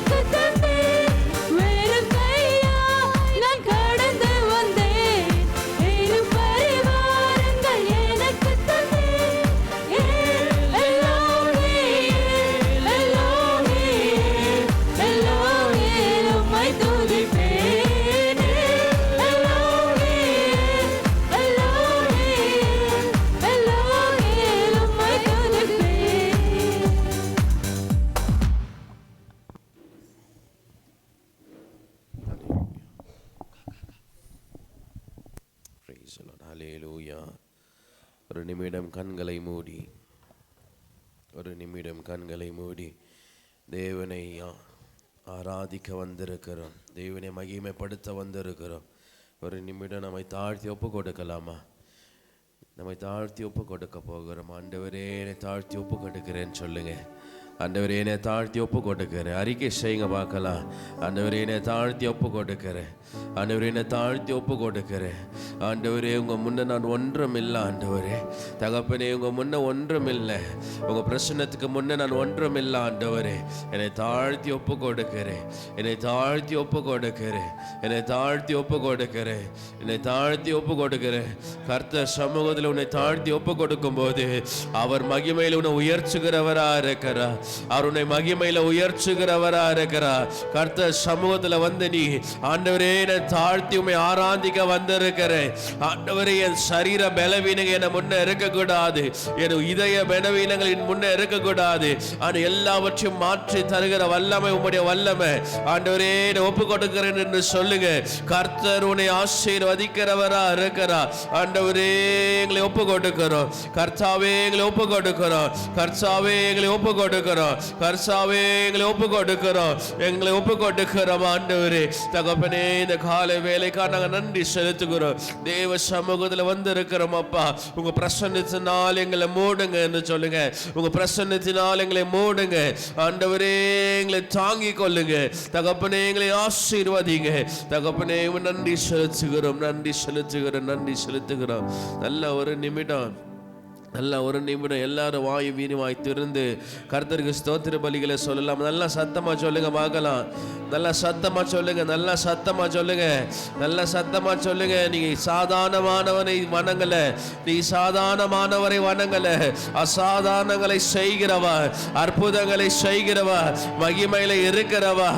எனக்கு தந்தேன். வெறும் கையால் நான் கடந்து வந்தேன். ஏழும் பரிவாரங்கள் எனக்கு தந்தேன். எல்லோமே எல்லோமே எல்லோமே உம்மை துதிப்பேன். எல்லோமே எல்லோமே எல்லோமே உம்மை துதிப்பேன். Praise the Lord. Hallelujah. ஒரு நிமிடம் கண்களை மூடி, ஒரு நிமிடம் கண்களை மூடி தேவனை ஆராதிக்க வந்திருக்கிறோம், தேவனை மகிமைப்படுத்த வந்திருக்கிறோம். ஒரு நிமிடம் நம்மை தாழ்த்தி ஒப்பு கொடுக்கலாமா? நம்மை தாழ்த்தி ஒப்பு கொடுக்க போகிறோம். ஆண்டவரே என்னை தாழ்த்தி ஒப்பு கொடுக்கிறேன்னு சொல்லுங்க. ஆண்டவரே என்னை தாழ்த்தி ஒப்பு கொடுக்கிறேன். அறிக்கை செய்யுங்க பார்க்கலாம். ஆண்டவரே என்னை தாழ்த்தி ஒப்பு கொடுக்கிறேன். ஆண்டவரே என்னை தாழ்த்தி ஒப்பு கொடுக்கிறேன். ஆண்டவரே உங்கள் முன்னே நான் ஒன்றும் இல்லை. ஆண்டவரே தகப்பனே உங்கள் முன்னே ஒன்றும் இல்லை. உங்கள் பிரச்சனத்துக்கு முன்னே நான் ஒன்றும் இல்லை. ஆண்டவரே என்னை தாழ்த்தி ஒப்பு கொடுக்கிறேன். என்னை தாழ்த்தி ஒப்பு கொடுக்கிறேன். என்னை தாழ்த்தி ஒப்பு கொடுக்கிறேன். என்னை தாழ்த்தி ஒப்பு கொடுக்கிறேன். கர்த்தர் சமூகத்தில் உன்னை தாழ்த்தி ஒப்பு கொடுக்கும் போது அவர் மகிமையில் உன்னை உயர்ச்சுகிறவரா இருக்கிறார். அவர் உன்னை மகிமையில உயர்ச்சுகிறவரா இருக்கிறார். கர்த்தர் சமூகத்தில் வந்து நீ ஆண்டவரே என்னை தாழ்த்தி உம்மை ஆராதிக்க வந்திருக்கிறேன். ஆண்டவரே என் சரீர பலவீனங்கள் என முன்னே இருக்கக்கூடாது. என் இதய பலவீனங்கள் என் முன்னே இருக்கக்கூடாது. ஆனால் எல்லாவற்றையும் மாற்றி தருகிற வல்லமை உம்முடைய வல்லமை. ஆண்டவரே என்னை ஒப்பு கொடுக்கிறேன் என்று சொல்லுங்க. கர்த்தர் உன்னை ஆசீர்வதிக்கிறவரா இருக்கிறார். ஆண்டவரே எங்களை ஒப்பு கொடுக்கிறோம். கர்த்தாவே எங்களை ஒப்பு கொடுக்கிறோம். கர்த்தாவே எங்களை ஒப்பு கொடுக்கிறோம். கர்த்தாவே எங்களை ஒப்பு கொடுக்கிறோம். எங்களை ஒப்பு கொடுக்கிறோம். ஆண்டவரே தகப்பனே இந்த காலை வேலைக்காக நாங்கள் நன்றி செலுத்துகிறோம். தேவ சமூகத்தில் வந்து இருக்கிறோம். அப்பா உங்க பிரசன்னத்தினால் எங்களை மூடுங்க என்று சொல்லுங்க. உங்க பிரசன்னத்தினால் எங்களை மூடுங்க. ஆண்டவரே எங்களை தாங்கி கொள்ளுங்க. தகப்பனே எங்களை ஆசீர்வதிங்க. தகப்பனே நன்றி செலுத்துகிறோம். நன்றி செலுத்துகிறோம். நன்றி செலுத்துகிறோம். நல்ல ஒரு நிமிடம், நல்ல ஒரு நிமிடம் எல்லாரும் வாயு வீணுவாய் திறந்து கர்த்தருக்கு ஸ்தோத்திர பலிகளை சொல்லலாம். நல்லா சத்தமா சொல்லுங்க பார்க்கலாம். நல்லா சத்தமா சொல்லுங்க. நல்லா சத்தமா சொல்லுங்க. நல்ல சத்தமா சொல்லுங்க. நீ சாதாரணமானவனை வணங்கல, நீ சாதாரணமானவரை வணங்கல. அசாதாரணங்களை செய்கிறவா, அற்புதங்களை செய்கிறவா, மகிமையில இருக்கிறவா.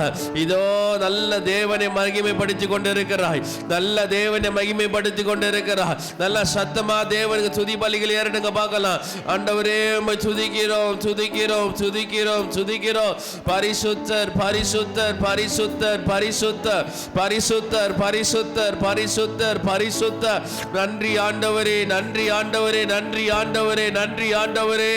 இதோ நல்ல தேவனை மகிமைப்படுத்தி கொண்டிருக்கிறாய். நல்ல தேவனை மகிமைப்படுத்தி கொண்டிருக்கிறாய். நல்ல சத்தமா தேவனுக்கு துதி பலிகள் ஏறிடுங்க பார்க்கலாம். ஆண்டவரே உம்மை துதிக்கிறோம், துதிக்கிறோம், துதிக்கிறோம், துதிக்கிறோம். பரிசுத்தர், பரிசுத்தர், பரிசுத்தர், பரிசுத்தர், பரிசுத்தர், பரிசுத்தர், பரிசுத்தர், பரிசுத்தர். நன்றி ஆண்டவரே, நன்றி ஆண்டவரே, நன்றி ஆண்டவரே, நன்றி ஆண்டவரே.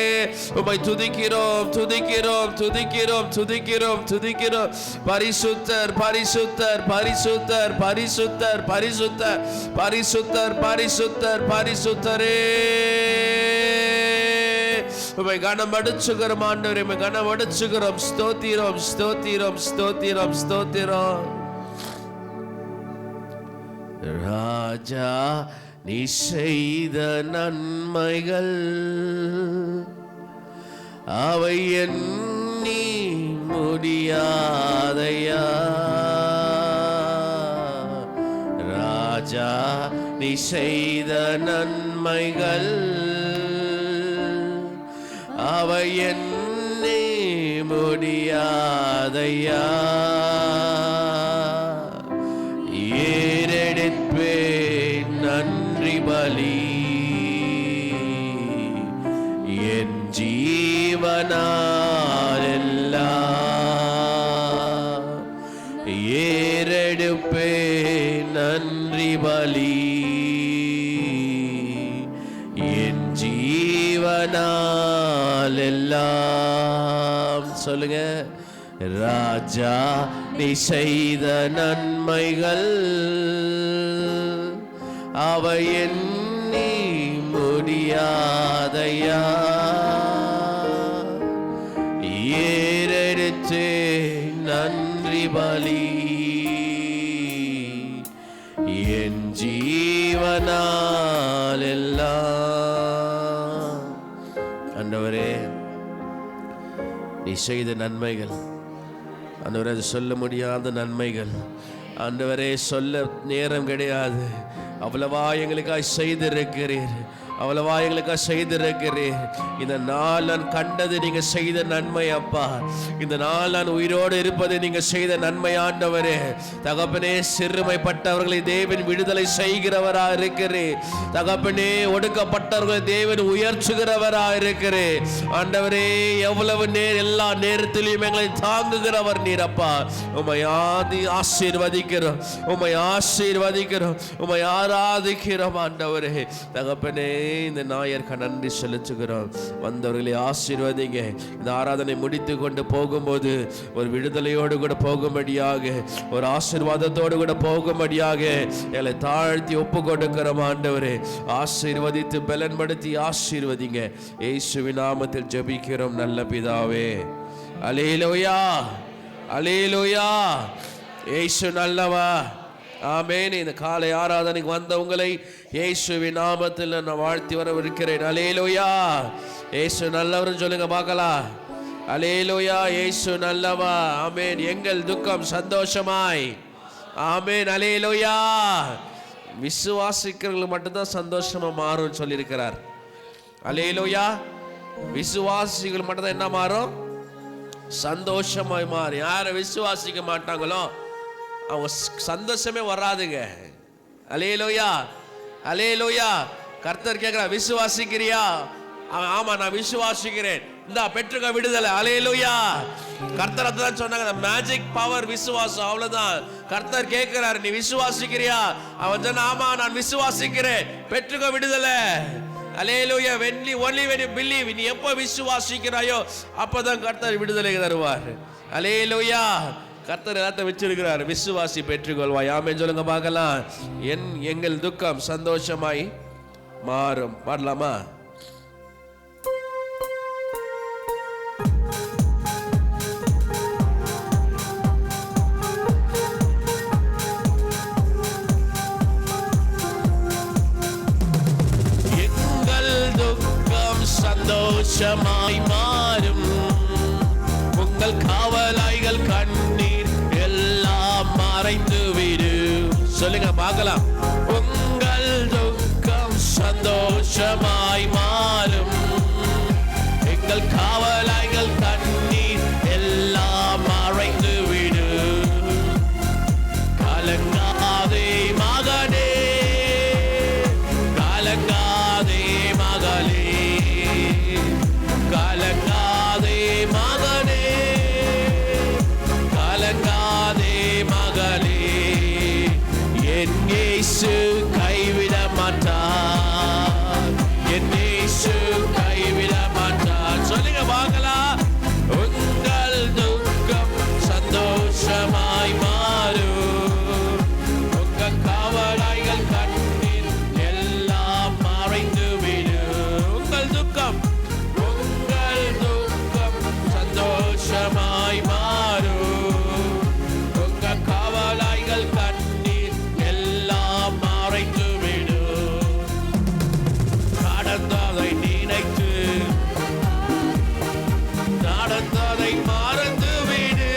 உம்மை துதிக்கிறோம், துதிக்கிறோம், துதிக்கிறோம், துதிக்கிறோம், துதிக்கிறோம். பரிசுத்தர், பரிசுத்தர், பரிசுத்தர், பரிசுத்தர், பரிசுத்தர், பரிசுத்தர், பரிசுத்தர், பரிசுத்தரே. உம்மை கனமடிச்சுகிறோம் ஆண்டவரே, உம்மை கனமடிச்சுகிறோம். ஸ்தோத்திரம், ஸ்தோத்திரம், ஸ்தோத்திரம், ஸ்தோத்திரம். ராஜா நீ செய்த நன்மைகள் அவை எண்ணி முடியாதையா. ராஜா நீ செய்த நன்மைகள் அவை எண்ணி முடியாதையா. ஏறெடுப்பேன் நன்றி பலி என் ஜீவனாலெல்லாம். ஏறெடுப்பேன் நன்றி பலி என் ஜீவனாலெல்லாம். சொல்லுங்க. ராஜா நீ செய்த நன்மைகள் அவை எண்ணி முடியாதையா. ஏறெடுத்து நன்றி பலி என் ஜீவனாலெல்லாம். ஆண்டவரே நீ செய்த நன்மைகள் ஆண்டவரே, அது சொல்ல முடியாத நன்மைகள் ஆண்டவரே, சொல்ல நேரம் கிடையாது. அவ்வளவா எங்களுக்காக செய்திருக்கிறீர், அவ்வளவா எங்களுக்காக செய்திருக்கிறீர். இந்த நாள் நான் கண்டது நீங்க செய்த நன்மை அப்பா. இந்த நாள் நான் உயிரோடு இருப்பது நீங்க செய்த நன்மை ஆண்டவரே. தகப்பனே, சிறுமைப்பட்டவர்களை தேவன் விடுதலை செய்கிறவரா இருக்கிறேன். தகப்பனே, ஒடுக்கப்பட்டவர்களை தேவன் உயர்த்துகிறவரா இருக்கிறேன். ஆண்டவரே, எவ்வளவு எல்லா நேரத்திலையும் எங்களை தாங்குகிறவர் நீர் அப்பா. உம்மை ஆசீர்வதிக்கிறோம், உம்மை ஆசீர்வதிக்கிறோம், உம்மை ஆராதிக்கிறோம் ஆண்டவரே. தகப்பனே, இந்த நாயருக்கு நன்றி செலுத்துகிறோம். வந்தவர்களை ஆசீர்வதிங்க. இந்த ஆராதனை முடித்து கொண்டு போகும்போது ஒரு விடுதலையோடு கூட போகும்படியாக, ஒரு ஆசீர்வாதத்தோடு கூட போகும்படியாக எங்களை தாழ்த்தி ஒப்பு கொடுக்கிறோம் ஆண்டவரே. ஆசீர்வதித்து பலன்படுத்தி ஆசீர்வதிங்க. இயேசுவின் நாமத்தில் ஜெபிக்கிறோம் நல்ல பிதாவே. அல்லேலூயா, அல்லேலூயா. இயேசு நல்லவா. ஆமென். இந்த காலை ஆராதனைக்கு வந்த உங்களை இயேசுவின் நாமத்தில் நான் வாழ்த்தி வரவிருக்கிறேன். அல்லேலூயா. இயேசு நல்லவர்னு சொல்லுங்க பார்க்கலாம். அல்லேலூயா. இயேசு நல்லவா. ஆமென். எங்கள் துக்கம் சந்தோஷமாய். ஆமென். அல்லேலூயா. விசுவாசிக்கிறவர்கள் மட்டும்தான் சந்தோஷமா மாறும் சொல்லியிருக்கிறார். அல்லேலூயா. விசுவாசிகள் மட்டும்தான் என்ன மாறும்? சந்தோஷமாய் மாறும். யாரை விசுவாசிக்க மாட்டாங்களோ அவங்க சந்தோஷமே வராதுங்க. அல்லேலூயா, அல்லேலூயா. கர்த்தர் கேட்கிறார், விசுவாசிக்கிறியா? ஆமா, நான் விசுவாசிக்கிறேன். இந்தா பெற்றுக்க விடுதலை. அல்லேலூயா. கர்த்தர் அதான் சொன்னாங்க, மேஜிக் பவர் விசுவாசம். அவ்வளவுதான். கர்த்தர் கேட்கிறார், நீ விசுவாசிக்கிறியா? அவன் சொன்ன, ஆமா நான் விசுவாசிக்கிறேன், பெற்றுக்க விடுதலை. அல்லேலூயா. only when you believe. நீ எப்போ விசுவாசிக்கிறாயோ அப்பதான் கர்த்தர் விடுதலை தருவார். அல்லேலூயா. கர்த்தர் எல்லாத்தையும் வச்சிருக்கிறார். விசுவாசி பெற்றுக்கொள்வாய். ஆமென் சொல்லுங்க பார்க்கலாம். எங்கள் துக்கம் சந்தோஷமாய் மாறும். பாடலாமா? எங்கள் துக்கம் சந்தோஷமாய் மாறும். உங்கள் காவலாய்கள் கண்ணீர் எல்லாம் மறைந்து விடு. சொல்லுங்க பார்க்கலாம். உங்கள் துக்கம் சந்தோஷமாய் மாறும். எங்கள் காவலாய்கள் கண்ணீர் எல்லாம் மறைந்து விடு. கலங்காதே மகனே, கலங்காதே மகளே, கலங்காதே மகனே, கலங்காதே மகளே. என் இயேசு கைவிட மாட்டார், என் இயேசு கைவிட மாட்டார். சொல்லுங்க பார்க்கலாம். உங்கள் துக்கம் சந்தோஷமாய் மாறும். உங்கள் காவலாய்கள் கண்ணீர் எல்லாம் மறைந்து விடும். உங்கள் துக்கம், உங்கள் துக்கம் சந்தோஷமாய் மாறும். உங்கள் காவலாய்கள் கண்ணீர் எல்லாம் மறைந்து விடும். கடந்ததை நினைத்து நடந்ததை மறந்து விடு.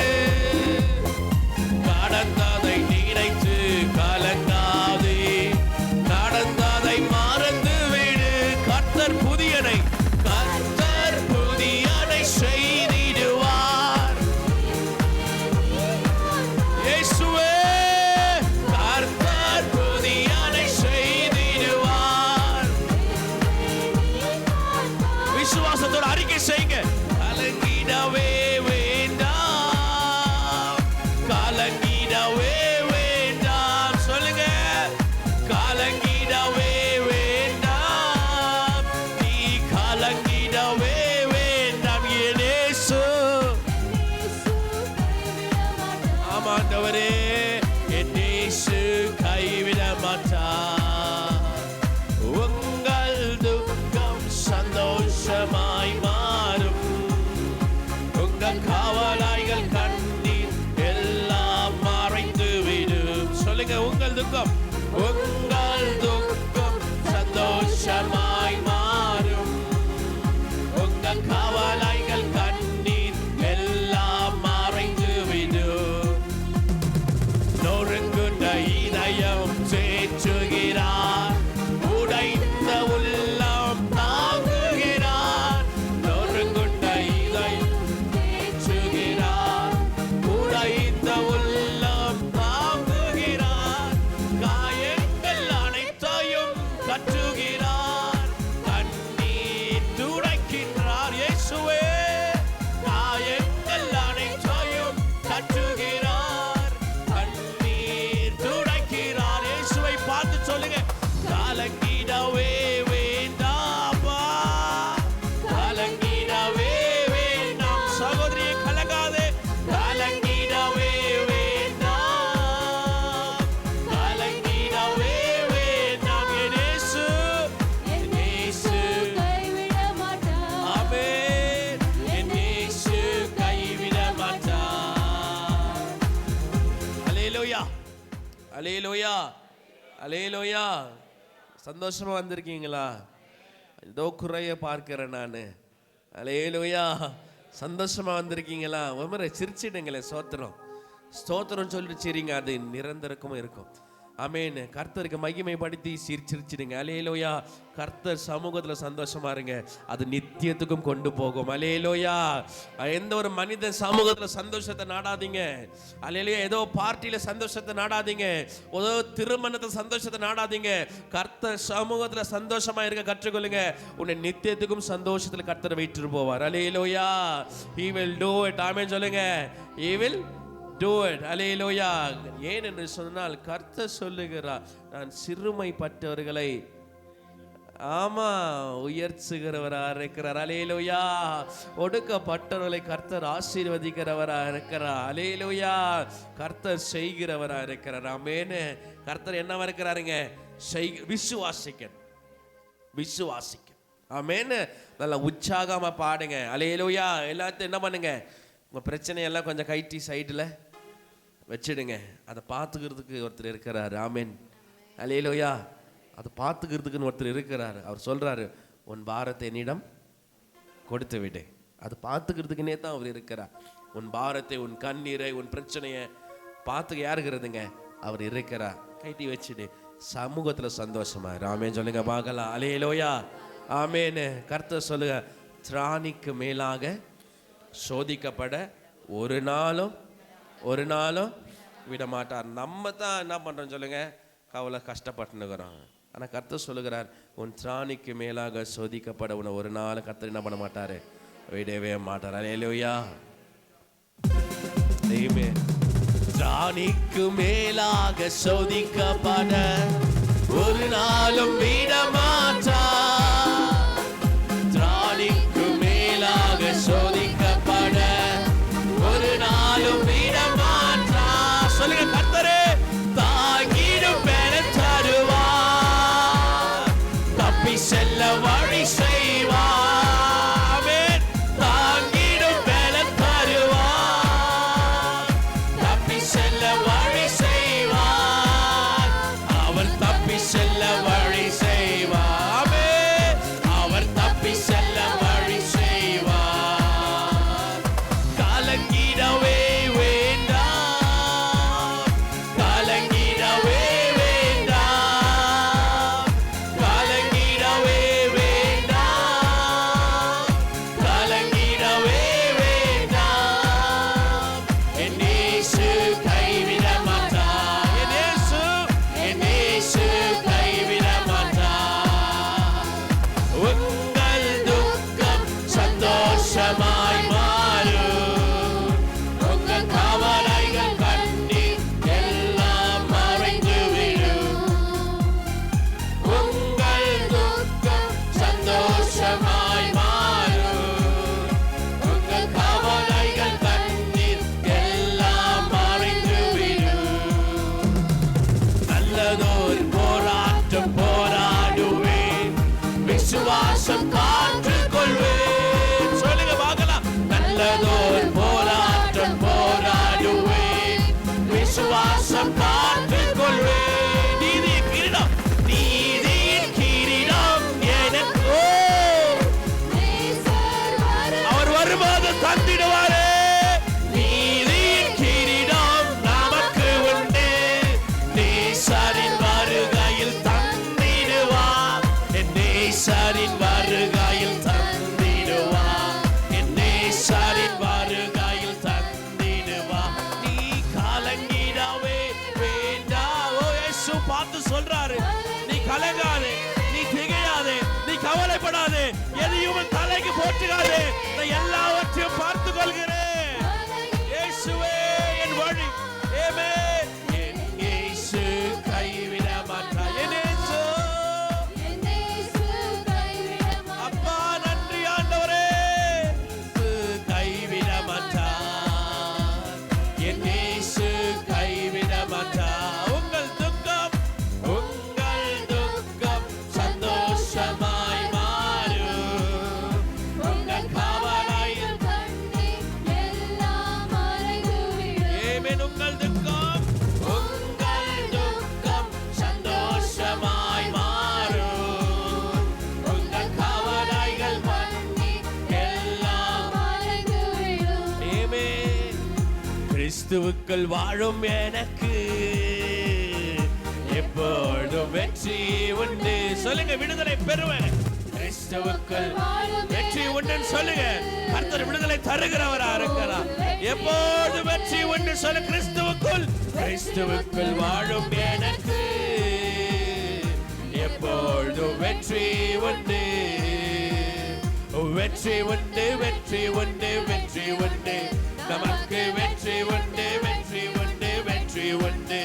கடந்ததை நினைத்து கலங்காதே, நடந்ததை மறந்து விடு. கர்த்தர் புதியனை, கர்த்தர் புதியனை செய்திடுவார். இயேசுவே, கர்த்தர் புதியனை செய்திடுவார். விசுவாசத்தோட அறிக்கை செய்யுங்க. கலங்கிடவே வேண்டாம், கலங்கிடவே வேண்டாம். சொல்லுங்க. கலங்கிடவே வேண்டாம், நீ கலங்கிடவே வேண்டாம். என் இயேசு, ஆமாண்டவரே, என் இயேசு கைவிட மாட்டார். உங்கள் துக்கம் சந்தோஷமாய் மாறும். உங்கள் காவலாய்கள் கண்ணீர் எல்லாம் மறைந்து விடும். சொல்லுங்க. உங்கள் துக்கம், உங்கள் துக்கம் சந்தோஷமாய் மாறும். உங்கள் காவலாய்கள் கண்ணீர் எல்லாம் மறைந்து விடும். அல்லேலூயா, அல்லேலூயா, அல்லேலூயா. சந்தோஷமா வந்திருக்கீங்களா? ஏதோ குறைய பார்க்கிறேன் நான். அல்லேலூயா. சந்தோஷமா வந்திருக்கீங்களா? ஒரு முறை சிரிச்சிடுங்களேன். ஸ்தோத்திரம், ஸ்தோத்திரம் சொல்லிட்டு சரிங்க, அது நிரந்தரமும் இருக்கும். ஆமென். கர்த்தருக்கு மகிமைப்படுத்தி சிரிச்சிடுங்க. அல்லேலூயா. கர்த்தர் சமூகத்தில் சந்தோஷமா இருங்க, அது நித்தியத்துக்கும் கொண்டு போகும். அல்லேலூயா. எந்த ஒரு மனித சமூகத்தில் சந்தோஷத்தை நாடாதீங்க. அல்லேலூயா. ஏதோ பார்ட்டியில சந்தோஷத்தை நாடாதீங்க, ஏதோ திருமணத்தில் சந்தோஷத்தை நாடாதீங்க. கர்த்தர் சமூகத்தில் சந்தோஷமா இருக்க கற்றுக்கொள்ளுங்க. உன்னை நித்தியத்துக்கும் சந்தோஷத்தில் கர்த்தர் வைத்து போவார். அல்லேலூயா. He will do it. ஆமென் சொல்லுங்க. He will do it. அல்லேலூயா. ஏன் என்று சொன்னால் கர்த்தர் சொல்லுகிறார், நான் சிறுமைப்பட்டவர்களை ஆமா உயர்த்துகிறவராக இருக்கிறார். அல்லேலூயா. ஒடுக்கப்பட்டவர்களை கர்த்தர் ஆசீர்வதிக்கிறவராக இருக்கிறார். அல்லேலூயா. கர்த்தர் செய்கிறவராக இருக்கிறார். ஆமென். கர்த்தர் என்னவா இருக்கிறாருங்க? விசுவாசிக்க. ஆமென். நல்லா உற்சாகமா பாடுங்க. அல்லேலூயா. எல்லாத்தையும் என்ன பண்ணுங்க, உங்க பிரச்சனையெல்லாம் கொஞ்சம் கைட்டி சைடில் வச்சிடுங்க. அதை பார்த்துக்கிறதுக்கு ஒருத்தர் இருக்கிறார். ஆமென். அல்லேலூயா. அதை பார்த்துக்கிறதுக்குன்னு ஒருத்தர் இருக்கிறார். அவர் சொல்றாரு, உன் பாரத்தை என்னிடம் கொடுத்து விடு. அது பார்த்துக்கிறதுக்குன்னே தான் அவர் இருக்கிறார். உன் பாரத்தை, உன் கண்ணீரை, உன் பிரச்சனையை பார்த்துக்க யாருக்கிறதுங்க? அவர் இருக்கிறார். கைட்டி வச்சுடு. சமூகத்தில் சந்தோஷமா ஆமென் சொல்லுங்க பார்க்கலாம். அல்லேலூயா. ஆமென். கர்த்தர் சொல்லுங்க, திராணிக்கு மேலாக சோதிக்கப்பட ஒரு நாளும் விட மாட்டார். நம்ம தான் என்ன பண்றோம் சொல்லுங்க, கவலை கஷ்டப்பட்டுனுக்கிறோம். ஆனால் கர்த்தர் சொல்லுகிறார், உன் திராணிக்கு மேலாக சோதிக்கப்பட உன்னை ஒரு நாள் கர்த்தர் என்ன பண்ண மாட்டாரு? விடவே மாட்டார். அல்லேலூயா. திராணிக்கு மேலாக சோதிக்கப்பட ஒரு நாளும் விட மாட்டார். திராணிக்கு மேலாக சோதிக்கப்பட ஒரு நாளும் விட மாட்டார். சொல்லுங்க, கர்த்தரே தாங்கிடும் பலன் தருவார், தப்பி செல்ல வழி செய்வார். தாங்கிடும் பலன் தருவார், தப்பி செல்ல வழி செய்வார். அவர் தப்பி செல்ல வழி செய்வார். அவர் தப்பி செல்ல வழி செய்வார். கலங்கிடவே வேண்டாம், கலங்கிடவே வேண்டாம், கலங்கிடவே வேண்டாம், கலங்கிடவே வேண்டாம். என் இயேசு கைவிட மாட்டார். என் இயேசு கைவிட மாட்டார். உங்கள் துக்கம் சந்தோஷமாய் மாறும், உங்கள் கவலைகள் கண்ணீர் எல்லாம் மறைந்து விடும். உங்கள் துக்கம் சந்தோஷமாய் மாறும், உங்கள் கவலைகள் கண்ணீர் எல்லாம் மறைந்து விடும். நல்லதோர் போராட்டம் போராடுவேன், விசுவாசம் காற்றுக்கொள்வேன். சொல்லுங்க பார்க்கலாம். நல்லதோர் போராட்டம் போராடுவேன், விசுவாசம் காற்றுக்கொள்வேன். நீதியின் கிரீடம், நீதியின் கிரீடம் எனக்கு அவர் வரும்போது தந்திடுவாரே. நீதியின் கிரீடம் நமக்கு உண்டு, நேசரின் வருகையில் தந்திடுவார். என் நேசரின் வருகையில் தந்திடுவார். என் நேசரின் வருகையில் தந்திடுவார். நீ கலங்கிடவே வேண்டாம். ஓ இயேசு பார்த்து சொல்றாரு, நீ கலங்காதே, நீ திகையாதே, நீ கவலைப்படாதே, எதையும் உன் தலைக்கு போட்டுக்காதே, நான் எல்லாவற்றையும் பார்த்து கொள்கிறேன். இயேசுவே என் வழி. ஆமென். என் இயேசு கைவிட மாட்டார். என் இயேசு. அப்பா நன்றி ஆண்டவரே. கைவிட மாட்டார். என் இயேசு கைவிட மாட்டார். உங்கள் துக்கம் சந்தோஷமாய் மாறும், உங்கள் கவலையில் கிறிஸ்துவுக்குள் வாழும் எனக்கு எப்பொழுதும் வெற்றி உண்டு. சொல்லுங்க, விடுதலை பெறுவேன். கிறிஸ்துவுக்குள் வெற்றி உண்டுன்னு சொல்லுங்க. கர்த்தர் விடுதலை தருகிறவரா இருக்கிறார். எப்போது வெற்றி உண்டு சொல்ல. கிறிஸ்துவுக்குள் வாழும் எனக்கு எப்பொழுதும் வெற்றி உண்டு. வெற்றி உண்டு, வெற்றி உண்டு, வெற்றி உண்டு. நமக்கு வெற்றி உண்டு, வெற்றி உண்டு, வெற்றி உண்டு.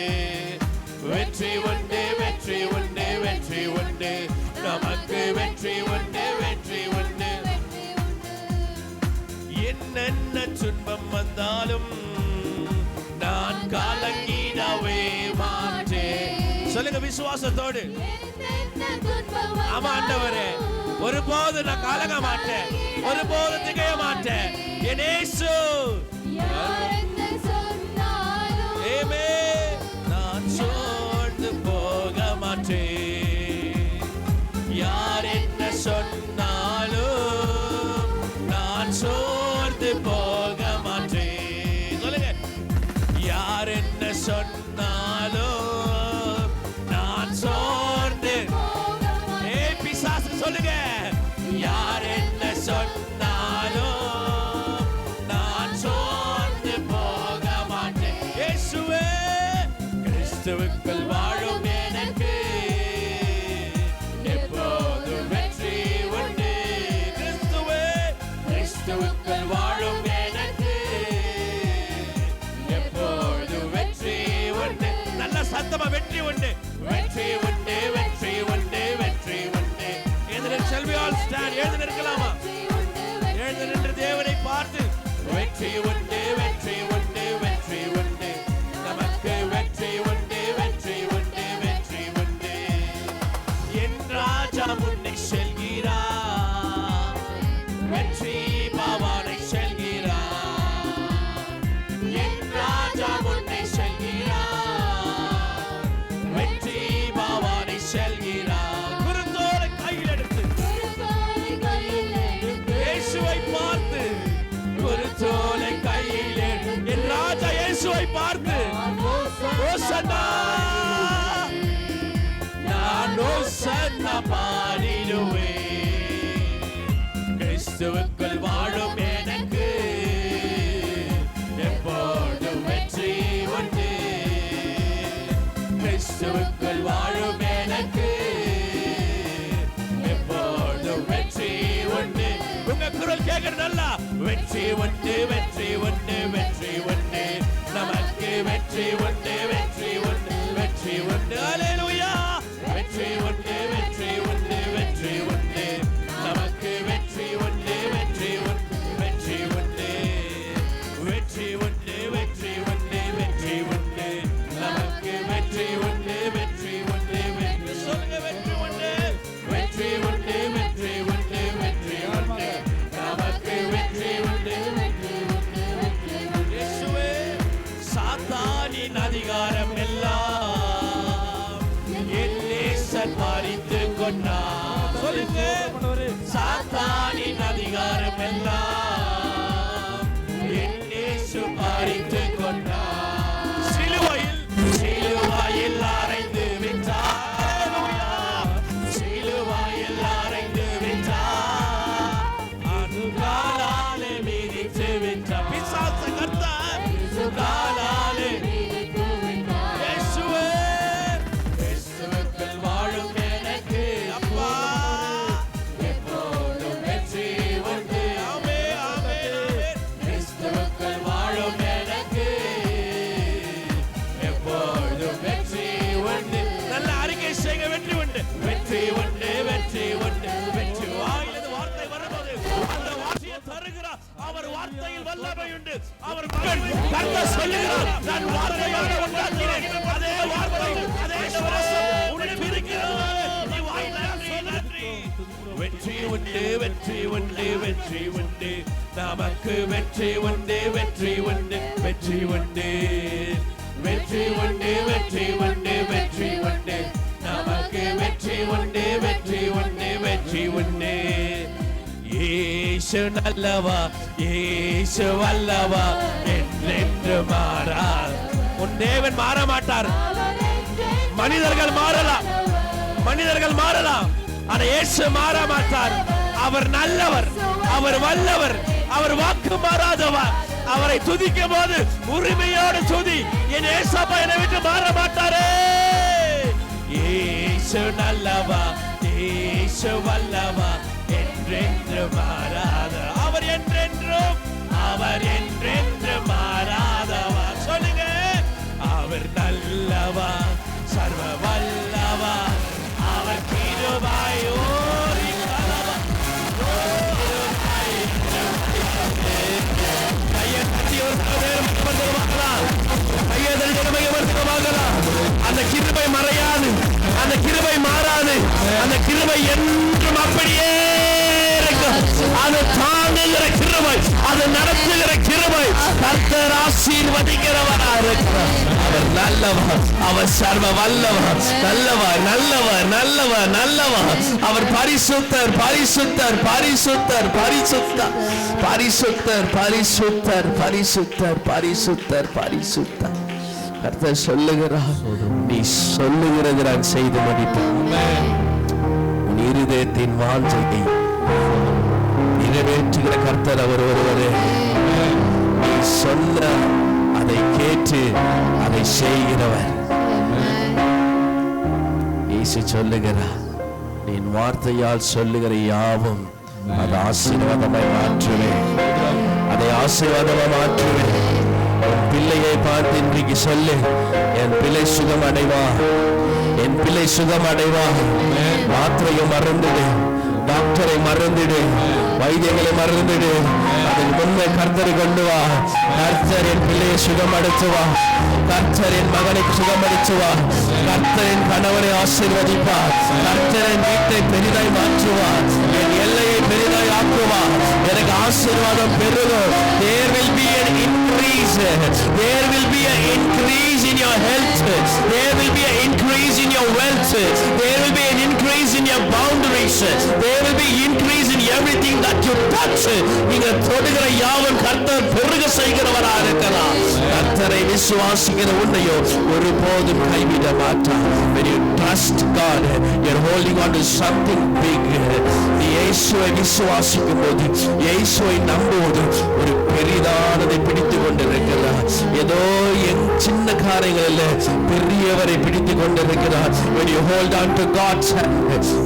வெற்றி உண்டு, வெற்றி உண்டு, வெற்றி உண்டு. நமக்கு வெற்றி உண்டு, வெற்றி உண்டு. என்னென்ன துன்பம் வந்தாலும் நான் கலங்கிடவே மாட்டேன். சொல்லுங்க விசுவாசத்தோடு. ஆமா ஆண்டவரே, ஒருபோது நான் கலங்க மாட்டேன், ஒருபோது திகைய மாட்டேன். என் இயேசு நான் சோர்ந்து போக மாட்டேன். யார் என்ன சொன்னாலும் நான் சோர்ந்து போக மாட்டேன். சொல்லுங்க, யார் என்ன சொன்னாலும் நான் சோர்ந்து. பிசாசு சொல்லுங்க, யார் என்ன சொன்னாலும் நான் சோர்ந்து போக மாட்டேன். இயேசுவே, கிறிஸ்துவுக்குள் வாழும் எனக்கு எப்போதும் வெற்றி உண்டு. கிறிஸ்துவே, கிறிஸ்துவுக்குள் வாழும் எனக்கு எப்போதும் வெற்றி உண்டு. நல்ல சத்தமா வெற்றி உண்டு, வெற்றி உண்டு, வெற்றி உண்டு, வெற்றி உண்டு. Shall we all stand? எழுந்து நிற்கலாமா? எழுந்து நின்று தேவனை பார்த்து வெற்றி உண்டு, வெற்றி உண்டு, வெற்றி உண்டு. நமக்கு வெற்றி உண்டு, வெற்றி உண்டு, வெற்றி உண்டு. என் ராஜா முன்னே செல்கிறார், வெற்றி பவனை செல்கிறார். என் ராஜா முன்னே செல்கிறார், வெற்றி பவனை செல்கிறார். பார்த்து ஒரு தோலை கையில் என் ராஜா இயேசுவை பார்த்து ஓசன்னா, நான் ஓசன்னா பாடிடுவேன். கிறிஸ்துவுக்குள் வாழும் எனக்கு எப்போதும் வெற்றி உண்டு. கிறிஸ்துவுக்குள் வாழும் எனக்கு எப்போதும் வெற்றி உண்டு. உங்க குரல் கேட்கிற நல்லா. வெற்றி உண்டு, வெற்றி உண்டு, வெற்றி உண்டு. நமக்கு வெற்றி உண்டு, வெற்றி உண்டு, வெற்றி உண்டு. அல்லேலூயா. வெற்றி உண்டு, வெற்றி உண்டு, வெற்றி உண்டு. நமக்கு வெற்றி உண்டு, வெற்றி உண்டு, வெற்றி உண்டு. வெற்றி உண்டு, வெற்றி உண்டு, வெற்றி உண்டு. நமக்கு வெற்றி உண்டு, வெற்றி உண்டு, வெற்றி. சொல்லுங்க, வெற்றி உண்டு, வெற்றி உண்டு, வெற்றி உண்டு, வெற்றி உண்டு. நமக்கு வெற்றி உண்டு, வெற்றி உண்டு, வெற்றி உண்டு. இயேசுவே, சாத்தானின் அதிகாரம் எல்லாம் என் நேசர் பறித்து கொண்டார். சொல்லுங்க, சாத்தானின் அதிகாரம் எல்லாம் என் நேசர் பறித்து கொண்டார். சிலுவையில், சிலுவையில் அறைந்து விட்டார். சிலுவையில் அறைந்து விட்டார். காலாலே மிதித்து விட்டார். பிசாசு கர்த்தர் காலாலே மிதித்து விட்டார். இயேசுவே, கிறிஸ்துவுக்குள் வாழும் எனக்கு அப்பா எப்போதும் வெற்றி உண்டு. ஆமென், ஆமென், ஆமென். கிறிஸ்துவுக்குள் வாழும் எனக்கு எப்போதும் வெற்றி உண்டு. நல்ல அறிக்கை செய்ய. வெற்றி உண்டு, வெற்றி உண்டு, வெற்றி உண்டு, வெற்றி. வாயிலிருந்து வார்த்தை வரும்போது அந்த வார்த்தையை தருகிறார். அவர் வார்த்தையில் வல்லமை உண்டு. அவர் கர்த்தர் சொல்லுகிறார், நான் வார்த்தையோடு உண்டாக்கினேன். அதே வார்த்தை, அதே சுவாசம் உன்னிடம் இருக்கிறது. நீ வாய் நன்றி, நன்றி. வெற்றி உண்டு, வெற்றி உண்டு, வெற்றி உண்டு. நமக்கு வெற்றி உண்டு, வெற்றி உண்டு, வெற்றி உண்டு. வெற்றி உண்டு, வெற்றி உண்டு, வெற்றி உண்டு. நமக்கு வெற்றி உண்டு, வெற்றி உண்டு, வெற்றி உண்டு. இயேசு நல்லவா, இயேசு வல்லவா, என்றென்றும் என்றென்று மாறார். உன் தேவன் மாற மாட்டார். அவர் என்றென்றும் மனிதர்கள் மாறலாம், மனிதர்கள் மாறலாம், ஆனா இயேசு மாற மாட்டார். அவர் நல்லவர், அவர் வல்லவர், அவர் வாக்கு மாறாதவர். அவரை துதிக்கும் போது உரிமையோடு துதி. என் ஏசப்பா என்னை விட்டு மாற மாட்டாரே. இயேசு நல்லவா, இயேசு வல்லவா, என்றென்று மாறாத அவர், என்றென்றும் அவர், என்றென்று மாறாதவா. சொல்லுங்க, அவர் நல்லவா, சர்வ வல்லவா, அவர் கிருபையோடு நல்லவா. கையை தட்டி ஒரு பார்க்கலாம், கையை தட்டி பார்க்கலாம். அந்த கிருபை மறையாது, அந்த கிருபை மாறாது, அந்த கிருபை என்றும் அப்படியே இருக்கும். அது தாங்குகிற கிருபை, அது நடத்துகிற கிருபை. கர்த்தர் ஆசீர்வதிக்கிறவரா இருக்கிறார். அவர் நல்லவர், அவர் சர்வ வல்லவர், நல்லவர், நல்லவர், நல்லவர், நல்லவர். அவர் பரிசுத்தர், பரிசுத்தர், பரிசுத்தர், பரிசுத்தர், பரிசுத்தர், பரிசுத்தர், பரிசுத்தர், பரிசுத்தர், பரிசுத்தர். கர்த்தர் சொல்லுகிறார், நீ சொல்லுகிறது நான் செய்து முடிப்பேன். உன் இருதயத்தின் வாஞ்சையை நிறைவேற்றுகிற கர்த்தர் அவர் ஒருவரே. நீ சொன்ன அதை கேட்டு அதை செய்கிறவர். இயேசு சொல்லுகிறார், நீ வார்த்தையால் சொல்லுகிற யாவும் அதை ஆசீர்வாதமாய் மாற்றுவேன், அதை ஆசீர்வாதமாய் மாற்றுவேன். உன் பிள்ளையை பார்த்து இன்றைக்கு சொல்லு, என் பிள்ளை சுகம் அடைவா, என் பிள்ளை சுகம் அடைவா. மாத்திரையை மறந்துடு, டாக்டரை மறந்துடு, வைத்தியங்களை மறந்துடு. அதன் முன்னே கர்த்தரை கொண்டு வா. கர்த்தர் என் பிள்ளையை சுகமடைத்துவா, கர்த்தர் என் மகனை சுகமடைத்துவா, கர்த்தர் என் கணவரை ஆசீர்வதிப்பார், கர்த்தர் என் வீட்டை பெரிதாய் மாற்றுவார், என் எல்லையை பெரிதாய் ஆக்குவார். எனக்கு ஆசீர்வாதம் பெருகும். There will be an increase. There will be an increase in your health. There will be an increase in your wealth. There will be an increase in your boundaries. There will be increase in everything that you touch. நீங்கள் தொடுகிற யாவும் கர்த்தர் பெருக செய்கிறவராக இருக்கிறார். கர்த்தரை விசுவாசிக்கிற உன்னையோ ஒருபோதும் கைவிட மாட்டார். When you trust God, you're holding on to something big. நீ இயேசுவை விசுவாசிக்கும் போது, இயேசுவை நம்புவது ஒரு பெரிதானதை பிடித்துக் கொண்டிருக்கிறார். ஏதோ என் சின்ன காரியங்களில் பெரியவரை பிடித்துக் கொண்டிருக்கிறார். When you hold on to God's hand,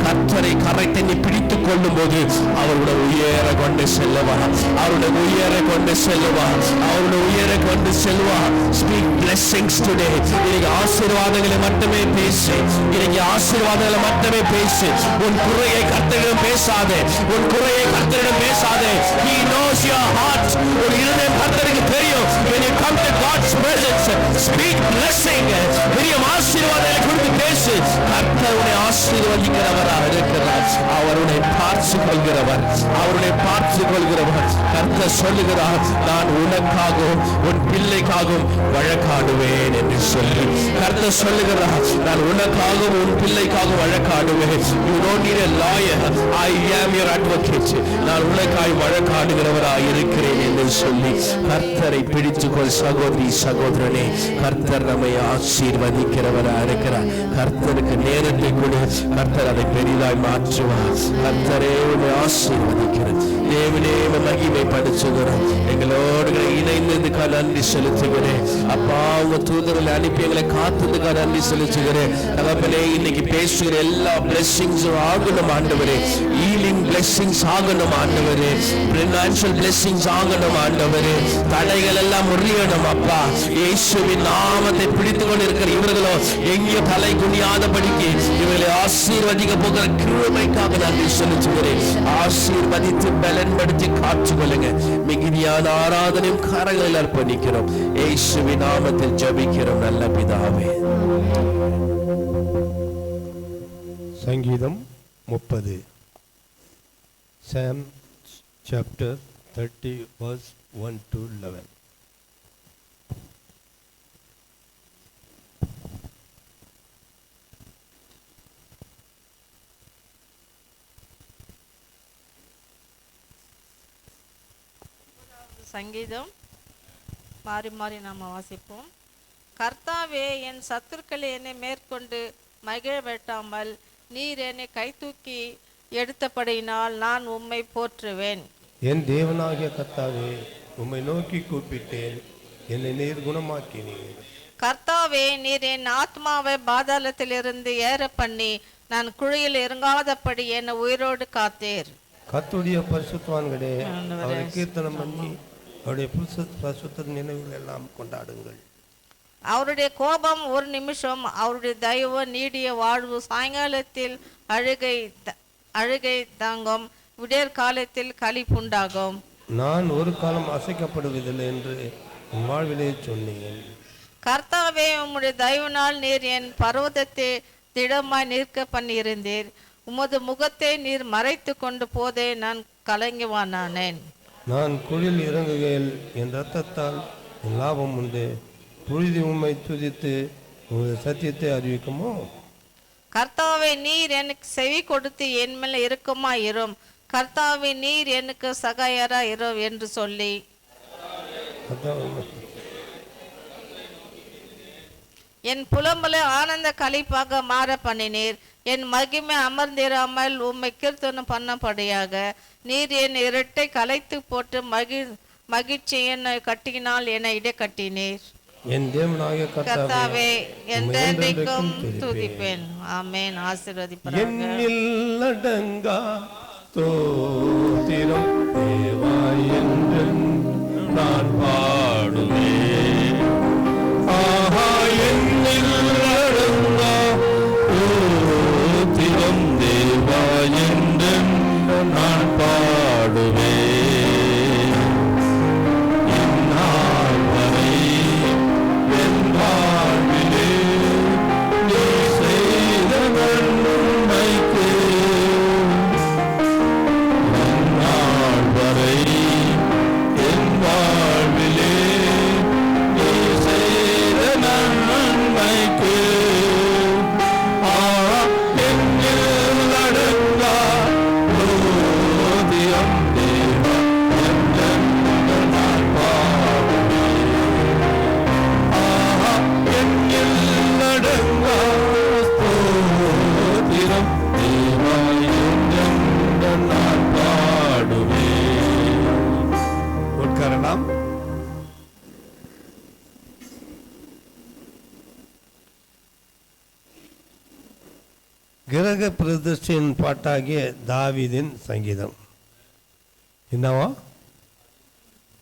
கர்த்தரை கரைத்தை நீ பிடித்துக் கொள்ளும் போது அவருடைய உயர கொண்டு செல்லுவார், அவருடைய உயர கொண்டு செல்லுவார், அவருடைய உயர கொண்டு செல்வார். Speak blessings today. இன்னைக்கு ஆசீர்வாதங்களை மட்டுமே பேசு, இன்னைக்கு ஆசீர்வாதங்களை மட்டுமே பேசு. உன் குறையை கர்த்தரிடம் பேசாதே, உன் குறையை கர்த்தரிடம் பேசாதே. He knows your heart. உன் இருதயம் கர்த்தருக்கு தெரியும். When you come to God's presence, speak blessing. பெரிய ஆசீர்வாதங்களை குறித்து பேசு. கர்த்தர் உன்னை ஆசீர்வதிக்கிறவராக இருக்கிறார். அவருடைய பார்த்து கொள்கிறவர், அவருடைய பார்த்து கொள்கிறவர். கர்த்தர் சொல்லுகிறார், நான் உனக்காகவும் உன் பிள்ளைக்காகவும் வழக்காடுவேன் என்று சொல்லி. கர்த்தர் சொல்லுகிறார், நான் உனக்காகவும் உன் பிள்ளைக்காகவும் வழக்காடுவேன். You don't need a lawyer. I am your advocate. நான் உனக்காய் வழக்காடுகிறவராக இருக்கிறேன் என்று சொல்லி கர்த்தரை பிடித்துக்கொள் சகோதரி, சகோதரனே. கர்த்தர் நம்மை ஆசீர்வதிக்கிறவராக இருக்கிறார். கர்த்தருக்கு நேரத்தை கொடு, கர்த்தர் அதை பெரிதாய் மாற்றுவார். கர்த்தரே உன்னை ஆசீர்வதிக்கிறது. தேவனே மகிமைப்படுத்துகிறோம். எங்களோடு இணைந்ததுக்காக நன்றி செலுத்துகிறேன். அப்பா, உங்க தூதர்களை அனுப்பி எங்களை காத்ததுக்காக நன்றி செலுத்துகிறேன். தகப்பனே, இன்னைக்கு பேசுகிற எல்லா பிளெஸிங்ஸும் ஆகணும் ஆண்டவரே. ஹீலிங் பிளெஸிங்ஸ் ஆகணும் ஆண்டவரே. பினான்சியல் பிளெஸிங்ஸ் ஆகணும் ஆண்டவரே. தடைகள் எல்லாம் முறியணும் அப்பா. இயேசுவின் நாமத்தை பிடித்துக் கொண்டிருக்கிற இவர்களோ எங்கேயோ தலை குனியாதபடிக்கு இவர்களை ஆசீர்வதிக்க போகிற கிருபைக்காக நன்றி செலுத்துகிறேன். ஆசீர்வதித்து பலன்படுத்தி காத்துக் கொள்ளுங்க. மிகுதியான ஆராதனையும் கரங்களில் அர்ப்பணிக்கிறோம். இயேசுவின் நாமத்தில் ஜெபிக்கிறோம் நல்ல பிதாவே. சங்கீதம் 30, Psalm chapter 30 verse 1 to 11. சங்கீதம் மாறி மாறி நாம் வாசிப்போம். கர்த்தாவே, என் சத்துருக்களை என்னை மேற்கொண்டு மகிழ வெட்டாமல் நீர் என்னை கைதூக்கி எடுத்தபடியினால் நான் உம்மை போற்றுவேன். என் தேவனாகிய கர்த்தாவே, உம்மை நோக்கி கூப்பிட்டேன், என்னை நீர் குணமாக்கினீர். கர்த்தாவே, நீர் என் ஆத்மாவை பாதாளத்திலிருந்து ஏற பண்ணி நான் குழியில் இறங்காதபடி என்னை உயிரோடு காத்தீர். கர்த்தருடைய பரிசுத்தவான்களே, அவரை கீர்த்தனம் பண்ணி அவருடைய பரிசுத்த நினைவுகள் எல்லாம் கொண்டாடுங்கள். அவருடைய கோபம் ஒரு நிமிஷம், அவருடைய தயவு நீடிய வாழ்வு. சாயங்காலத்தில் அழுகை தாங்கும், விடியற் காலத்தில் களிப்புண்டாகும். நான் ஒரு காலம் அசைக்கப்படுவதில்லை என்று என் வாழ்விலே சொன்னேன். கர்த்தாவே, உம்முடைய தயவினால் நீர் என் பர்வதத்தை திடமாய் நிற்க பண்ணியிருந்தீர். உமது முகத்தை நீர் மறைத்து கொண்டு போதே நான் கலங்கிவானானேன். நான் குழில் இறங்குகையில் என் இரத்தத்தால் என் லாபம் உண்டு. புழுதி உம்மை துதித்து உமது சத்தியத்தை அறிவிக்குமோ? கர்த்தாவே, நீர் எனக்கு செவி கொடுத்து என் மேல் இறுக்கமாய் இரும். கர்த்தாவே, நீர் எனக்கு சகாயரா இரு என்று சொல்லி என் புலம்பலை ஆனந்த களிப்பாக மாற பண்ணினீர். என் மகிமை அமர்ந்திராமல் உம்மை கீர்த்தனம் பண்ணபடியாக நீர் என் இரட்டை கலைத்து போட்டு மகிழ்ச்சி என்னை கட்டினால் என்னை இடை கட்டினீர். என் தேவனாகிய கர்த்தாவே, என்றென்றைக்கும் துதிப்பேன். ஆமென். ஆசீர்வதிப்பாராக. என்னில் அடங்கா ஸ்தோத்திரம் தேவா என்று நான் பாடுவேன். ஆஹா, என்னில் அடங்கா ஸ்தோத்திரம் தேவா என்று நான் பாடுவேன். இந்நாள் வரை என் வாழ்விலே நீ செய்த நன்மைக்கு, இந்நாள் வரை என் வாழ்விலே நீ செய்த நன்மைக்கு என்னில் அடங்கா ஸ்தோத்திரம் தேவா என்று நான் பாடுவேன். என்னில் அடங்கா ஸ்தோத்திரம் தேவா என்று நான் பாடுவேன். உட்காரலாம். கிரக பிரதிஷ்டையின் பாட்டாகிய தாவீதின் சங்கீதம். என்னவா?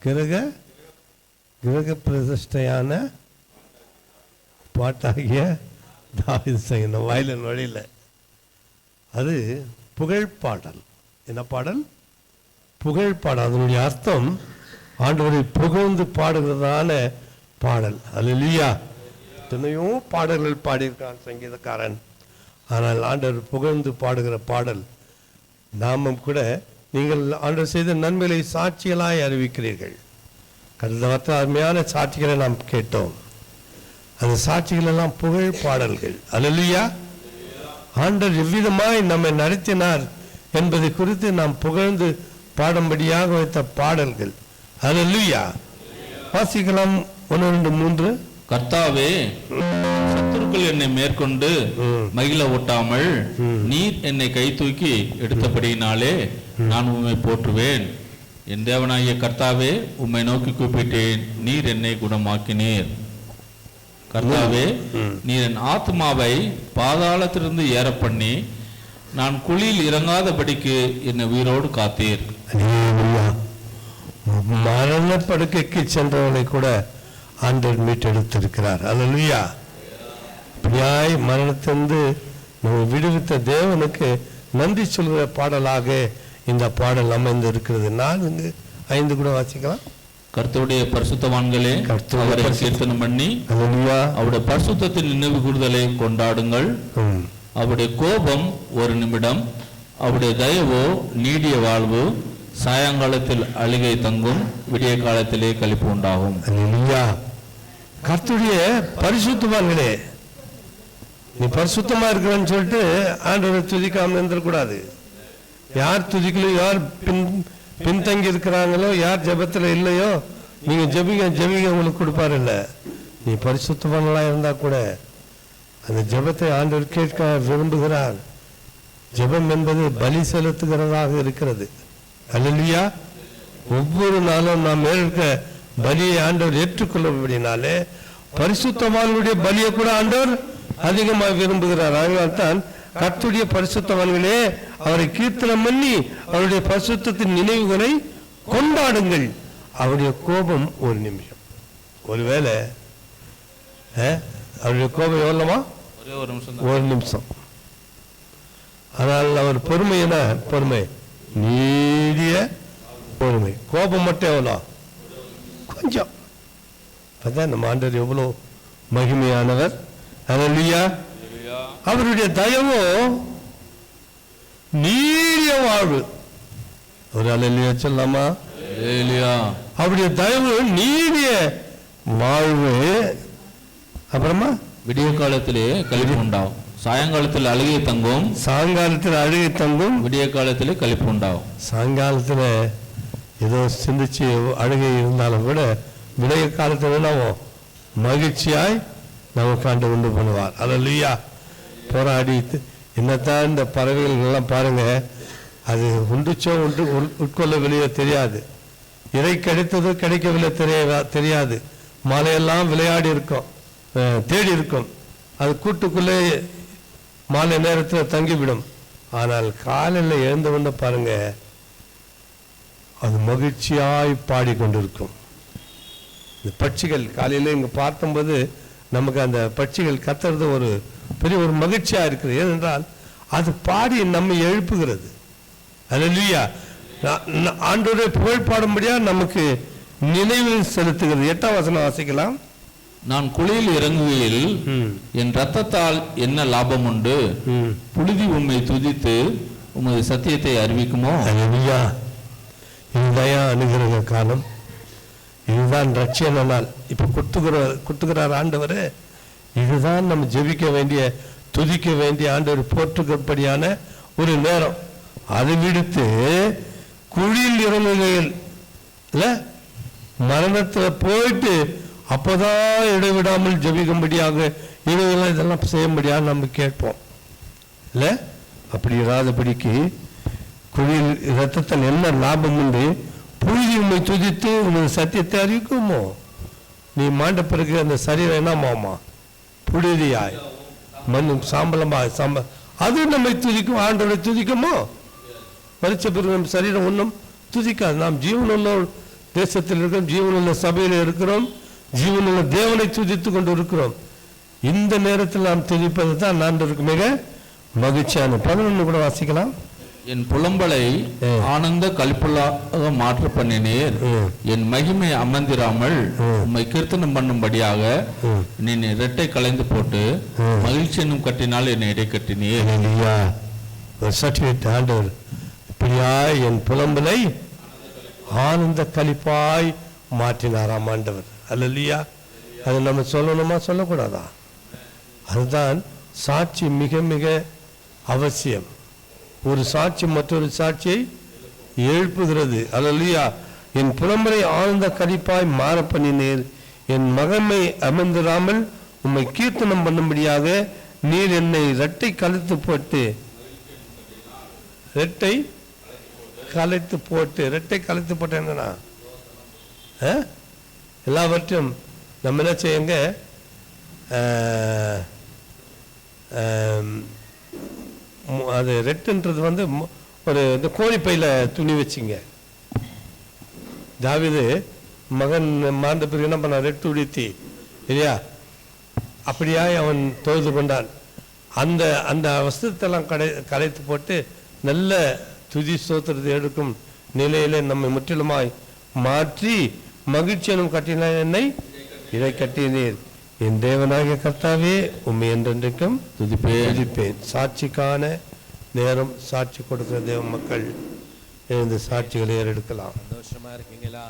கிரக பிரதிஷ்டையான பாட்டாகிய தாவீது சங்கீதம். வாயில நுழையில அது புகழ் பாடல். என்ன பாடல்? புகழ் பாடல். அதனுடைய அர்த்தம் ஆண்டவரை புகழ்ந்து பாடுகிறதான பாடல். அல்லேலூயா. எத்தனையோ பாடல்கள் பாடியிருக்கான் சங்கீதக்காரன். ஆனால் ஆண்டவர் புகழ்ந்து பாடுகிற பாடல். நாமும் கூட நீங்கள் ஆண்டவர் செய்த நன்மைகளை சாட்சிகளாய் அறிவிக்கிறீர்கள். கடந்த வாரத்தில் அருமையான சாட்சிகளை நாம் கேட்டோம். அந்த சாட்சிகள் எல்லாம் புகழ் பாடல்கள். அல்லேலூயா. ஆண்டவர் எவ்விதமாய் நம்மை நடத்தினார் என்பதை குறித்து நாம் புகழ்ந்து பாடும்படியாக வைத்த பாடல்கள். அல்லேலூயா. வாசிக்கலாம். 1, 2, 3. கர்த்தாவே, சத்துருக்கள் என்னை மேற்கொண்டு மகிழ ஒட்டாமல் நீர் என்னை கை தூக்கி எடுத்தபடியினாலே நான் உம்மை போற்றுவேன். என் தேவனாகிய கர்த்தாவே, உம்மை நோக்கி கூப்பிட்டேன், நீர் என்னை குணமாக்கினீர். கர்த்தாவே, நீர் என் ஆத்மாவை பாதாளத்திலிருந்து ஏற பண்ணி நான் குழியில் இறங்காதபடிக்கு என்னை உயிரோடு காத்தீர். மரண படுக்கைக்கு சென்றவனை கூட ஆண்டவர் மீட்டெடுத்திருக்கிறார். அல்லேலூயா. பிரியாய் மரணத்திலிருந்து நம்ம விடுவித்த தேவனுக்கு நன்றி சொல்கிற பாடலாக இந்த பாடல் அமைந்து இருக்கிறது. 4, 5 கூட வாசிக்கலாம். கர்த்தருடைய பரிசுத்தவான்களே, அவரை கீர்த்தனம் பண்ணி அவருடைய பரிசுத்தத்தின் நினைவு கூறுதலை கொண்டாடுங்கள். அவருடைய கோபம் ஒரு நிமிடம், அவருடைய தயவோ நீடிய வாழ்வு. சாயங்காலத்தில் அழுகை தங்கும், விடிய காலத்திலே களிப்பு உண்டாகும். கர்த்தருடைய பரிசுத்தவான்களே, நீ பரிசுத்தமா இருக்கிறன்னு சொல்லிட்டு ஆண்டவரை துதிக்காம இருந்துடக்கூடாது. யார் துதிக்கலையோ, யார் பின்தங்கி இருக்கிறாங்களோ, யார் ஜெபத்தில் இல்லையோ நீங்க ஜெபிங்க உங்களுக்கு கொடுப்பாரு இல்ல. நீ பரிசுத்தவான்களா இருந்தா கூட அந்த ஜெபத்தை ஆண்டவர் கேட்க விரும்புகிறார். ஜெபம் என்பது பலி செலுத்துகிறதாக இருக்கிறது. அல்லேலூயா. ஒவ்வொரு நாளும் நாம் மேற்க பலியை ஆண்டவர் ஏற்றுக்கொள்ளபடினாலே பரிசுத்தவான்களுடைய பலியை கூட ஆண்டவர் அதிகமாக விரும்புகிறார். அதனால்தான் கர்த்தருடைய பரிசுத்தவான்களே அவரை கீர்த்தனம் பண்ணி அவருடைய பரிசுத்தத்தின் நினைவுகளை கொண்டாடுங்கள். அவருடைய கோபம் ஒரு நிமிஷம். ஒருவேளை அவருடைய கோபம் எவ்வளவா? ஒரே ஒரு நிமிஷம். ஒரு நிமிஷம். ஆனால் அவர் பொறுமை என்ன? பொறுமை, நீடிய பொறுமை. கோபம் மட்டும் எவ்வளோ? கொஞ்சம். அதான் நம்ம ஆண்டவர் எவ்வளோ மகிமையானவர். அல்லேலூயா. அவருடைய தயவோ நீடிய வாழ்வு. ஒரு அல்லேலூயா சொல்லாமா? அல்லேலூயா. அவருடைய தயவு நீடிய வாழ்வு. அப்புறமா விடிய காலத்திலே களிப்பு உண்டாகும், சாயங்காலத்தில் அழுகை தங்கும். சாயங்காலத்தில் அழுகை தங்கும், விடிய காலத்திலே களிப்பு உண்டாகும். சாயங்காலத்தில் ஏதோ சிந்திச்சு அழுகை இருந்தாலும் கூட விடிய காலத்தில் என்னவோ மகிழ்ச்சியாய் நமக்கு ஆண்டு உண்டு பண்ணுவார். அல்லேலூயா. போராடி என்னத்தான் இந்த பறவைகள் எல்லாம் பாருங்க, அது உண்டுச்சோ உட்கொள்ளவில்லையோ தெரியாது, இறை கிடைத்ததோ கிடைக்கவில்லை தெரியாது, மாலையெல்லாம் விளையாடி இருக்கும், தேடி இருக்கும், அது கூட்டுக்குள்ளே மாலை நேரத்தில் தங்கிவிடும். ஆனால் காலையில் எழுந்தவொன்னு பாருங்க, அது மகிழ்ச்சியாய் பாடிக்கொண்டிருக்கும். இந்த பட்சிகள் காலையில் இங்கே பார்த்தபோது நமக்கு அந்த பட்சிகள் கத்துறது ஒரு பெரிய ஒரு மகிழ்ச்சியாக இருக்குது. ஏனென்றால் அது பாடி நம்மை எழுப்புகிறது. அல்லேலூயா. ஆண்டவரை புகழ் பாடும்படியா நமக்கு நினைவில் செலுத்துகிறது. 8ஆம் வசனம் வாசிக்கலாம். நான் குழியில் இறங்குகையில் என் ரத்தத்தால் என்ன லாபம் உண்டு? புழுதி உம்மை துதித்து உமது சத்தியத்தை அறிவிக்குமோ? அல்லேலூயா. இதுதான் அனுகிரக காலம், இதுதான் ரட்சண நாள். இப்ப குட்டுகிறார் ஆண்டவர். இதுதான் நம்ம ஜெபிக்க வேண்டிய, துதிக்க வேண்டிய, ஆண்டவர் போற்றும்படியான ஒரு நேரம். அதை விடுத்து குழியில் இறங்குகையில் மரணத்தில் போயிட்டு அப்போதான் இடைவிடாமல் ஜெபிக்கும்படியாக இதெல்லாம் செய்யும்படியாக நம்ம கேட்போம் இல்ல. அப்படி இராதபடிக்கு குழியில் இரத்தத்தில் என்ன லாபம் உண்டு? புழுதி உண்மை துதித்து உனது சத்தியத்தை அறிவிக்குமோ? நீ மாண்ட பிறகு அந்த சரீரம் என்னமாமா? புழுதியாய் மண்ணும் சாம்பலமாய் அது நம்மை துதிக்கும். ஆண்டவரை துதிக்குமோ? மரிச்ச பிறகு நம் சரீரம் ஒன்றும் துதிக்காது. நாம் ஜீவனுள்ள தேசத்தில் இருக்கிறோம், ஜீவனுள்ள சபையில் இருக்கிறோம், ஜீவனுள்ள தேவனை துதித்து கொண்டு இருக்கிறோம். இந்த நேரத்தில் நாம் துதிப்பது தான் ஆண்டவருக்கு மிக மகிழ்ச்சியான. 11 கூட வாசிக்கலாம். என் புலம்பலை ஆனந்த களிப்புள்ளாக மாற்ற பண்ணினீர், என் மகிமை அமர்ந்திராமல் உம்மை கீர்த்தனம் பண்ணும்படியாக நீ இரட்டை கலைந்து போட்டு மகிழ்ச்சி என்னும் கட்டினால் என்னை இடை கட்டினீர். ஆண்டவர் இப்படியாய் என் புலம்பலை ஆனந்த களிப்பாய் மாற்றினாராம் ஆண்டவர். அல்லேலூயா. அது நம்ம சொல்லணுமா சொல்லக்கூடாதா? அதுதான் சாட்சி மிக மிக அவசியம். ஒரு சாட்சி மற்றொரு சாட்சியை எழுப்புகிறது. அல்லேலூயா. என் புலம்பலை ஆனந்த களிப்பாய் மாற பண்ணினீர், என் மகமை அமர்ந்திராமல் உம்மை கீர்த்தனம் பண்ணும்படியாக நீர் என்னை இரட்டை கலைத்து போட்டு இரட்டை கலைத்து போட்டு என்னன்னா எல்லாவற்றையும் நம்ம என்ன செய்யுங்க, அது ரெட்டுன்றது வந்து ஒரு இந்த கோழிப்பையில் துணி வச்சிங்க. தாவீது மகன் மாண்ட பிறகு என்ன பண்ணான்? ரெட்டு உடுத்தி இல்லையா, அப்படியாய் அவன் தொழுது கொண்டான். அந்த அந்த வஸ்திரத்தெல்லாம் கலைத்து போட்டு நல்ல துதி ஸ்தோத்திரத்தை எடுக்கும் நிலையில நம்மை முற்றிலுமாய் மாற்றி மகிழ்ச்சி எனும் கட்டினால் என்னை இதை கட்டினீர். என் தேவனாகிய கர்த்தாவே உம்மை என்றென்றைக்கும் துதிப்பேன். சாட்சிக்கான நேரம், சாட்சி கொடுக்கிற தேவ மக்கள் இந்த சாட்சிகளை ஏறெடுக்கலாம். சந்தோஷமா இருக்கீங்களா?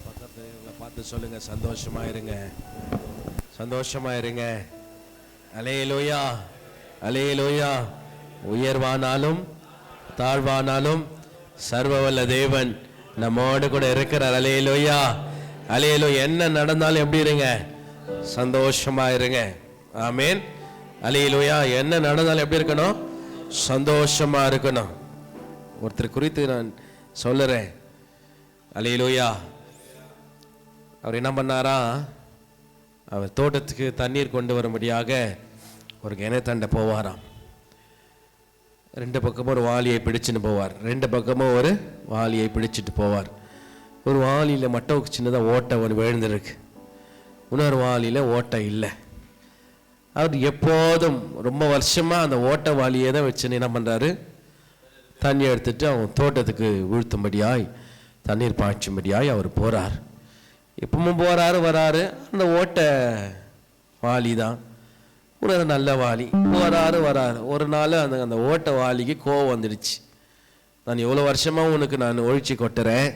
பக்கத்துல பார்த்து சொல்லுங்க, சந்தோஷமா இருங்க, சந்தோஷமா இருங்க. அல்லேலூயா, அல்லேலூயா. உயர்வானாலும் தாழ்வானாலும் சர்வவல்ல தேவன் நம்மோடு கூட இருக்கிறார். அல்லேலூயா. அல்லேலூயா. என்ன நடந்தாலும் எப்படி இருங்க? சந்தோஷமா இருங்க. ஆமென். அல்லேலூயா. என்ன நடந்தாலும் எப்படி இருக்கணும்? சந்தோஷமா இருக்கணும். ஒருத்தர் குறித்து நான் சொல்லுறேன். அல்லேலூயா. அவர் என்ன பண்ணாரா? அவர் தோட்டத்துக்கு தண்ணீர் கொண்டு வரும்படியாக ஒரு கிணத்தண்டை போவாராம். 2 பக்கமும் ஒரு வாளியை பிடிச்சுன்னு போவார். 2 பக்கமும் ஒரு வாளியை பிடிச்சிட்டு போவார். ஒரு வாளியில் மட்டும் சின்னதாக ஓட்டை ஒரு விழுந்திருக்கு, இன்னொரு வாளியில் ஓட்டை இல்லை. அவர் எப்போதும் ரொம்ப வருஷமாக அந்த ஓட்டை வாளியை தான் வச்சுன்னு என்ன பண்ணுறாரு? தண்ணி எடுத்துட்டு அவன் தோட்டத்துக்கு வீழ்த்தும்படியாய் தண்ணீர் பாய்ச்சும்படியாய் அவர் போகிறார். எப்பவும் போகிறாரு வராரு. அந்த ஓட்டை வாளி தான் ஒரு நல்ல வாளி. போகிறாரு வராரு. ஒரு நாள் அந்த ஓட்டை வாளிக்கு கோவம் வந்துடுச்சு. நான் எவ்வளோ வருஷமாக உனக்கு நான் ஒழிச்சு கொட்டுறேன்,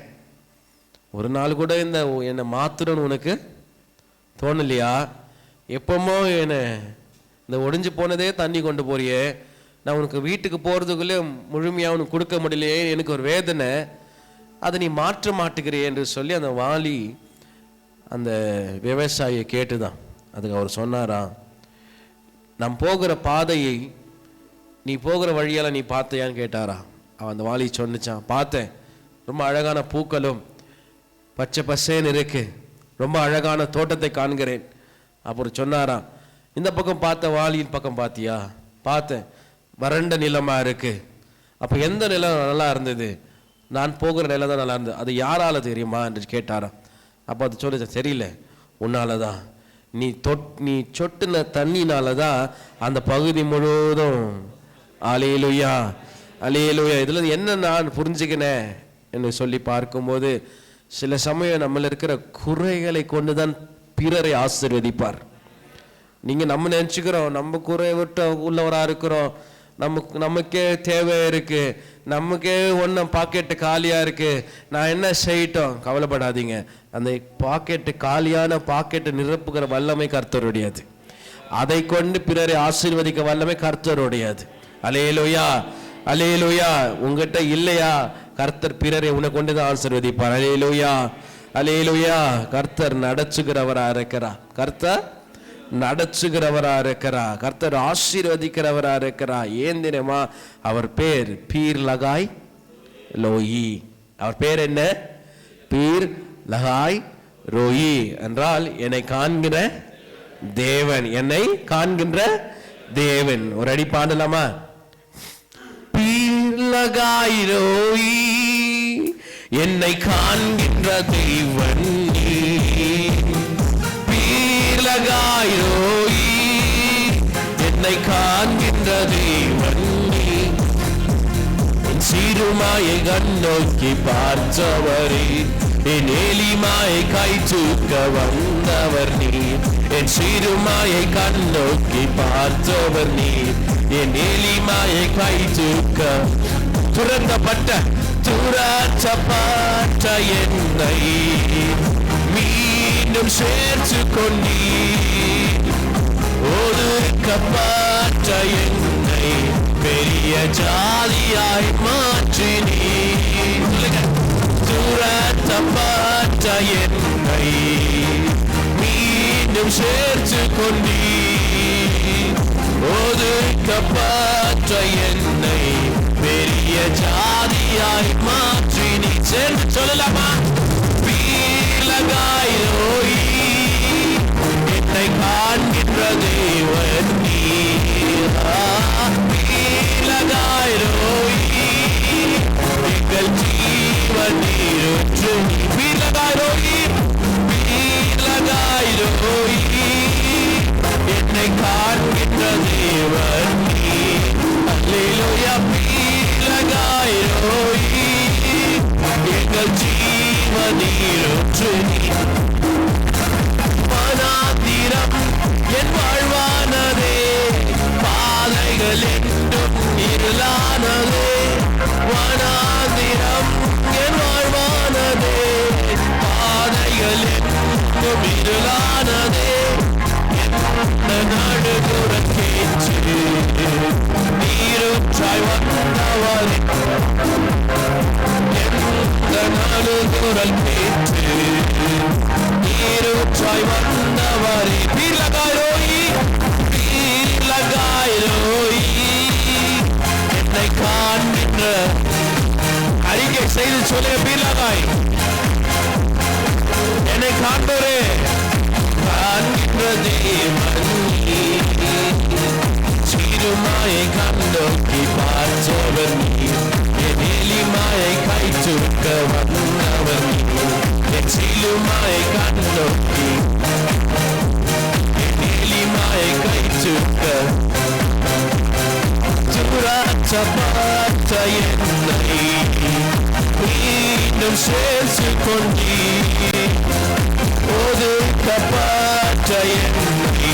ஒரு நாள் கூட என்னை மாத்துறன்னு உனக்கு தோணலையா? எப்பமோ என்னை இந்த ஒடிஞ்சு போனதே தண்ணி கொண்டு போறியே, நான் உனக்கு வீட்டுக்கு போகிறதுக்குள்ளே முழுமையாக உனக்கு கொடுக்க முடியலையே, எனக்கு ஒரு வேதனை, அதை நீ மாற்ற மாட்டுக்கிறே என்று சொல்லி அந்த வாளி அந்த விவசாயியை கேட்டுதான். அதுக்கு அவர் சொன்னாரா, நான் போகிற பாதையை நீ போகிற வழியால் நீ பார்த்தையான்னு கேட்டாரா. அவன் அந்த வாளி சொன்னிச்சான், பார்த்தேன், ரொம்ப அழகான பூக்களும் பச்சை பசேன்னு இருக்கு, ரொம்ப அழகான தோட்டத்தை காண்கிறேன். அப்புறம் சொன்னாராம், இந்த பக்கம் பார்த்த வாளியின் பக்கம் பார்த்தியா? பார்த்தேன், வறண்ட நிலமாக இருக்கு. அப்போ எந்த நிலம் நல்லா இருந்தது? நான் போகிற நிலம் தான் நல்லா இருந்தது. அது யாரால தெரியுமா என்று கேட்டாராம். அப்போ அது சொல்லிச்சேன், தெரியல, உன்னால தான், நீ சொட்டுன தண்ணினால தான் அந்த பகுதி முழுவதும். அல்லேலூயா, அல்லேலூயா. இதில் என்ன நான் புரிஞ்சுக்கினேன் என்று சொல்லி பார்க்கும்போது, சில சமயம் நம்மள இருக்கிற குறைகளை கொண்டு தான் பிறரை ஆசீர்வதிப்பார். நீங்கள் நம்ம நினச்சிக்கிறோம் நம்ம குறை விட்டு உள்ளவராக இருக்கிறோம், நமக்கே தேவை இருக்கு, நமக்கே ஒன்றும் பாக்கெட்டு காலியாக இருக்கு, நான் என்ன செய்யட்டும்? கவலைப்படாதீங்க. அந்த பாக்கெட்டு காலியான பாக்கெட்டு நிரப்புகிற வல்லமை கர்த்தருடையது. அதை கொண்டு பிறரை ஆசீர்வதிக்க வல்லமை கர்த்தருடையது. அல்லேலூயா, அல்லேலூயா. உங்ககிட்ட இல்லையா? கர்த்தர் பிறரை உன்னை கொண்டு தான் ஆசீர்வதிப்பார். அல்லேலூயா, அல்லேலூயா. கர்த்தர் நடச்சுகிறவரா இருக்கிறா, கர்த்தர் நடச்சுகிறவரா இருக்கிறா, கர்த்தர் ஆசீர்வதிக்கிறவரா இருக்கிறா. ஏன் தெரியுமா? அவர் பேர் பீர் லகாய் லோயி. அவர் பேர் என்ன? பீர் லகாய் ரோயி என்றால் என்னை காண்கிற தேவன், என்னை காண்கின்ற தேவன். ஒரு அடி பாடலாமா? பீர் லகாய் ரோயி, என்னை காண்கின்ற தேவன் நீ. பீர் லகாய் ரோயி, என்னை காண்கின்ற தேவன் நீ. என் சிறுமாயை கண்ணோக்கி பார்த்தவரே, என் எளிமாயை கை தூக்க வந்தவர் நீர். என் சிறுமாயை கண்ணோக்கி பார்த்தவர் நீர், என் எளிமாயை கை தூக்க. துறந்தப்பட்ட துரச்சப்பட்ட என்னை மீண்டும் சேர்த்து கொண்டீர். ஒதுக்கப்பட்ட என்னை பெரிய ஜாதியாய் மாற்றினீர். துரத்தப்பட்ட என்னை மீண்டும் சேர்த்து கொண்டீர். ஒதுக்கப்பட்ட என்னை பெரிய ஜாதியாய் மாற்றினீர். சேர்ந்து சொல்லலாமா? பீர் லகாய் ரோயி, என்னை காண்கின்ற தேவன் நீர். பீர் லகாய் ரோயி, எங்கள் ஜீவன் நீரூற்று நீ. பீர் லகாய் ரோயி, பீர் லகாய் ரோயி, என்னை காண்கின்ற தேவன் நீர். அல்லேலூயா. பீர் லகாய் ரோயி, எங்கள் ஜீவன் நீரூற்று நீ. வனாந்திரம் என் வாழ்வானதே, பாதைகள் என்றும் இருளானதே. வனாந்திரம் என் வாழ்வானதே, பாதைகள் என்றும் இருளானதே. நடுகுற கேட்டு நீரூற்றாய் வந்தவரே, எந்த நடுகுறல் கேட்டு சொல்லுங்க பீலகாய். என்னை காண்போரே காண்கின்ற தேவன் சிறுமாயை கண்டோக்கி பார்த்தவர் நீர். என் எளிமாயை கை சுருக்க வந்தவர் நீர். என் சிலுமாயை கண்டோக்கி என் எளிமாயை கை சுருக்க பார்த்த என்னை மீண்டும் சேர்த்து கொண்டீர். ஒதுக்கப்பட்ட என்னை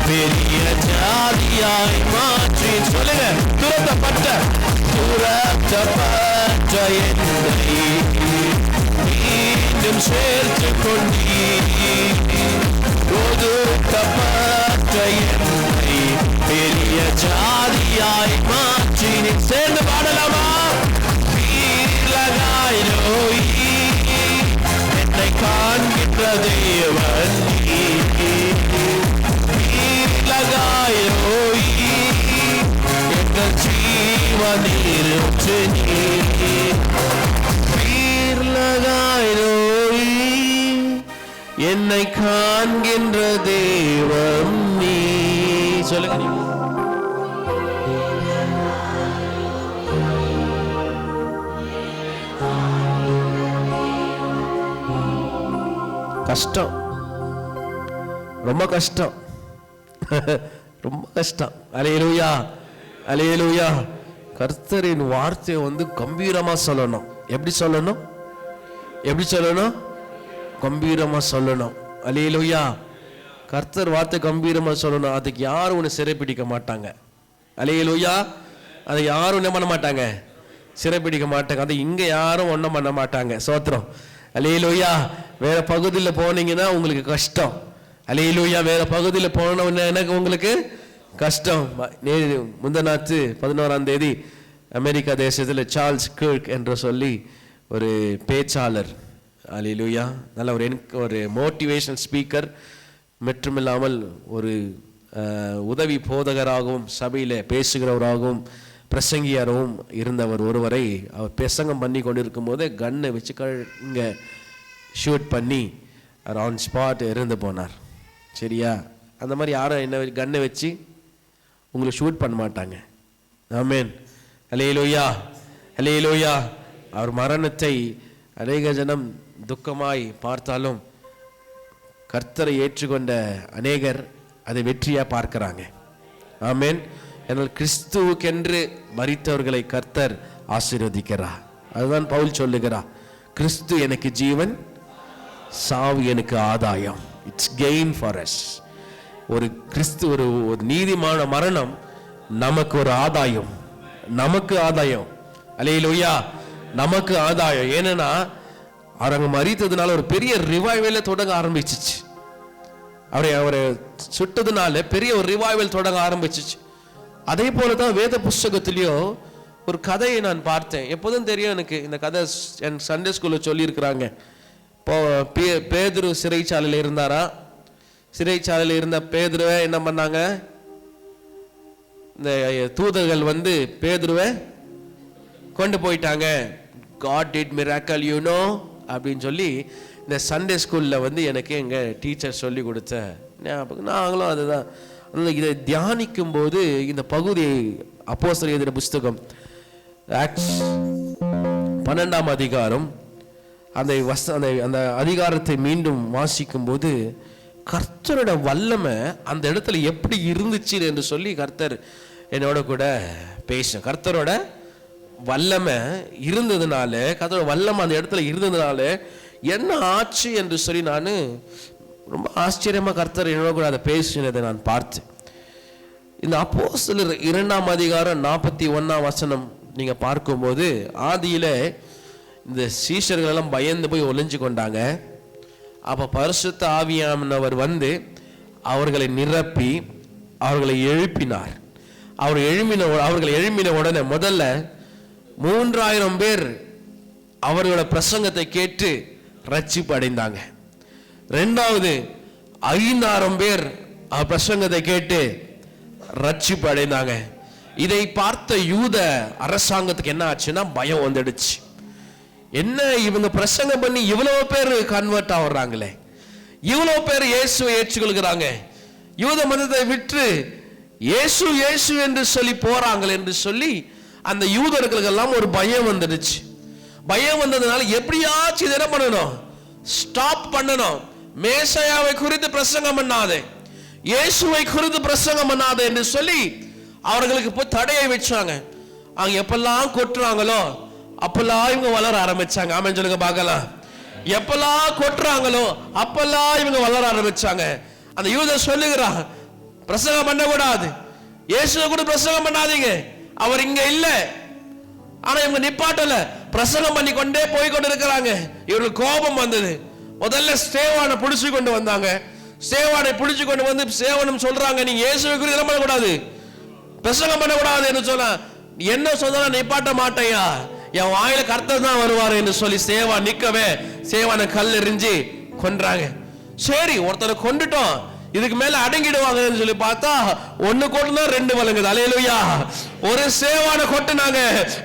பெரிய ஜாதியாய் மாற்றி. சொல்லுங்க, துரத்தப்பட்ட என்னை மீண்டும் சேர்த்து கொண்டீர். ஒதுக்கப்பட்ட என்னை பெரிய ஜாதியாய் மாற்றி. சேர்ந்து பாடலாமா? பீலகாயிரோய் என்னை காண்கின்ற தேவன் பீலகாயிரோய் எங்கள் ஜீவனீர் பீலகாயிரோய் என்னை காண்கின்ற தேவன் நீ. சொல்லுங்க நீ. கஷ்டம், ரொம்ப கஷ்டம், ரொம்ப கஷ்டம். அல்லேலூயா, அல்லேலூயா. கர்த்தரின் வார்த்தையை வந்து கம்பீரமா சொல்லணும். எப்படி சொல்லணும்? எப்படி சொல்லணும்? கம்பீரமா சொல்லணும். அல்லேலூயா. கர்த்தர் வார்த்தை கம்பீரமா சொல்லணும். அதுக்கு யாரும் ஒன்று சிறைப்பிடிக்க மாட்டாங்க. அல்லேலூயா. அதை யாரும் என்ன பண்ண மாட்டாங்க? சிறைப்பிடிக்க மாட்டாங்க. அது இங்க யாரும் ஒன்றும் பண்ண மாட்டாங்க. சோத்திரம். அல்லேலூயா. வேற பகுதியில் போனீங்கன்னா உங்களுக்கு கஷ்டம். அல்லேலூயா. வேற பகுதியில் போன எனக்கு உங்களுக்கு கஷ்டம். முந்தநாத்து 11ஆம் தேதி அமெரிக்கா தேசத்தில் சார்ல்ஸ் கிர்க் என்று சொல்லி ஒரு பேச்சாளர், அல்லேலூயா, நல்ல ஒரு மோட்டிவேஷனல் ஸ்பீக்கர், மட்டுமில்லாமல் ஒரு உதவி போதகராகவும் சபையில் பேசுகிறவராகவும் பிரசங்கியாகவும் இருந்தவர் ஒருவரை அவர் பிரசங்கம் பண்ணி கொண்டிருக்கும் போதே கன்னை வச்சு இங்கே ஷூட் பண்ணி அவர் ஆன் ஸ்பாட் இறந்து போனார். சரியா? அந்த மாதிரி யாரும் என்ன கன்னை வச்சு உங்களை ஷூட் பண்ண மாட்டாங்க. ஆமென். அல்லேலூயா, அல்லேலூயா. அவர் மரணத்தை அநேக ஜனம் துக்கமாய் பார்த்தாலும் கர்த்தரை ஏற்றுக்கொண்ட அநேகர் அதை வெற்றியா பார்க்கிறாங்க. ஆமென். என்னால் கிறிஸ்துவுக்கென்று மரித்தவர்களை கர்த்தர் ஆசீர்வதிக்கிறார். அதுதான் பவுல் சொல்லுகிறார், கிறிஸ்து எனக்கு ஜீவன், சாவு எனக்கு ஆதாயம். It's gain for us. ஒரு கிறிஸ்து ஒரு நீதிமான மரணம் நமக்கு ஒரு ஆதாயம், நமக்கு ஆதாயம். அல்லேலூயா, நமக்கு ஆதாயம். ஏன்னா அவங்க மரித்ததுனால ஒரு பெரிய ரிவைவல் தொடங்க ஆரம்பிச்சிச்சு. அவரை சுட்டதுனால பெரிய ஒரு ரிவைவல் தொடங்க ஆரம்பிச்சிச்சு. அதே போலதான் வேத புஸ்தகத்திலேயோ ஒரு கதையை நான் பார்த்தேன். எப்போதும் தெரியும் எனக்கு இந்த கதை, என் சண்டே ஸ்கூலில் சொல்லியிருக்கிறாங்க. இப்போ பேதுரு சிறைச்சாலையில் இருந்தாரா? சிறைச்சாலையில் இருந்த பேதுருவை என்ன பண்ணாங்க? இந்த தூதர்கள் வந்து பேதுருவை கொண்டு போயிட்டாங்க. God did miracle, you know அப்படின்னு சொல்லி இந்த சண்டே ஸ்கூலில் வந்து எனக்கு எங்கள் டீச்சர் சொல்லி கொடுத்த நாங்களும் அதுதான். இதை தியானிக்கும் போது இந்த பகுதி அப்போஸ்தலர் எழுதின புஸ்தகம் ஆக்ட்ஸ் 12ஆம் அதிகாரம் அந்த அந்த அதிகாரத்தை மீண்டும் வாசிக்கும் போது கர்த்தரோட வல்லமை அந்த இடத்துல எப்படி இருந்துச்சு என்று சொல்லி கர்த்தர் என்னோட கூட பேச. கர்த்தரோட வல்லமை இருந்ததுனால, கர்த்தரோட வல்லமை அந்த இடத்துல இருந்ததுனால என்ன ஆச்சு என்று சொல்லி நான் ரொம்ப ஆச்சரியமா கர்த்தர் என்னோட கூட அதை பேசினதை நான் பார்த்தேன். இந்த அப்போஸ்தலர் 2ஆம் அதிகாரம் 41ஆம் வசனம் நீங்க பார்க்கும்போது, ஆதியில இந்த சீஷர்கள் எல்லாம் பயந்து போய் ஒளிஞ்சு கொண்டாங்க. அப்ப பரிசுத்த ஆவியானவர் வந்து அவர்களை நிரப்பி அவர்களை எழுப்பினார். அவர்களை எழுப்பின உடனே முதல்ல 3000 பேர் அவர்களோட பிரசங்கத்தை கேட்டு ரட்சிப்பு அடைந்தாங்க. 2வது 5000 பேர் பிரசங்கத்தை கேட்டு ரட்சிப்பு அடைந்தாங்க. இதை பார்த்த யூத அரசாங்கத்துக்கு என்ன ஆச்சுன்னா பயம் வந்துடுச்சு. என்ன இவங்க பிரசங்கம் பண்ணி இவ்வளவு பேர் கன்வெர்ட் ஆகுறாங்களே, இவ்வளவு பேர் இயேசுவை ஏற்றுக்கொள்கிறாங்க, யூத மதத்தை விட்டு இயேசு இயேசு என்று சொல்லி போறாங்களே என்று சொல்லி அந்த யூதர்களுக்கெல்லாம் ஒரு பயம் வந்துடுச்சு. பயம் வந்ததுனால எப்படியாச்சும் இதை என்ன பண்ணணும், ஸ்டாப் பண்ணணும். மேசையாவை குறித்து பிரசங்கம் பண்ணாதே, இயேசுவை குறித்து பிரசங்கம் பண்ணாதே என்று சொல்லி அவர்களுக்கு போய் தடையை வச்சாங்க. அவங்க எப்பெல்லாம் கொட்டுறாங்களோ அப்பெல்லாம் இவங்க வளர ஆரம்பிச்சாங்க. ஆமென் சொல்லுங்க பார்க்கலாம். எப்பெல்லாம் கொட்டுறாங்களோ அப்பெல்லாம் இவங்க வளர ஆரம்பிச்சாங்க. அந்த யூதர் சொல்லுகிறான், பிரசங்கம் பண்ணக்கூடாது, இயேசுவை கூட பிரசங்கம் பண்ணாதீங்க, அவர் இங்க இல்ல. ஆனா இவங்க நிப்பாட்டல, பிரசங்கம் பண்ணி கொண்டே போய் கொண்டு இருக்கிறாங்க. இவருக்கு கோபம் வந்தது. முதல்ல ஸ்தேவானை பிடிச்சு கொண்டு வந்தாங்க. ஸ்தேவானை பிடிச்சு கொண்டு வந்து சேவனம் சொல்றாங்க, நீ இயேசுவை குறித்து என்ன பண்ணக்கூடாது, பிரசங்கம் பண்ணக்கூடாது என்று சொன்னா, என்ன சொன்னா நிப்பாட்ட மாட்டேயா, என் வாயில கர்த்தர் தான் வருவாரு என்று சொல்லி சேவா நிக்கவே சேவானை கல் எறிஞ்சு கொன்றாங்க. சரி, ஒருத்தரை கொண்டுட்டோம், இதுக்கு மேல அடங்கிடுவாங்கன்னு சொல்லி பார்த்தா ஒண்ணு கொட்டுனா ரெண்டு வழங்குது. அல்லேலூயா. ஒரு சேவானை கொட்டுனாங்க,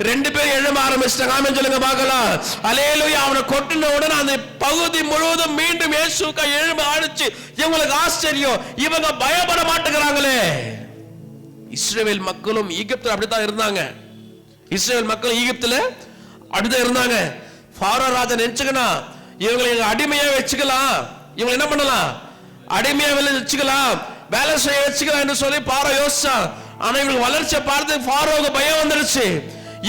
ரெண்டு பேரும் எழும்ப ஆரம்பிச்சிட்டாங்க. ஆமென் சொல்லுங்க பார்க்கலாம். அல்லேலூயா. அவனை கொட்டின உடனே அந்த பகுதி முழுவதும் மீண்டும் இயேசுக்கா எழும்ப ஆடிச்சு. இவங்களுக்கு ஆச்சரியம், இவங்க பயப்பட மாட்டேங்கிறாங்களே. இஸ்ரவேல் மக்களும் ஈகிப்துல அப்படித்தான் இருந்தாங்க. இஸ்ரவேல் மக்கள் ஈகிப்துல அப்படித்தான் இருந்தாங்க. ஃபாரோ ராஜா நினைச்சுக்கனா இவங்களை அடிமையா வச்சுக்கலாம், இவங்க என்ன பண்ணலாம், அடிமையா வச்சுக்கலாம், வேலை செய்ய வச்சுக்கலாம் என்று சொல்லி ஃபாரோ யோசிச்சான். ஆனா இவங்க வளர்ச்சியை பார்த்து ஃபாரோவுக்கு பயம் வந்துருச்சு.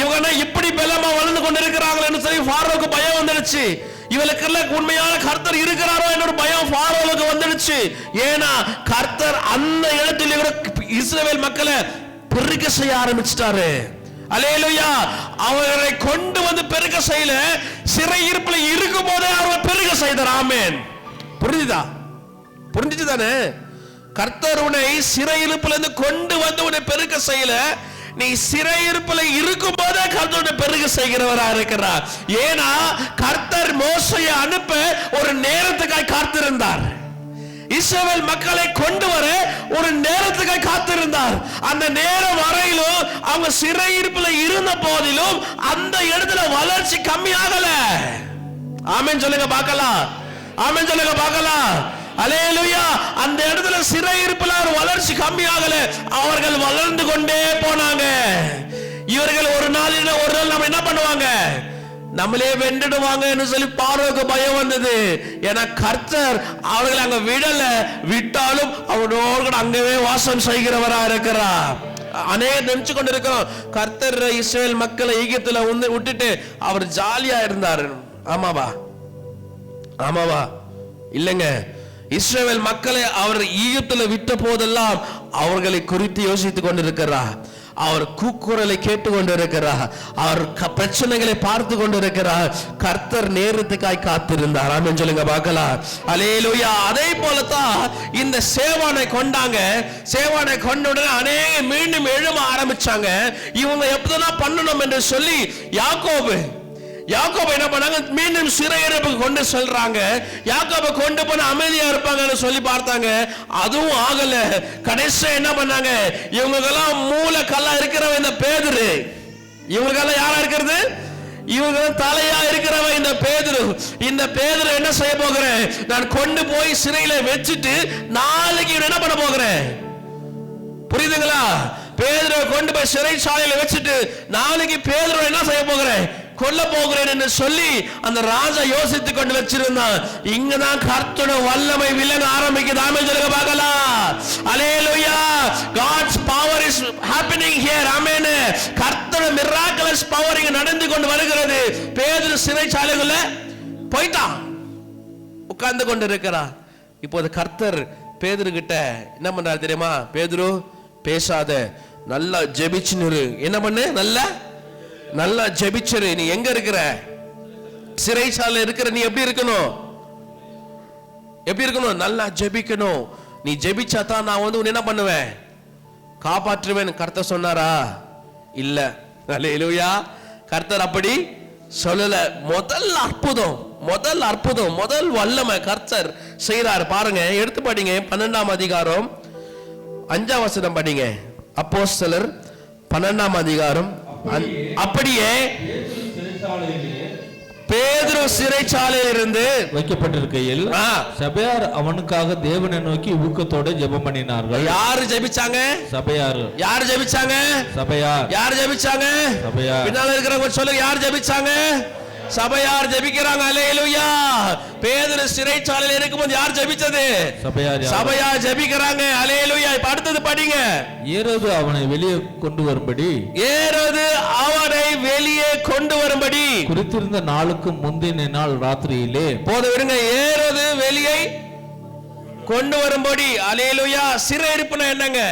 இவங்க இப்படி பலமா வளர்ந்து கொண்டிருக்கிறாங்களே சொல்லி ஃபாரோவுக்கு பயம் வந்துருச்சு. இவளுக்கு உண்மையான கர்த்தர் இருக்கிறாரோ என்னோட பயம் ஃபாரோவுக்கு வந்துடுச்சு. ஏன்னா கர்த்தர் அந்த இடத்தில் இஸ்ரவேல் மக்களை பெருக்க செய்ய ஆரம்பிச்சிட்டாரு. அல்லேலூயா. அவரை கொண்டு வந்து பெருக்க செய்யல, சிறை இருப்புல இருக்கும் போதே அவரை பெருக்க செய்தார். ஆமென். புரிஞ்சுதா? புரிஞ்சுச்சு தானே? கர்த்தர் உன்னை சிறை இருப்புல இருந்து கொண்டு வந்து உன்னை பெருக்க செய்யல, நீ சிறை இருப்புல இருக்கும் போதே கர்த்தருடைய பெருக செய்கிறவரா இருக்கிறார். ஏன்னா கர்த்தர் மோசையை அனுப்ப ஒரு நேரத்துக்காய் காத்திருந்தார். இஸ்ரவேல் மக்களை கொண்டு வர ஒரு நேரத்துக்காய் காத்திருந்தார். அந்த நேரம் வரையிலும் அவங்க சிறை இருப்புல இருந்த போதிலும் அந்த இடத்துல வளர்ச்சி கம்மியாகல. ஆமென் சொல்லுங்க பார்க்கலாம். ஆமென் சொல்லுங்க பார்க்கலாம். அல்லேலூயா. அந்த இடத்துல சிறை இருப்புல வளர்ச்சி கம்மியாகல, அவர்கள் வளர்ந்து கொண்டே போனாங்க. இவர்கள் ஒரு நாள் நம்ம என்ன பண்ணுவாங்க, நம்மளே வென்றுடுவாங்க என்று சொல்லி பார்வோக்கு பயம் வந்தது. ஏன்னா கர்த்தர் அவர்களை அங்க விடல, விட்டாலும் அவனோடு அங்கவே வாசம் செய்கிறவரா இருக்கிறார். அநேக நினைச்சு கொண்டு இருக்கிறோம், கர்த்தர் இஸ்ரவேல் மக்களை ஈகிப்துல விட்டுட்டு அவர் ஜாலியா இருந்தார். ஆமாவா? ஆமாவா? இல்லங்க. இஸ்ரவேல் மக்களை அவர் ஈகிப்துல விட்ட போதெல்லாம் அவர்களை குறித்து யோசித்துக் கொண்டிருக்கிறார். அவர் கூக்குரலை கேட்டு கொண்டிருக்கிறார். அவர் பிரச்சனைகளை பார்த்து கொண்டிருக்கிறார். கர்த்தர் நேரத்துக்காய் காத்திருந்தார். ஆமென் சொல்லுங்க பார்க்கலாம். அல்லேலூயா. அதே போலதான் இந்த சேவானை கொண்டாங்க. சேவானை கொண்ட உடனே அநேக மீண்டும் எழும்ப ஆரம்பிச்சாங்க. இவங்க எப்பதான் பண்ணணும் என்று சொல்லி யாக்கோபு என்ன பண்ணாங்க, மீண்டும் சிறையிருப்புக்கு கொண்டு சொல்றாங்க. யாக்கோபை கொண்டு போன அமைதியா இருப்பாங்கன்னு சொல்லி பார்த்தாங்க, அதுவும் ஆகல. கடைசியா என்ன பண்ணாங்க, இவங்கெல்லாம் மூலக்கல்லா இருக்கிறவன் இந்த பேதுரு. இவங்கெல்லாம் யாரா இருக்கிறது, இவங்க தலையா இருக்கிறவன் இந்த பேதுரு. இந்த பேதுரு என்ன செய்ய போகிறேன், நான் கொண்டு போய் சிறையில வச்சுட்டு நாளைக்கு என்ன பண்ண போகிறேன், புரியுதுங்களா? பேதுருவை கொண்டு போய் சிறைச்சாலையில வச்சுட்டு நாளைக்கு பேதுருவை என்ன செய்ய போகிறேன், கொல்ல போகிறேன் என்று சொல்லி அந்த ராஜா யோசித்துக் கொண்டு வச்சிருந்தான். இங்கதான் கர்த்தருடைய வல்லமை விளங்க ஆரம்பிக்குது. ஆமென் சொல்லுங்க பார்க்கலாம். அல்லேலூயா. God's power is happening here. ஆமென். கர்த்தருடைய miraculous power இங்க நடந்து கொண்டு வருகிறது. பேதுரு சிறைச்சாலைக்குள்ள போய்ட்டான், உட்கார்ந்து கொண்டு இருக்கிறான். இப்போது கர்த்தர் பேதுரு கிட்ட என்ன பண்றாரு தெரியுமா, பேதுரு பேசாத, நல்லா ஜெபிச்சுன்னு. என்ன பண்ணு, நல்லா ஜெபிச்சிரு. நீ எங்க இருக்கிற, சிறைச்சாலை இருக்கிற, நீ எப்படி இருக்கணும், நல்லா ஜெபிக்கணும். நீ ஜெபிச்சா தான் நான் உன்னை என்ன பண்ணுவேன், காப்பாற்றுவேன். கர்த்தர் சொன்னாரா? இல்ல. அல்லேலூயா. கர்த்தர் அப்படி சொல்லல. முதல் அற்புதம், முதல் வல்லமை கர்த்தர் செய்யறாரு. பாருங்க, எடுத்து படிங்க 12ஆம் அதிகாரம் 5ஆம் வசனம் படிங்க. அப்போஸ்தலர் 12ஆம் அதிகாரம். அப்படியே பேதுரு சிறைச்சாலையில் இருந்து வைக்கப்பட்டிருக்கையில் ஆ. சபையார் அவனுக்காக தேவனை நோக்கி ஊக்கத்தோட ஜெபம் பண்ணினார்கள். யாரு ஜெபிச்சாங்க? சபையார். யாரு ஜெபிச்சாங்க? சபையார். யாரு ஜெபிச்சாங்க? சபையார். பின்னால இருக்கிறவங்க சொல்லுங்க, யார் ஜெபிச்சாங்க? சபையார் ஜெபிக்கிறாங்க. அல்லேலூயா. பேதுரு சிறைச்சாலையில் இருக்கும்போது யார் ஜெபிச்சது? சபையார். சபையார் ஜெபிக்கிறாங்க. அல்லேலூயா. இப்ப அடுத்தது படிங்க. ஏரோது அவனை வெளியே கொண்டு வரும்படி ஏரோது அவனை வெளியே கொண்டு வரும்படி குறித்திருந்த நாளுக்கு முந்தின நாள் ராத்திரியிலே போது விடுங்க. ஏரோது வெளியே கொண்டு வரும்படி. அல்லேலூயா. சிறையிருப்புனா என்னங்க?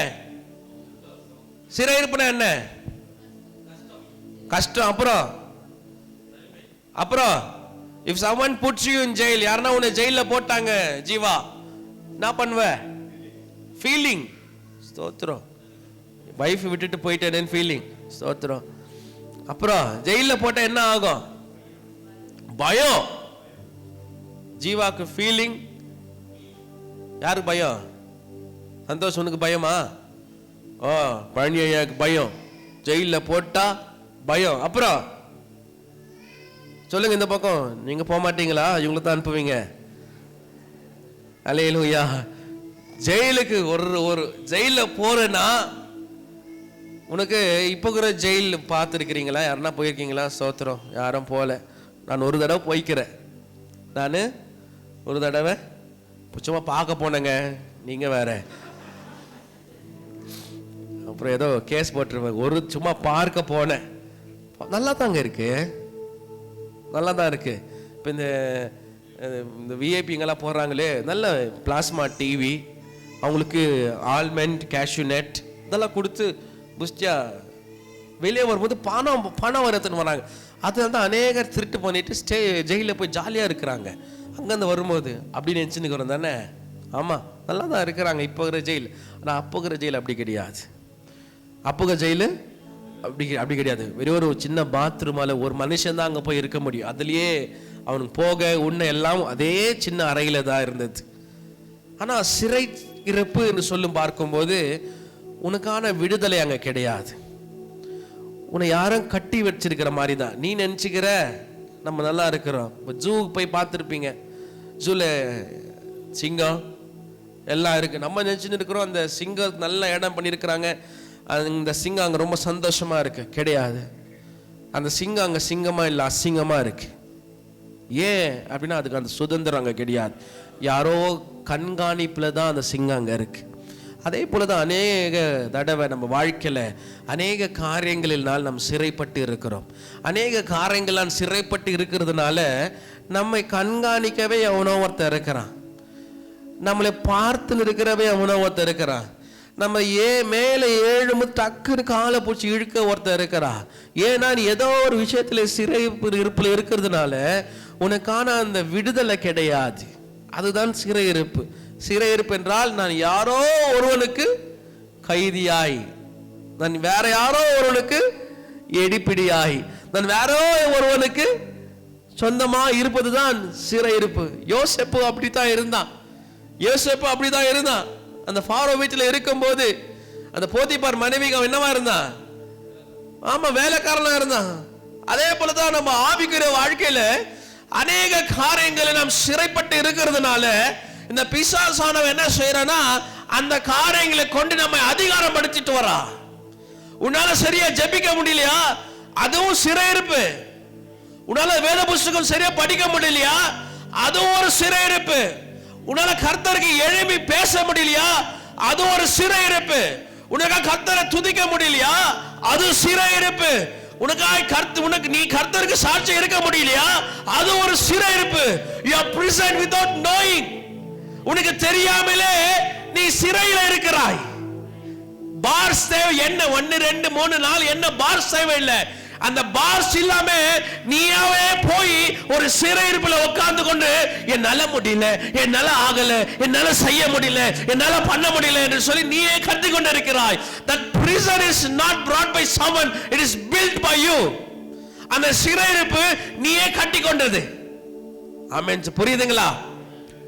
சிறையிருப்புனா என்ன? கஷ்டம். அப்புறம் if someone puts you in jail, யாரனா உன்னை ஜெயில்ல போட்டாங்க ஜீவா, என்ன பண்ணுவ? ஃபீலிங். ஸ்தோத்திரம். வைஃப் விட்டுட்டு போயிட்டேன்னு ஃபீலிங். ஸ்தோத்திரம். அப்புறம் ஜெயில்ல போட்டா என்ன ஆகும்? பயம். ஜீவாக்கு ஃபீலிங். யாருக்கு பயம்? சந்தோஷ் உனக்கு பயமா? பழனி ஐயாக்கு பயம். ஜெயில்ல போட்டா பயம். அப்புறம் சொல்லுங்க, இந்த பக்கம் நீங்க போக மாட்டீங்களா? இவங்களை தான் அனுப்புவீங்க. அல்லேலூயா. ஜெயிலுக்கு ஒரு ஜெயில போறேன்னா உனக்கு இப்போ கூட ஜெயில் பார்த்துருக்கிறீங்களா? யாருன்னா போயிருக்கீங்களா? ஸ்தோத்திரம். யாரும் போகல. நான் ஒரு தடவை போய்க்கிறேன். நான் ஒரு தடவை சும்மா பார்க்க போனேங்க. நீங்க வேற. அப்புறம் ஏதோ கேஸ் போட்டுருவேன். ஒரு சும்மா பார்க்க போனேன். நல்லா தாங்க இருக்கு. நல்லா தான் இருக்கு. இப்போ இந்த விஐபிங்கெல்லாம் போடுறாங்களே, நல்ல பிளாஸ்மா டிவி, அவங்களுக்கு ஆல்மண்ட் கேஷ்யூ நெட் இதெல்லாம் கொடுத்து புஷ்டியா வெளியே வரும்போது பணம் வரத்துன்னு வராங்க. அதில் தான் அநேகர் திருட்டு பண்ணிட்டு ஜெயிலில் போய் ஜாலியாக இருக்கிறாங்க அங்கேருந்து வரும்போது. அப்படின்னு நினச்சின்னுக்கிறோம் தானே? ஆமாம், நல்லா தான் இருக்கிறாங்க இப்போ இருக்கிற ஜெயில். ஆனால் அப்போ இருக்கிற ஜெயில் அப்படி கிடையாது. அப்போ ஜெயிலு அப்படி கிடையாது. வெறும் ஒரு சின்ன பாத்ரூமால ஒரு மனுஷன் தான் அங்கே போய் இருக்க முடியும். அதுலேயே அவனுக்கு போக உன்ன எல்லாம் அதே சின்ன அறையில தான் இருந்தது. ஆனால் சிறை இறப்பு என்று சொல்லும் பார்க்கும்போது உனக்கான விடுதலை அங்கே கிடையாது. உன்னை யாரும் கட்டி வச்சிருக்கிற மாதிரி தான் நீ நினச்சிக்கிற. நம்ம நல்லா இருக்கிறோம். இப்போ ஜூக்கு போய் பார்த்துருப்பீங்க. ஜூவில் சிங்கம் எல்லாம் இருக்கு. நம்ம நினச்சின்னு இருக்கிறோம் அந்த சிங்கம் நல்ல இடம் பண்ணியிருக்கிறாங்க, அந்த சிங்கம் அங்கே ரொம்ப சந்தோஷமா இருக்கு. கிடையாது. அந்த சிங்கம் அங்கே சிங்கமா இல்லை, அசிங்கமா இருக்கு. ஏன் அப்படின்னா அதுக்கு அந்த சுதந்திரம் அங்கே கிடையாது. யாரோ கண்காணிப்புல தான் அந்த சிங்கம் அங்கே இருக்கு. அதே போலதான் அநேக தடவை நம்ம வாழ்க்கையில அநேக காரியங்களினால் நாம் சிறைப்பட்டு இருக்கிறோம். அநேக காரியங்களால் சிறைப்பட்டு இருக்கிறதுனால நம்மை கண்காணிக்கவே எவனோ ஒருத்தர் இருக்கிறான். நம்மளை பார்த்து இருக்கிறவே எவனோ ஒருத்தர் இருக்கிறான். நம்ம மேலே ஏழுமு டக்குன்னு காலை பிடிச்சி இழுக்க ஒருத்தர் இருக்கிறா. ஏன்னா நீ ஏதோ ஒரு விஷயத்துல சிறையிருப்புல இருக்கிறதுனால உனக்கான அந்த விடுதலை கிடையாது. அதுதான் சிறையிருப்பு. சிறையிருப்பு என்றால் நான் யாரோ ஒருவனுக்கு கைதியாய், நான் வேற யாரோ ஒருவனுக்கு எடிப்பிடியாய், நான் வேற ஒருவனுக்கு சொந்தமா இருப்பதுதான் சிறையிருப்பு. யோசேப்பு அப்படித்தான் இருந்தான். யோசேப்பு அப்படிதான் இருந்தான். அந்த ஃபாரோ வீட்டில் இருக்கும்போது அந்த போத்திபார் மனைவிக்கு அவன் என்னவா இருந்தான்? ஆமா, வேலைக்காரனா இருந்தான். அதே போலதான் நம்ம ஆவிக்குரிய வாழ்க்கையில அநேக காரியங்களை நாம் சிறைப்பட்டு இருக்கிறதுனால இந்த பிசாசானவன் என்ன செய்யறானா, அந்த காரியங்களை கொண்டு நம்ம அதிகாரம் படுத்திட்டு வரா. உன்னால சரியா ஜெபிக்க முடியலையா, அதுவும் சிறையிருப்பு. உன்னால வேத புஸ்தகம் சரியா படிக்க முடியலையா, அதுவும் ஒரு சிறையிருப்பு. உன்னால கர்த்தருக்கு எழுப்பி பேச முடியலையா, அது ஒரு சிறையிருப்பு. உனக்கு கர்த்தரை துதிக்க முடியலையா, அது சிறையிருப்பு. உனக்கு நீ கர்த்தருக்கு சாட்சி இருக்க முடியலையா, அது ஒரு சிறையிருப்பு. You are prisoned without knowing. உனக்கு தெரியாமலே நீ சிறையில இருக்கிறாய். பார்ஸ் தேவை என்ன? 1 2 3 4 என்ன பார்ஸ் தேவை இல்லை. அந்த பார்ஸ் இல்லாம நீயாவே போய் ஒரு சிறையிருப்புல உட்கார்ந்து கொண்டு என்னால முடியல, என்னால ஆகல, என்னால செய்ய முடியல, என்னால பண்ண முடியல என்று சொல்லி நீயே கத்தி கொண்டு இருக்கிறாய். That prison is not brought by someone, it is built by you. அந்த சிறையிருப்பு நீயே கட்டி கொண்டது. ஆமென். புரியுதுங்களா?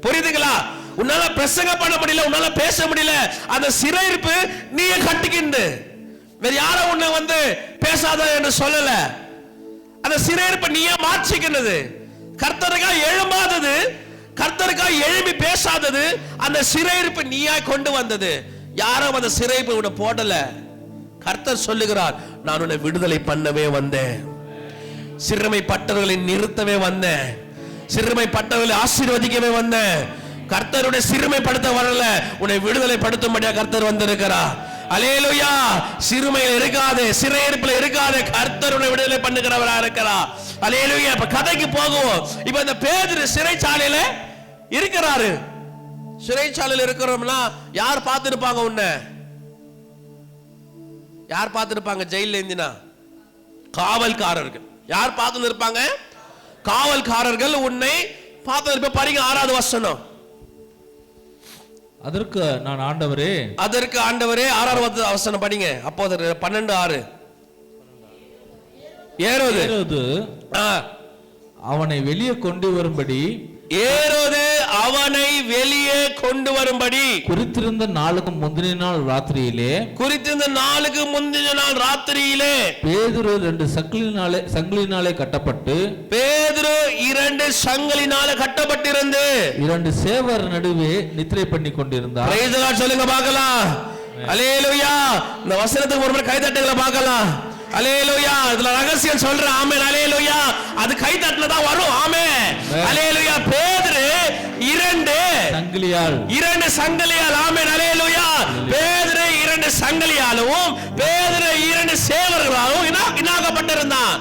புரியுதுங்களா? உன்னால பிரசங்க பண்ண முடியல, உன்னால பேச முடியல, அந்த சிறையிருப்பு நீயே கட்டிக்கிண்டு. வேற யாரும் உன்னை பேசாத என்று சொல்லல. அந்த சிறையிருப்பை நீயே மாற்றிக்கினது. கர்த்தருக்காக எழும்பாதது, கர்த்தருக்காக எழுப்பி பேசாதது அந்த சிறையிருப்பு நீயாய் கொண்டு வந்தது. யாரும் அந்த சிறையிருப்பை உன்னை போடல. கர்த்தர் சொல்லுகிறார், நான் உன்னை விடுதலை பண்ணவே வந்தேன், சிறுமைப்பட்டவர்களை நிறுத்தவே வந்தேன், சிறுமைப்பட்டவர்களை ஆசீர்வதிக்கவே வந்தேன். கர்த்தருடைய சிறுமைப்படுத்த வரல, உன்னை விடுதலை படுத்தும்படியா கர்த்தர் வந்திருக்கிறார். அல்லேலூயா. சிறுமையில் இருக்காதே, சிறையிருப்பில் இருக்காதே, கர்த்தருடைய விடுதலை பண்ணுகிறவரா இருக்கிறார். அல்லேலூயா. இப்ப கதைக்கு போகுவோம். இப்ப இந்த பேதுரு சிறைச்சாலையில இருக்கிறாரு. சிறைச்சாலையில் இருக்கிறோம்னா யார் பார்த்திருப்பாங்க? உன்னை யார் பார்த்திருப்பாங்க? ஜெயில இருந்தினா காவல்காரர்கள். யார் பார்த்து இருப்பாங்க? காவல்காரர்கள் உன்னை பார்த்து. படிங்க 6வது வசனம். அதற்கு நான் ஆண்டவரே, அதற்கு ஆண்டவரே, 6வது வசனம் படிங்க. அப்போ 12:6. ஏரோது அவனை வெளியே கொண்டு வரும்படி, ஏரோது அவனை வெளியே கொண்டு வரும்படி குறித்திருந்த நாளுக்கு முந்தின நாள் ராத்திரியிலே, குறித்திருந்த நாளுக்கு முந்தின நாள் ராத்திரியிலே பேதுரு 2 சங்கிலினாலே கட்டப்பட்டு, பேதுரு 2 சங்கிலினாலே கட்டப்பட்டிருந்து 2 சேவர் நடுவே நித்திரை பண்ணி கொண்டிருந்தார். பிரைஸ் தி லார்ட் சொல்லுங்க பார்க்கலாம். அல்லேலூயா. இந்த வசனத்துக்கு ஒரு முறை கை தட்டுங்கள பார்க்கலாம். அல்லேலூயா. இதுல ரகசியம் சொல்றேன். ஆமென். அல்லேலூயா. அது கை தட்டல தான் வரும். ஆமென். அல்லேலூயா. பேதுரு 2 சங்கிலியால். ஆமென். அல்லேலூயா. பேதுரு 2 சங்கிலியாலும் பேதுரு 2 சேவர்களாலும் இனாகப்பட்டிருந்தான்,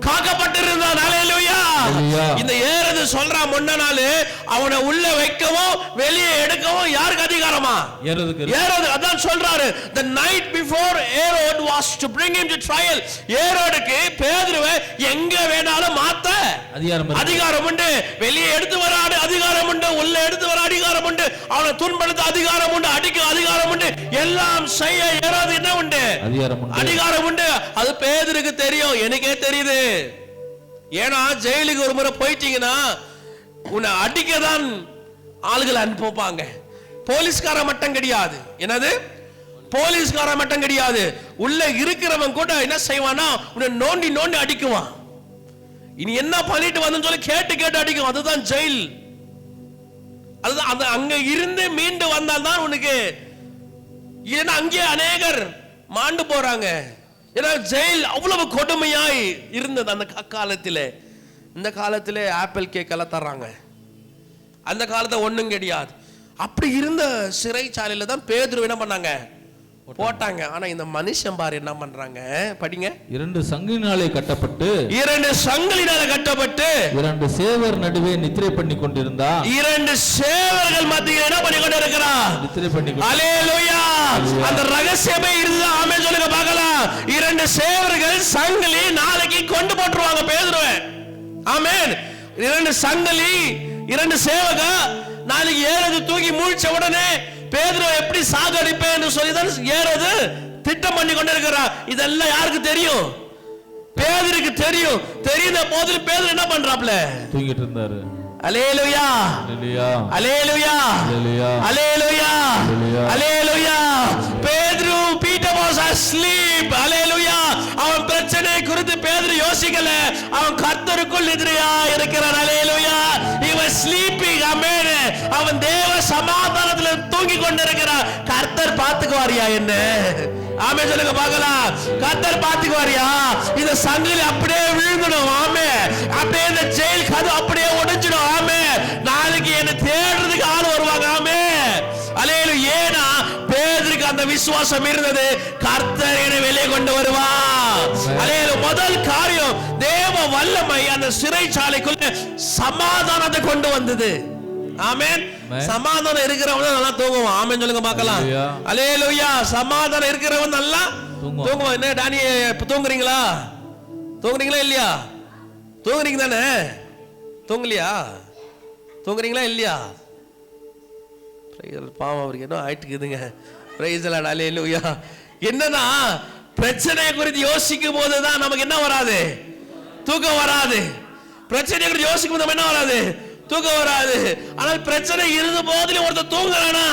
காக்கப்பட்டிருந்தான். அல்லேலூயா. இந்த ஏரோது சொல்றான், முன்ன நாள் அவனை உள்ள வைக்கவும் வெளியே எடுக்கவும் யாருக்கு அதிகாரமா? ஏரோது. அதான் சொல்றாரு, the night before Herod was to bring him to trial. ஏரோதுக்கு பேதுருவை எங்க வேணாலும் மாத்த அதிகாரம் உண்டு, வெளியே எடுத்து வர அதிகாரம் உண்டு, உள்ள எடுத்து வர அதிகாரம் உண்டு, அவனை துன்படுத்த அதிகாரம் உண்டு, அடிக்க அதிகாரம் உண்டு, எல்லாம் செய்ய ஏரோது என்ன உண்டு? அதிகாரம் உண்டு. அது பேதுருக்கு தெரியும், எனக்கே தெரியுது. ஏன்னா ஜெயிலுக்கு ஒரு முறை போயிட்டீங்கன்னா உன்னை அடிக்கதான் ஆளுகளை அனுப்புவாங்க. போலீஸ்கார மட்டும் கிடையாது. என்னது? போலீஸ்கார மட்டும் கிடையாது. உள்ள இருக்கிறவன் கூட என்ன செய்வானா, உன்னை நோண்டி நோண்டி அடிக்குவான். இனி என்ன பண்ணிட்டு வந்து சொல்லி கேட்டு கேட்டு அடிக்கும். அதுதான் ஜெயில். அதுதான் அங்க இருந்து மீண்டு வந்தால்தான் உனக்கு. ஏன்னா அங்கே அநேகர் மாண்டு போறாங்க. ஏன்னா ஜெயில் அவ்வளவு கொடுமையாய் இருந்தது அந்த காலத்திலே. இந்த காலத்திலே ஆப்பிள் கேக் எல்லாம் தர்றாங்க. அந்த காலத்துல ஒண்ணும் கிடையாது. அப்படி இருந்த சிறைச்சாலையில தான் பேதுரு என்ன பண்ணாங்க? போட்டாங்க. ஆனா இந்த மனுஷன் பாரு என்ன பண்றாங்க, படிங்க. 2 சங்கிலினாலே கட்டப்பட்டு, 2 சங்கிலினாலே கட்டப்பட்டு 2 சேவர் நடுவே நித்திரை பண்ணி கொண்டிருந்தா. 2 சேவர்கள் மத்தியில் என்ன பண்ணி கொண்டிருக்கிறா? நித்திரை பண்ணி. அல்லேலூயா. அந்த ரகசியமே இதுதான். ஆமென் சொல்லுங்க பார்க்கலாம். 2 சேவர்கள் சங்கிலி நாளைக்கு கொண்டு போட்டுருவாங்க பேதுருவை. ஆமென். 2 சங்கிலி, 2 சேவக நாளைக்கு ஏரோது தூக்கி முழிச்ச உடனே பேதுருவை எப்படி சாகடிப்பேன் என்று சொல்லிதான் ஏரோது திட்டம் பண்ணி கொண்டிருக்கிறார். இதெல்லாம் யாருக்கு தெரியும்? பேதுருக்கு தெரியும். தெரிந்த போதிலும் பேதுரு என்ன பண்றாப்ல? தூங்கிட்டு இருந்தாரு. அல்லேலூயா. அல்லேலூயா. அல்லேலூயா. அல்லேலூயா. பேதுரு பீட்டர் வாஸ் asleep. அல்லேலூயா. அவன் பிரச்சனை குறித்து பேதுரு யோசிக்கல. அவன் கர்த்தருக்குள் நித்திரையா இருக்கிறான். அல்லேலூயா. he was sleeping. ஆமென். அவன் தேவ சமாதானத்தில் தூங்கி கொண்டிருக்கிறான். கர்த்தர் பாத்துக்குவாரியா என்ன? ஆமென் சொல்லுங்க பார்க்கலாம். கர்த்தர் பாத்துக்குவாரியா? இந்த சங்கிலி அப்படியே விழுந்துடும். ஆமென். அப்படியே இந்த ஜெயில் கதவு அப்படியே உடைஞ்சிடும். ஆமென். நாளைக்கு என்ன தேடுறதுக்கு ஆள் வருவாங்க. ஆமென். அல்லேலூயா. ஏனா பேதுருக்கு அந்த விசுவாசம் இருந்தது. கர்த்தர் என்னை வெளியே கொண்டு வருவார். அல்லேலூயா. முதல் காரியம் தேவ வல்லமை அந்த சிறைச்சாலைக்குள்ள சமாதானத்தை கொண்டு வந்தது. ஆமென். சமாதானம் இருக்கிறவன் நல்லா தூங்குவான். ஆமென் சொல்லுங்க பார்க்கலாம். அல்லேலூயா. சமாதானம் இருக்கிறவன் நல்லா தூங்குவான். என்ன டானி தூங்குறீங்களா? தூங்குறீங்களா இல்லையா? தூங்குறீங்க தானே? தூங்கலையா? தூங்குறீங்களா இல்லையா? பாவம் அவருக்கு என்ன ஆயிட்டுக்குதுங்க. Praise the Lord. அல்லேலூயா. என்னன்னா பிரச்சனை குறித்து யோசிக்கும் போதுதான் நமக்கு என்ன வராது? தூக்கம் வராது. பிரச்சனை குறித்து யோசிக்கும் போது என்ன வராது? தூக்கம் வராது. ஆனால் பிரச்சனை இருந்த போதிலும் ஒருத்தர் தூங்குறானா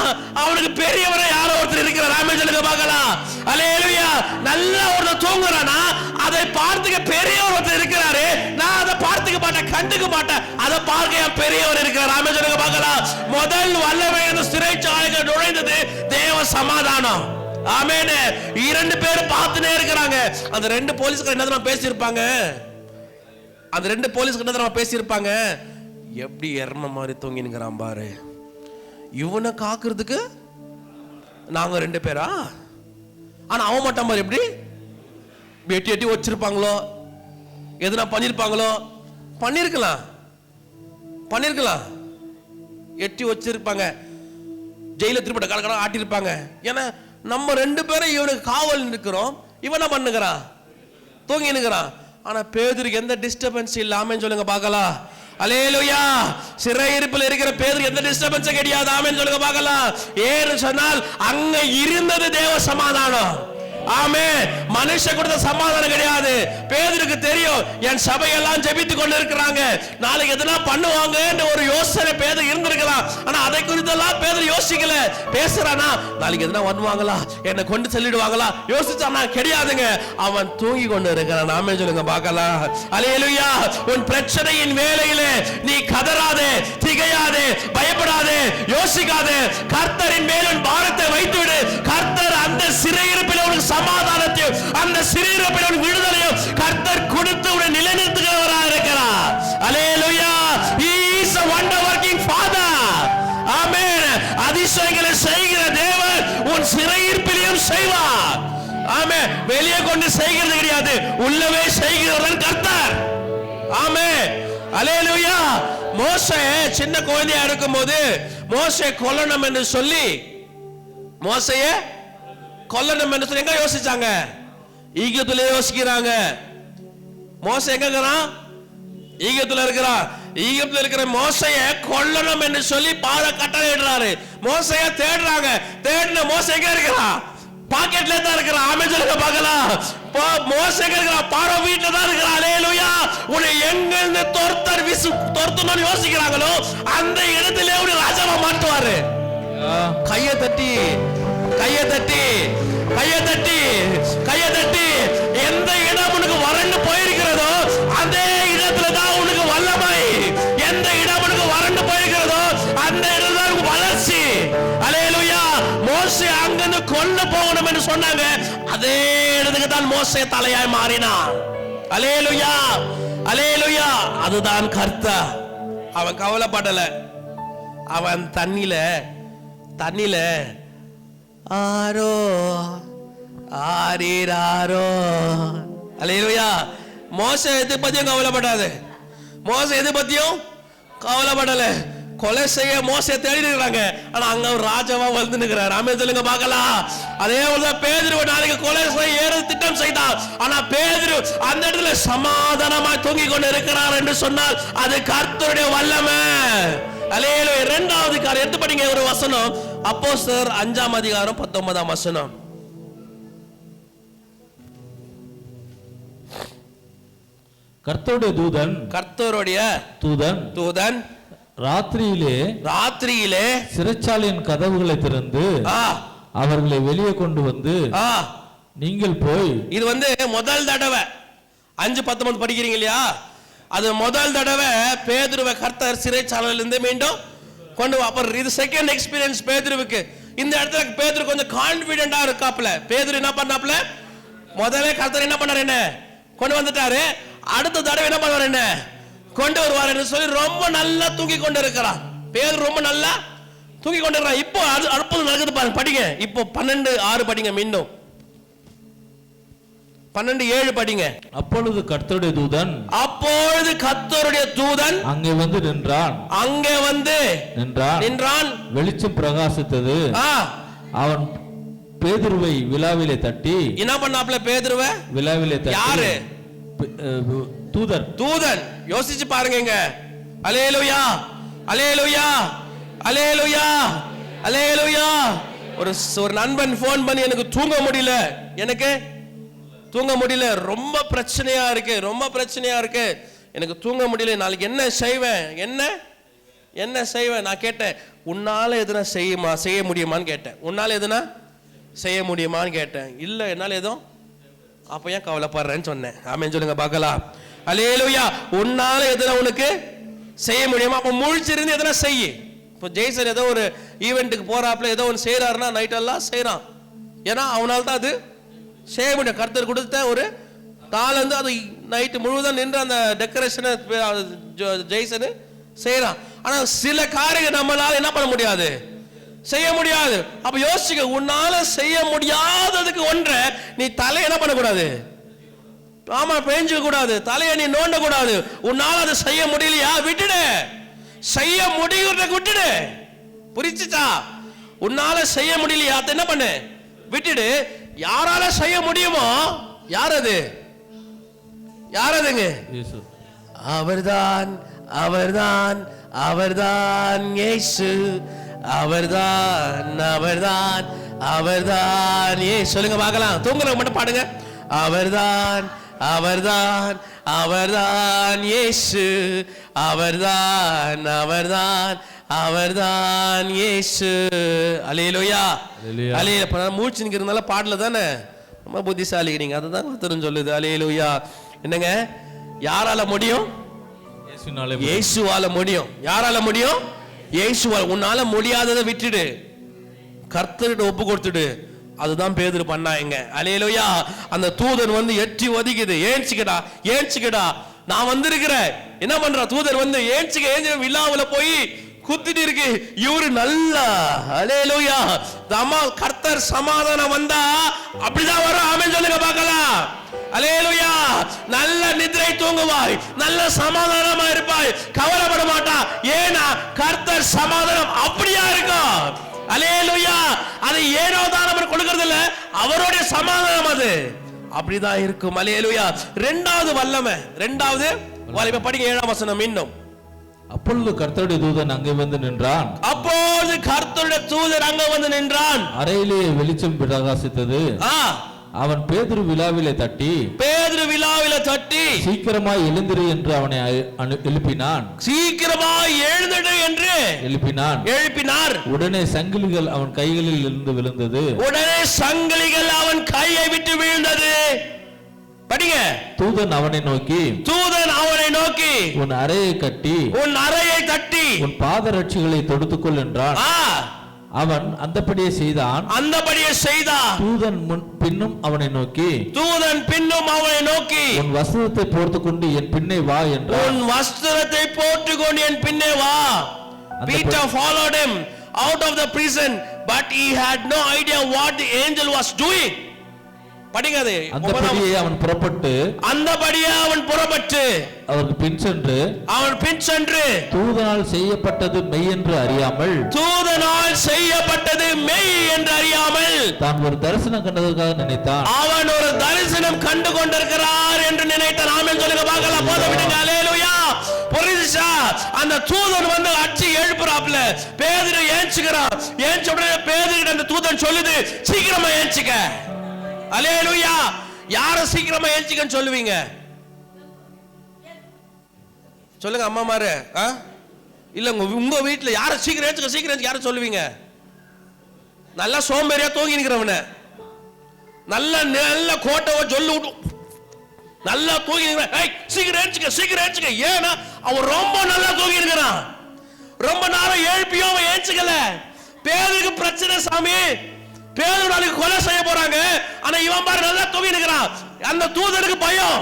அவனுக்கு பெரியவரை யாரோ ஒருத்தர் இருக்கிறார். ஆமென் சொல்லுங்க பார்க்கலாம். அல்லேலூயா. நல்ல ஒருத்தர் தூங்குறானா அதை பார்த்துக்க பெரியவர் ஒருத்தர் இருக்கிறாரு. நான் அதை பார்த்துக்க மாட்டேன். கண்டுக்க மாட்டேன். அதை பார்க்க என் பெரியவர் இருக்கிறார். ஆமென் சொல்லுங்க பார்க்கலாம். முதல் வல்லமை அந்த சிறைச்சாலைகள் நுழைந்தது தேவ சமாதானம். ஆமென். 2 பேரும் பார்த்துனே இருக்கிறாங்க. அந்த 2 போலீஸ்காரர் என்ன தெரியுமா பேசியிருப்பாங்க? அந்த 2 போலீஸ்காரர் என்ன தெரியுமா பேசியிருப்பாங்க? எப்படி எர்ம மாதிரி தூங்கினுங்கிறான் பாரு, இவனை காக்குறதுக்கு நாங்க 2 பேரா? ஆனா அவன் மட்டும் பாரு எப்படி எட்டி எட்டி வச்சிருப்பாங்களோ, எதுனா பண்ணிருப்பாங்களோ, பண்ணிருக்கலாம், எட்டி வச்சிருப்பாங்க, ஜெயில திருப்பி கடற்கடை ஆட்டிருப்பாங்க. ஏன்னா நம்ம 2 பேரும் இவனுக்கு காவல் இருக்கிறோம், இவனை பண்ணுகிறான், தூங்கி நிற்கிறான். ஆனா பேதுருக்கு எந்த டிஸ்டர்பன்ஸ் இல்லாம சொல்லுங்க பார்க்கலாம். அல்லேலூயா. சிறையிருப்பில் இருக்கிற பேதுருக்கு எந்த டிஸ்டர்பன்ஸ் கிடையாது. ஆமென் சொல்லுங்க பார்க்கலாம். ஏன்னு சொன்னால் அங்க இருந்தது தேவ சமாதானம். ஆமென். மனுஷ கொடுத்த சமாதானம் கிடையாது. பேதுருக்கு தெரியும் என் சபையெல்லாம் ஜெபித்து கொண்டு இருக்கிறாங்க, நாளைக்கு எதனா பண்ணுவாங்க ஒரு யோசனை பேதுரு இருந்திருக்கலாம். ஆனா அதை குறித்தெல்லாம் பேதுரு யோசிக்கல. பேசுறானா நாளைக்கு எதனா வருவாங்களா, என்னை கொண்டு செல்லிடுவாங்களா யோசிச்சானா? கிடையாதுங்க. அவன் தூங்கி கொண்டு இருக்கிறான். ஆமென் சொல்லுங்க பார்க்கலாம். அல்லேலூயா. உன் பிரச்சனையின் வேளையிலே நீ கதறாதே, திகையாதே, பயப்படாதே, யோசிக்காதே. கர்த்தரின் மேல் உன் பாரத்தை வைத்து விடு. கர்த்தர் அந்த சிறையிருப்பில் உனக்கு சமாதானத்தையும் அந்த சிறையிருப்பில் விடுதலையும் கர்த்தர் கொடுத்து உன்னை நிலைநிறுத்துகிறவராக இருக்கிறார். அல்லேலூயா. He is a wonder working father. ஆமென். அதிசயங்களை செய்கிற தேவன் உன் சிறையிருப்பிலையும் செய்வார். ஆமென். வெளியே கொண்டு செய்கிறது கிடையாது, உள்ளவே செய்கிறவன் கர்த்தர். ஆமென். அல்லேலூயா. மோசே சின்ன குழந்தையா இருக்கும்போது மோசே கொல்லணும் என்று சொல்லி மோசையே கொல்லணும் என்று சொல்லி எங்க யோசிச்சாங்க? ஈகிப்துல யோசிக்கிறாங்க. மோசே எங்க இருக்கிறான்? ஈகிப்துல இருக்கிறான். ஈகிப்துல இருக்கிற மோசைய கொல்லணும் என்று சொல்லி பார கட்டளை இடுறாரு. மோசைய தேடுறாங்க. தேடின மோசே எங்க இருக்கிறான்? பாக்கெட்ல தான் இருக்கிறான். ஆமென் சொல்லுங்க பார்க்கலாம். மோசே எங்க இருக்கிறான்? பாரோ வீட்ல தான் இருக்கிறான். அல்லேலூயா. உன்னை எங்க இருந்து துரத்தணும்னு யோசிக்கிறாங்களோ அந்த இடத்திலே உன்னை ராஜாவா மாட்டுவாரு. கையை தட்டி கையை தட்டி கையை தட்டி கையை தட்டி எந்த இடம் உனக்கு வறண்டு போயிருக்கிறதோ அதே இடத்துல தான் உனக்கு வல்லமை. எந்த இடம் உனக்கு வறண்டு போயிருக்கிறதோ அந்த இடத்துல தான் உனக்கு வளர்ச்சி. அல்லேலூயா. மோசே அங்கிருந்து கொல்ல போகணும் என்று சொன்னாங்க, அதே இடத்துக்கு தான் மோசே தலையாய் மாறினான். அல்லேலூயா. அல்லேலூயா. அதுதான் கர்த்தர். அவன் கவலைப்படல. அவன் தண்ணில ஆரோ ஆரீராரோ. அல்லேலூயா. மோசே எது பத்தியும் கவலைப்படாது. மோசே எது பத்தியும் கவலைப்படல. கொலை செய்ய மோசே தேடி இருக்கிறாங்க, ஆனா அங்க ஒரு ராஜாவா வந்து நிற்கிறார். ஆமென் சொல்லுங்க பார்க்கலாம். அதே போல பேதுரு நாளைக்கு கொலை செய்ய ஏற திட்டம் செய்தார், ஆனா பேதுரு அந்த இடத்துல சமாதானமாய் தூங்கி கொண்டு இருக்கிறார் என்று சொன்னால் அது கர்த்தருடைய வல்லமை. அல்லேலூயா. 2வது காரியம் எடுத்து படிங்க ஒரு வசனம், அப்போஸ்தலர் 5ஆம் அதிகாரம் 19ஆம் வசனம். கர்த்தருடைய தூதன் ராத்திரியிலே சிறைச்சாலையின் கதவுகளை திறந்து அவர்களை வெளியே கொண்டு வந்து நீங்கள் போய். இது முதல் தடவை 5:19 படிக்கிறீங்க இல்லையா? அது முதல் தடவை பேதுருவை கர்த்தர் சிறைச்சாலையிலிருந்து மீண்டும் கொண்டு வா. இது செகண்ட் எக்ஸ்பீரியன்ஸ் பேதுருவுக்கு. இந்த இடத்துல பேதுரு கொஞ்சம் கான்பிடென்டா இருக்காப்ல. பேதுரு என்ன பண்ணாப்ல? முதல்ல கர்த்தர் என்ன பண்ணாரு? என்ன கொண்டு வந்துட்டாரு. அடுத்த தடவை என்ன பண்ணுவார்? என்ன கொண்டு வருவார் என்று சொல்லி ரொம்ப நல்லா தூங்கி கொண்டு இருக்கிறான். பேதுரு ரொம்ப நல்லா தூங்கி கொண்டு இருக்கிறான். இப்போ அற்புதம் நடக்குது பாருங்க. படிங்க. இப்போ 12:6 படிங்க. மீண்டும் 12:7 படிங்க. அப்பொழுது கர்த்தருடைய தூதன் அங்கே வந்து நின்றான். வெளிச்சம் பிரகாசித்தது. அவன் பேதுருவை விலாவிலே தட்டி என்ன பண்ணாப்ல? பேதுருவை விலாவிலே தட்டி. யாரு? தூதன். யோசிச்சு பாருங்க. அல்லேலூயா. அல்லேலூயா. அல்லேலூயா. அல்லேலூயா. ஒரு நண்பன் போன் பண்ணி எனக்கு தூங்க முடியல, ரொம்ப பிரச்சனையா இருக்கு, எனக்கு தூங்க முடியல, நாளைக்கு என்ன செய்வேன் நான் கேட்டேன். உன்னால எதுனா செய்ய முடியுமான்னு கேட்டேன். உன்னால எதுனா செய்ய முடியுமான்னு கேட்டேன். இல்ல என்னால எதுவும். அப்ப ஏன் கவலைப்படுறேன்னு சொன்னேன். ஆமென் சொல்லுங்க பார்க்கலாம். அல்லேலூயா. உன்னால எதுனா உனக்கு செய்ய முடியுமா? அப்ப முழிச்சிருந்து எதனா செய்ய. இப்போ ஜெய்சன் ஏதோ ஒரு ஈவெண்ட்டுக்கு போறாப்புல ஏதோ ஒன்று செய்யறாருன்னா நைட் எல்லாம் செய்யறான். ஏன்னா அவனால தான் அது செய்ய முடியும். கர்த்தர் கொடுத்த ஒரு தாளந்து அது நைட்டு முழுவதும் நின்று அந்த டெக்கரேஷனை ஜெய்சன் செய்யறான். ஆனா சில காரியங்கள் நம்மளால என்ன பண்ண முடியாது, செய்ய முடியாது. அப்ப யோசிக்க, உன்னால செய்ய முடியாததுக்கு ஒன்றை நீ தலை என்ன பண்ணக்கூடாது, ஆமா பேஞ்சுக்க கூடாது, தலையை நீ நோண்ட கூடாது. உன்னால அதை செய்ய முடியலையா, விட்டுடு. செய்ய முடியுறத விட்டுடு. புரிச்சுச்சா? உன்னால செய்ய முடியலையா, அதை என்ன பண்ணு, விட்டுடு. யாரால செய்ய முடியுமோ, யார் அது, யார் அதுங்க? அவர்தான், அவர்தான், அவர்தான் இயேசு. அவர்தான், அவர்தான், அவர்தான் இயேசு. சொல்லுங்க பார்க்கலாம், தூங்குறவங்க மட்டும் பாடுங்க. அவர்தான், அவர்தான், அவர்தான் இயேசு. அவர்தான், அவர்தான், அவர்தான் இயேசு. அல்லேலூயா, அல்லேலூயா. மூச்சு நிக்கிறதுனால பாடல தானே, ரொம்ப புத்திசாலி நீங்க, அதுதான் கர்த்தர் சொல்லுது. அல்லேலூயா. என்னங்க, யாரால முடியும்? இயேசுவால முடியும். யாரால முடியும்? இயேசுவால. உன்னால முடியாததை விட்டுடு, கர்த்தர்கிட்ட ஒப்பு கொடுத்துடு. அதுதான் பேதுரு பண்ணாங்க. அல்லேலூயா. அந்த தூதன் வந்து எட்டி ஒதுக்குது. ஏஞ்சிக்கடா, ஏஞ்சிக்கடா, நான் வந்திருக்கிறேன். என்ன பண்றா தூதன் வந்து, ஏஞ்சிக்க, ஏஞ்சி விழாவுல போய் குத்திட்டு இருக்கு. இவரு நல்லா, அல்லேலூயா, தமா கர்த்தர் சமாதானம் வந்தா அப்படிதான் வரும். ஆமென் சொல்லுங்க பார்க்கலாம். அல்லேலூயா. நல்ல நித்ரை தூங்குவாய், நல்ல சமாதானமா இருப்பாய், கவலைப்பட மாட்டா. ஏனா கர்த்தர் சமாதானம் அப்படியா இருக்கும். அல்லேலூயா. அது ஏனோ தான் நம்ம கொடுக்கிறது இல்ல, அவருடைய சமாதானம் அது அப்படிதான் இருக்கும். அல்லேலூயா. இரண்டாவது வல்லமை, இரண்டாவது இப்ப படிங்க 7ஆம் வசனம் மீண்டும். அப்பொழுது கர்த்தருடைய தூதன் அங்கே வந்து நின்றான். அப்பொழுது கர்த்தருடைய தூதன் அங்கே வந்து நின்றான். அறையிலே வெளிச்சம் பிரகாசித்தது. அவன் பேதுரு விழாவிலே தட்டி, பேதுரு விழாவிலே தட்டி, சீக்கிரமாய் எழுந்திரு என்று அவனை எழுப்பினான். சீக்கிரமாய் எழுந்திரு என்று எழுப்பினார். உடனே சங்கிலிகள் அவன் கைகளில் இருந்து விழுந்தது. உடனே சங்கிலிகள் அவன் கையை விட்டு விழுந்தது. படிங்க. தூதன் அவனை நோக்கி, உன் அறையை கட்டி, உன் பாதரட்சிகளை தொடுத்துக்கொள் என்றான். அவன் அந்தபடியே செய்தான். தூதன் பின்னும் அவனை நோக்கி, உன் வஸ்திரத்தை போர்த்துக்கொண்டு என் பின்னே வா என்றான். Peter followed him out of the prison, but he had no idea what the angel was doing. படிங்கது. அந்தபடியே அவன் புறப்பட்டு அவருக்கு பின் சென்று தூதனால் செய்யப்பட்டது மெய் என்று அறியாமல் தான் ஒரு தரிசனம் கண்டதற்காக நினைத்தான். அவன் ஒரு தரிசனம் கண்டு கொண்டிருக்கிறார் என்று நினைத்தான். ஆமென் சொல்லுங்க பார்க்கலாம். போத விடுங்க. அல்லேலூயா. புரியுதா? அந்த தூதன் வந்து அச்சி எழுப்புறாப்ல. பேதுரு ஏஞ்சுகிறான். ஏஞ்ச உடனே பேதுரு அந்த தூதன் சொல்லுது, சீக்கிரமா ஏஞ்சிக்க. அல்லேலூயா. யார சீக்கிரமா ஏஞ்சிக்கன்னு சொல்லுவீங்க? சொல்லுங்க அம்மா மாரு. இல்ல உங்க வீட்டுல யார சீக்கிரம் ஏஞ்சிக்க யார சொல்லுவீங்க? நல்லா சோம்பேறியா தூங்கி நிக்கிறவன, நல்ல கோட்டவோ சொல்லு விட்டு நல்லா தூங்கி சீக்கிரம் ஏஞ்சிக்க. ஏன்னா அவன் ரொம்ப நல்லா தூங்கி இருக்கிறான். ரொம்ப நேரம் எழுப்பியோ அவன் ஏஞ்சிக்கல. பேருக்கு பிரச்சனை சாமி, பேரு நாளைக்கு கொலை செய்ய போறாங்க. ஆனா இவன் பாரு நல்லா தூங்கி இருக்கிறான். அந்த தூதனுக்கு பயம்.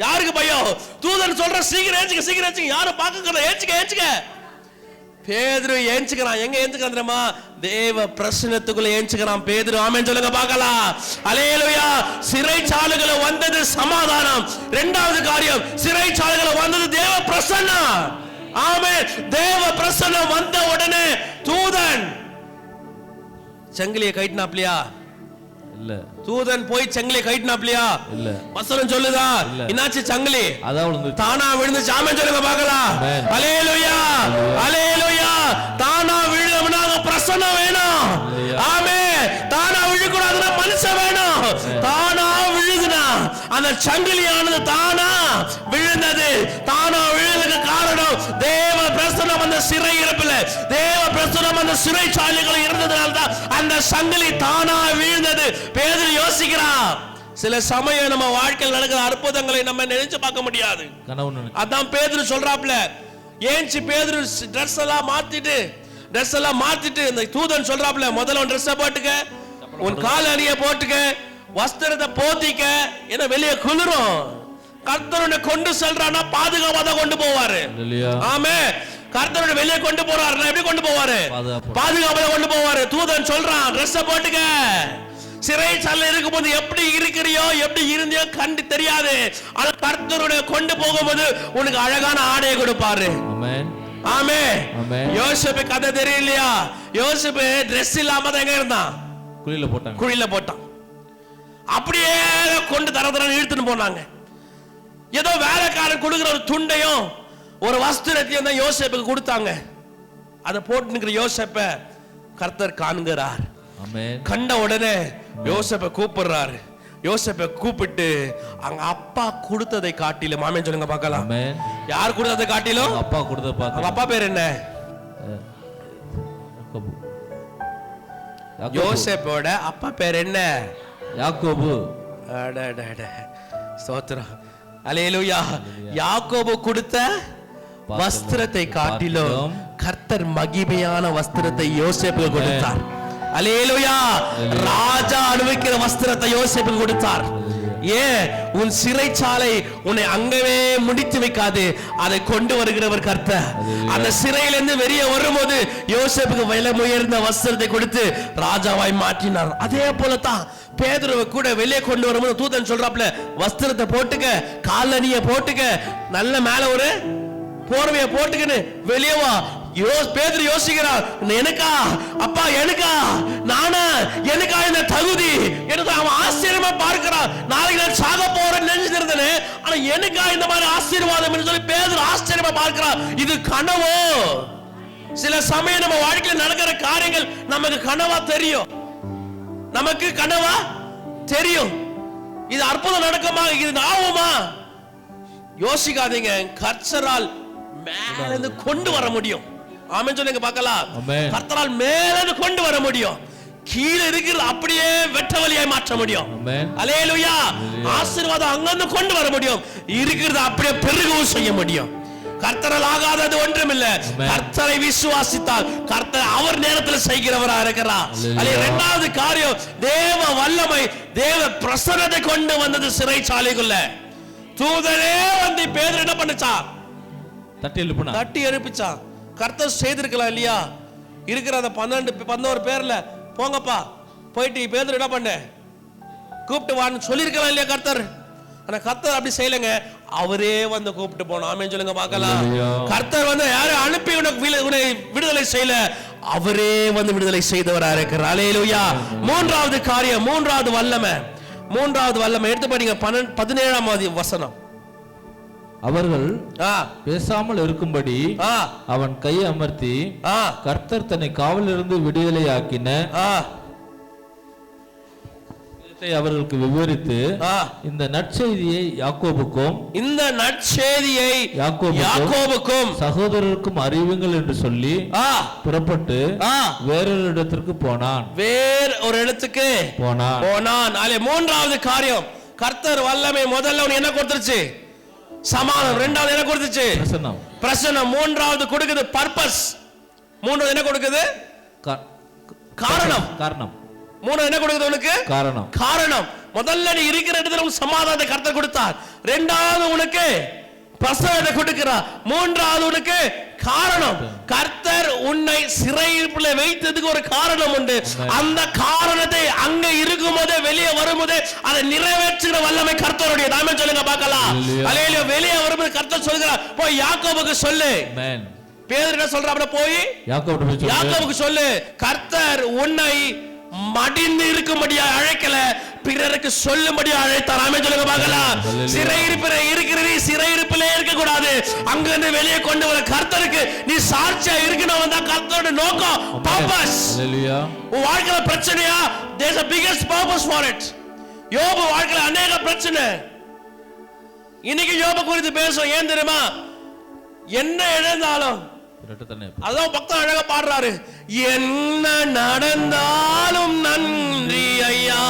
யாருக்கு பயம்? தூதன் சொல்ற சீக்கிரம் ஏஞ்சிக்க. யாரும் பார்க்க ஏஞ்சிக்க. பேதுரு ஏஞ்சிக்கிறான். எங்க ஏஞ்சிக்கிறான் தெரியுமா? தேவ பிரசன்னத்துக்குள்ள ஏஞ்சிக்கிறான் பேதுரு. ஆமென் சொல்லுங்க பார்க்கலாம். அல்லேலூயா. சிறைச்சாலைகளை வந்தது சமாதானம். இரண்டாவது காரியம், சிறைச்சாலைகளை வந்தது தேவ பிரசன்னம். ஆமென். தேவ பிரசன்னம் வந்த உடனே தூதன் சங்கிலியை கட்டினாப்லையா? இல்ல. தூதன் போய் சங்கிலியை கட்டினாப்லையா? இல்ல. வசனம் சொல்லுதா? என்னாச்சு? சங்கிலி அதான் தானா விழுந்துச்சு. ஆமென் சொல்லுங்க பார்க்கலாம். அல்லேலூயா. அல்லேலூயா. தானா விழுந்தவனா பிரசன்னம் வேணும். ஆமென். தானா விழக்கூடாதுன்னா மனுஷன் வேணும். தானா விழுதுனா அந்த சங்கிலியானது தானா விழுந்தது. தானா விழுந்ததுக்கு காரணம் தேவ பிரசன்னம் அந்த சிறை இருப்பில், தேவ பிரசன்னம் அந்த சிறைச்சாலைகள் இருந்ததுனால தான் அந்த சங்கிலி தானா விழுந்தது. பேதுரு யோசிக்கிறான், சில சமயம் நம்ம வாழ்க்கையில் நடக்கிற அற்புதங்களை நம்ம நினைச்சு பார்க்க முடியாது. அதான் பேதுரு சொல்றாப்ல, ஏஞ்சி பேதுரு ட்ரெஸ் எல்லாம் மாத்திட்டு இந்த தூதன் சொல்றாப்ல, முதல்ல உன் ட்ரெஸ்ஸை போட்டுக்க, உன் கால் அணிய போட்டுக்க, வஸ்திரத்தை போத்திக்க, ஏன்னா வெளியே குளிரும். கர்த்தருடைய கொண்டு செல்றானா பாதுகாப்பா தான் கொண்டு போவாரு. ஆமென். கர்த்தருடைய வெளியே கொண்டு போறாரு, எப்படி கொண்டு போவாரு? பாதுகாப்பா கொண்டு போவாரு. தூதன் சொல்றான், ட்ரெஸ்ஸை போட்டுக்க. சிறைச்சாலையில் இருக்கும்போது எப்படி இருக்கிறியோ எப்படி இருந்தியோ கண்டு தெரியாது. ஆனா கர்த்தருடைய கொண்டு போகும்போது உனக்கு அழகான ஆடையை கொடுப்பாரு. ஆமென். யோசேப்பு கதை தெரியலையா? யோசேப்பு ட்ரெஸ் இல்லாம தான் எங்க இருந்தான்? குழியில போட்டான். அப்படியே கொண்டு தரதரன்னு இழுத்துட்டு போனாங்க. ஏதோ வேலைக்காரன் கொடுக்கிற ஒரு துண்டையும் ஒரு வஸ்திரத்தையும் தான் யோசேப்புக்கு கொடுத்தாங்க. அதை போட்டு நிக்கிற யோசேப்பை கர்த்தர் காண்கிறார். கண்ட உடனே யோசேப்பை கூப்பிடுறாரு. யோசேப்பை கூப்பிட்டு அங்க அப்பா கொடுத்ததை காட்டிலும், ஆமென் சொல்லுங்க பார்க்கலாம். யார் கொடுத்ததை காட்டிலும்? அப்பா கொடுத்ததை. அப்பா பேர் என்ன? யோசேப்போட அப்பா பேர் என்ன? யாக்கோபு. ஸ்தோத்திரம், அல்லேலூயா. யாக்கோபு கொடுத்த வஸ்திரத்தை காட்டிலும் கர்த்தர் மகிமையான வஸ்திரத்தை யோசேப்புக்கு கொடுத்தார். அல்லேலூயா. ராஜா அனுபவிக்கிற வஸ்திரத்தை யோசேப்புக்கு கொடுத்தார். ஏன்? உன் சிறைச்சாலை உன்னை அங்கவே முடித்து வைக்காது, அதை கொண்டு வருகிறவர் கர்த்தர். அந்த சிறையிலிருந்து வெளியே வரும்போது யோசேப்புக்கு விலை உயர்ந்த வஸ்திரத்தை கொடுத்து ராஜாவாய் மாற்றினார். அதே போலதான் பேதுருவை கூட வெளியே கொண்டு வரும்போது தூதன் சொல்றாப்ல, வஸ்திரத்தை போட்டுக்க, காலணிய போட்டுக்க, நல்ல மேல ஒரு போர்வைய போட்டுக்கன்னு வெளியே வா. பேதுரு யோசிக்கிறான், எனக்கா அப்பா, எனக்கா நானா, எனக்கா இந்த தகுதி? எனக்கு அவன் ஆச்சரியமா பார்க்கிறான். நாளைக்கு நான் சாக போறேன்னு நினைச்சிருந்தேன், ஆனா எனக்கா இந்த மாதிரி ஆசீர்வாதம் சொல்லி பேதுரு ஆச்சரியமா பார்க்கிறான். இது கனவோ? சில சமயம் நம்ம வாழ்க்கையில் நடக்கிற காரியங்கள் நமக்கு கனவா தெரியும். நமக்கு கனவா தெரியும். இது அற்புதம் நடக்குமா? இது ஆகுமா? யோசிக்காதீங்க. கர்த்தரால் மேல இருந்து கொண்டு வர முடியும். ஆமென் சொல்லுங்க பார்க்கலாம். கர்த்தரால் மேல இருந்து கொண்டு வர முடியும். கீழே இருக்கிறது அப்படியே வெட்ட வழியாய் மாற்ற முடியும். அல்லேலூயா. ஆசீர்வாதம் அங்கிருந்து கொண்டு வர முடியும். இருக்கிறது அப்படியே பெருகவும் செய்ய முடியும். கர்த்தரால் ஆகாதது ஒன்றுமில்ல. கர்த்தரை விசுவாசித்தால் கர்த்தர் அவர் நேரத்தில் செய்கிறவரா இருக்கிறார். இரண்டாவது காரியம், தேவ வல்லமை, தேவ பிரசன்னத்தை கொண்டு வந்தது சிறைச்சாலைக்குள்ள. தூதனே வந்து பேதுரு என்ன பண்ணுச்சான்? தட்டி எழுப்பிச்சான். கர்த்தர் செய்திருக்கலாம் இல்லையா? இருக்கிற அந்த 11 பேர்ல போங்கப்பா, போயிட்டு பேதுரு என்ன பண்ண கூப்பிட்டு வான்னு சொல்லிருக்கலாம் இல்லையா கர்த்தர்? ஆனா கர்த்தர் அப்படி செய்யலங்க. அவரே வந்து கூப்பிட்டு போனோம். ஆமென் சொல்லுங்க பார்க்கலாம். கர்த்தர் வந்து யாரும் அனுப்பி உன்னை விடுதலை செய்யல, அவரே வந்து விடுதலை செய்தவரா இருக்கிறார். அல்லேலூயா. மூன்றாவது காரியம், மூன்றாவது வல்லமை எடுத்து படிங்க. 17ஆம் வசனம். அவர்கள் பேசாமல் இருக்கும்படி அவன் கையை அமர்த்தி கர்த்தர் தன்னை காவலிலிருந்து விடுதலை ஆக்கின அவர்களுக்கு விவரித்து இந்த நற்செய்தியை யாக்கோபுக்கும் சகோதரருக்கும் அறிவுங்கள் என்று சொல்லி புறப்பட்டு வேறொரு இடத்திற்கு போனான். மூன்றாவது காரியம், கர்த்தர் வல்லமை. முதல்ல உனக்கு என்ன கொடுத்துருச்சு? சமாதானம். இரண்டாவது என்ன கொடுத்துச்சு? பிரசன்னம். மூன்றாவது கொடுக்குது பர்பஸ். மூன்றாவது என்ன கொடுக்குது? காரணம். மூணு என்ன கொடுக்குது உனக்கு? காரணம். முதல்ல நீ இருக்கிற இடத்துல உனக்கு சமாதானத்தை கர்த்தர் கொடுத்தார். இரண்டாவது உனக்கு பிரசன்னத்தை கொடுக்கிறார். மூன்றாவது உனக்கு காரணம். கர்த்தர் உன்னை சிறையில் வைத்ததுக்கு ஒரு காரணம் உண்டு. அந்த காரணத்தை அங்க இருக்கும்போதே வெளியே வரும்போதே அதை நிறைவேற்றுகிற வல்லமை கர்த்தருடைய. நாம சொல்லுங்க பார்க்கலாம். அல்லேலூயா. வெளியே வரும்போது கர்த்தர் சொல்கிறார், போய் யாக்கோபுக்கு சொல்லு. பேதுரு என்ன சொல்றாப்ல? போய் யாக்கோபுக்கு சொல்லு, கர்த்தர் உன்னை மடிந்து இருக்கும்படியா அழைக்கல, பிறருக்கு சொல்லும்படியா அழைத்தார். ஆமென் சொல்லுங்க பார்க்கலாம். சிறையிருப்பிலே இருக்க கூடாது, அங்கிருந்து வெளியே கொண்டு வர கர்த்தருக்கு நீ சாட்சியா இருக்கணும். தான் கர்த்தரோட நோக்கம், பர்பஸ். உன் வாழ்க்கையில பிரச்சனையா? There's a biggest purpose for it. யோபு வாழ்க்கையில அநேக பிரச்சனை. இன்னைக்கு யோபு குறித்து பேசுவோம். ஏன் தெரியுமா? என்ன இழந்தாலும், அதான் பக்தன் அழகா பாடுறாரு, என்ன நடந்தாலும் நன்றி ஐயா,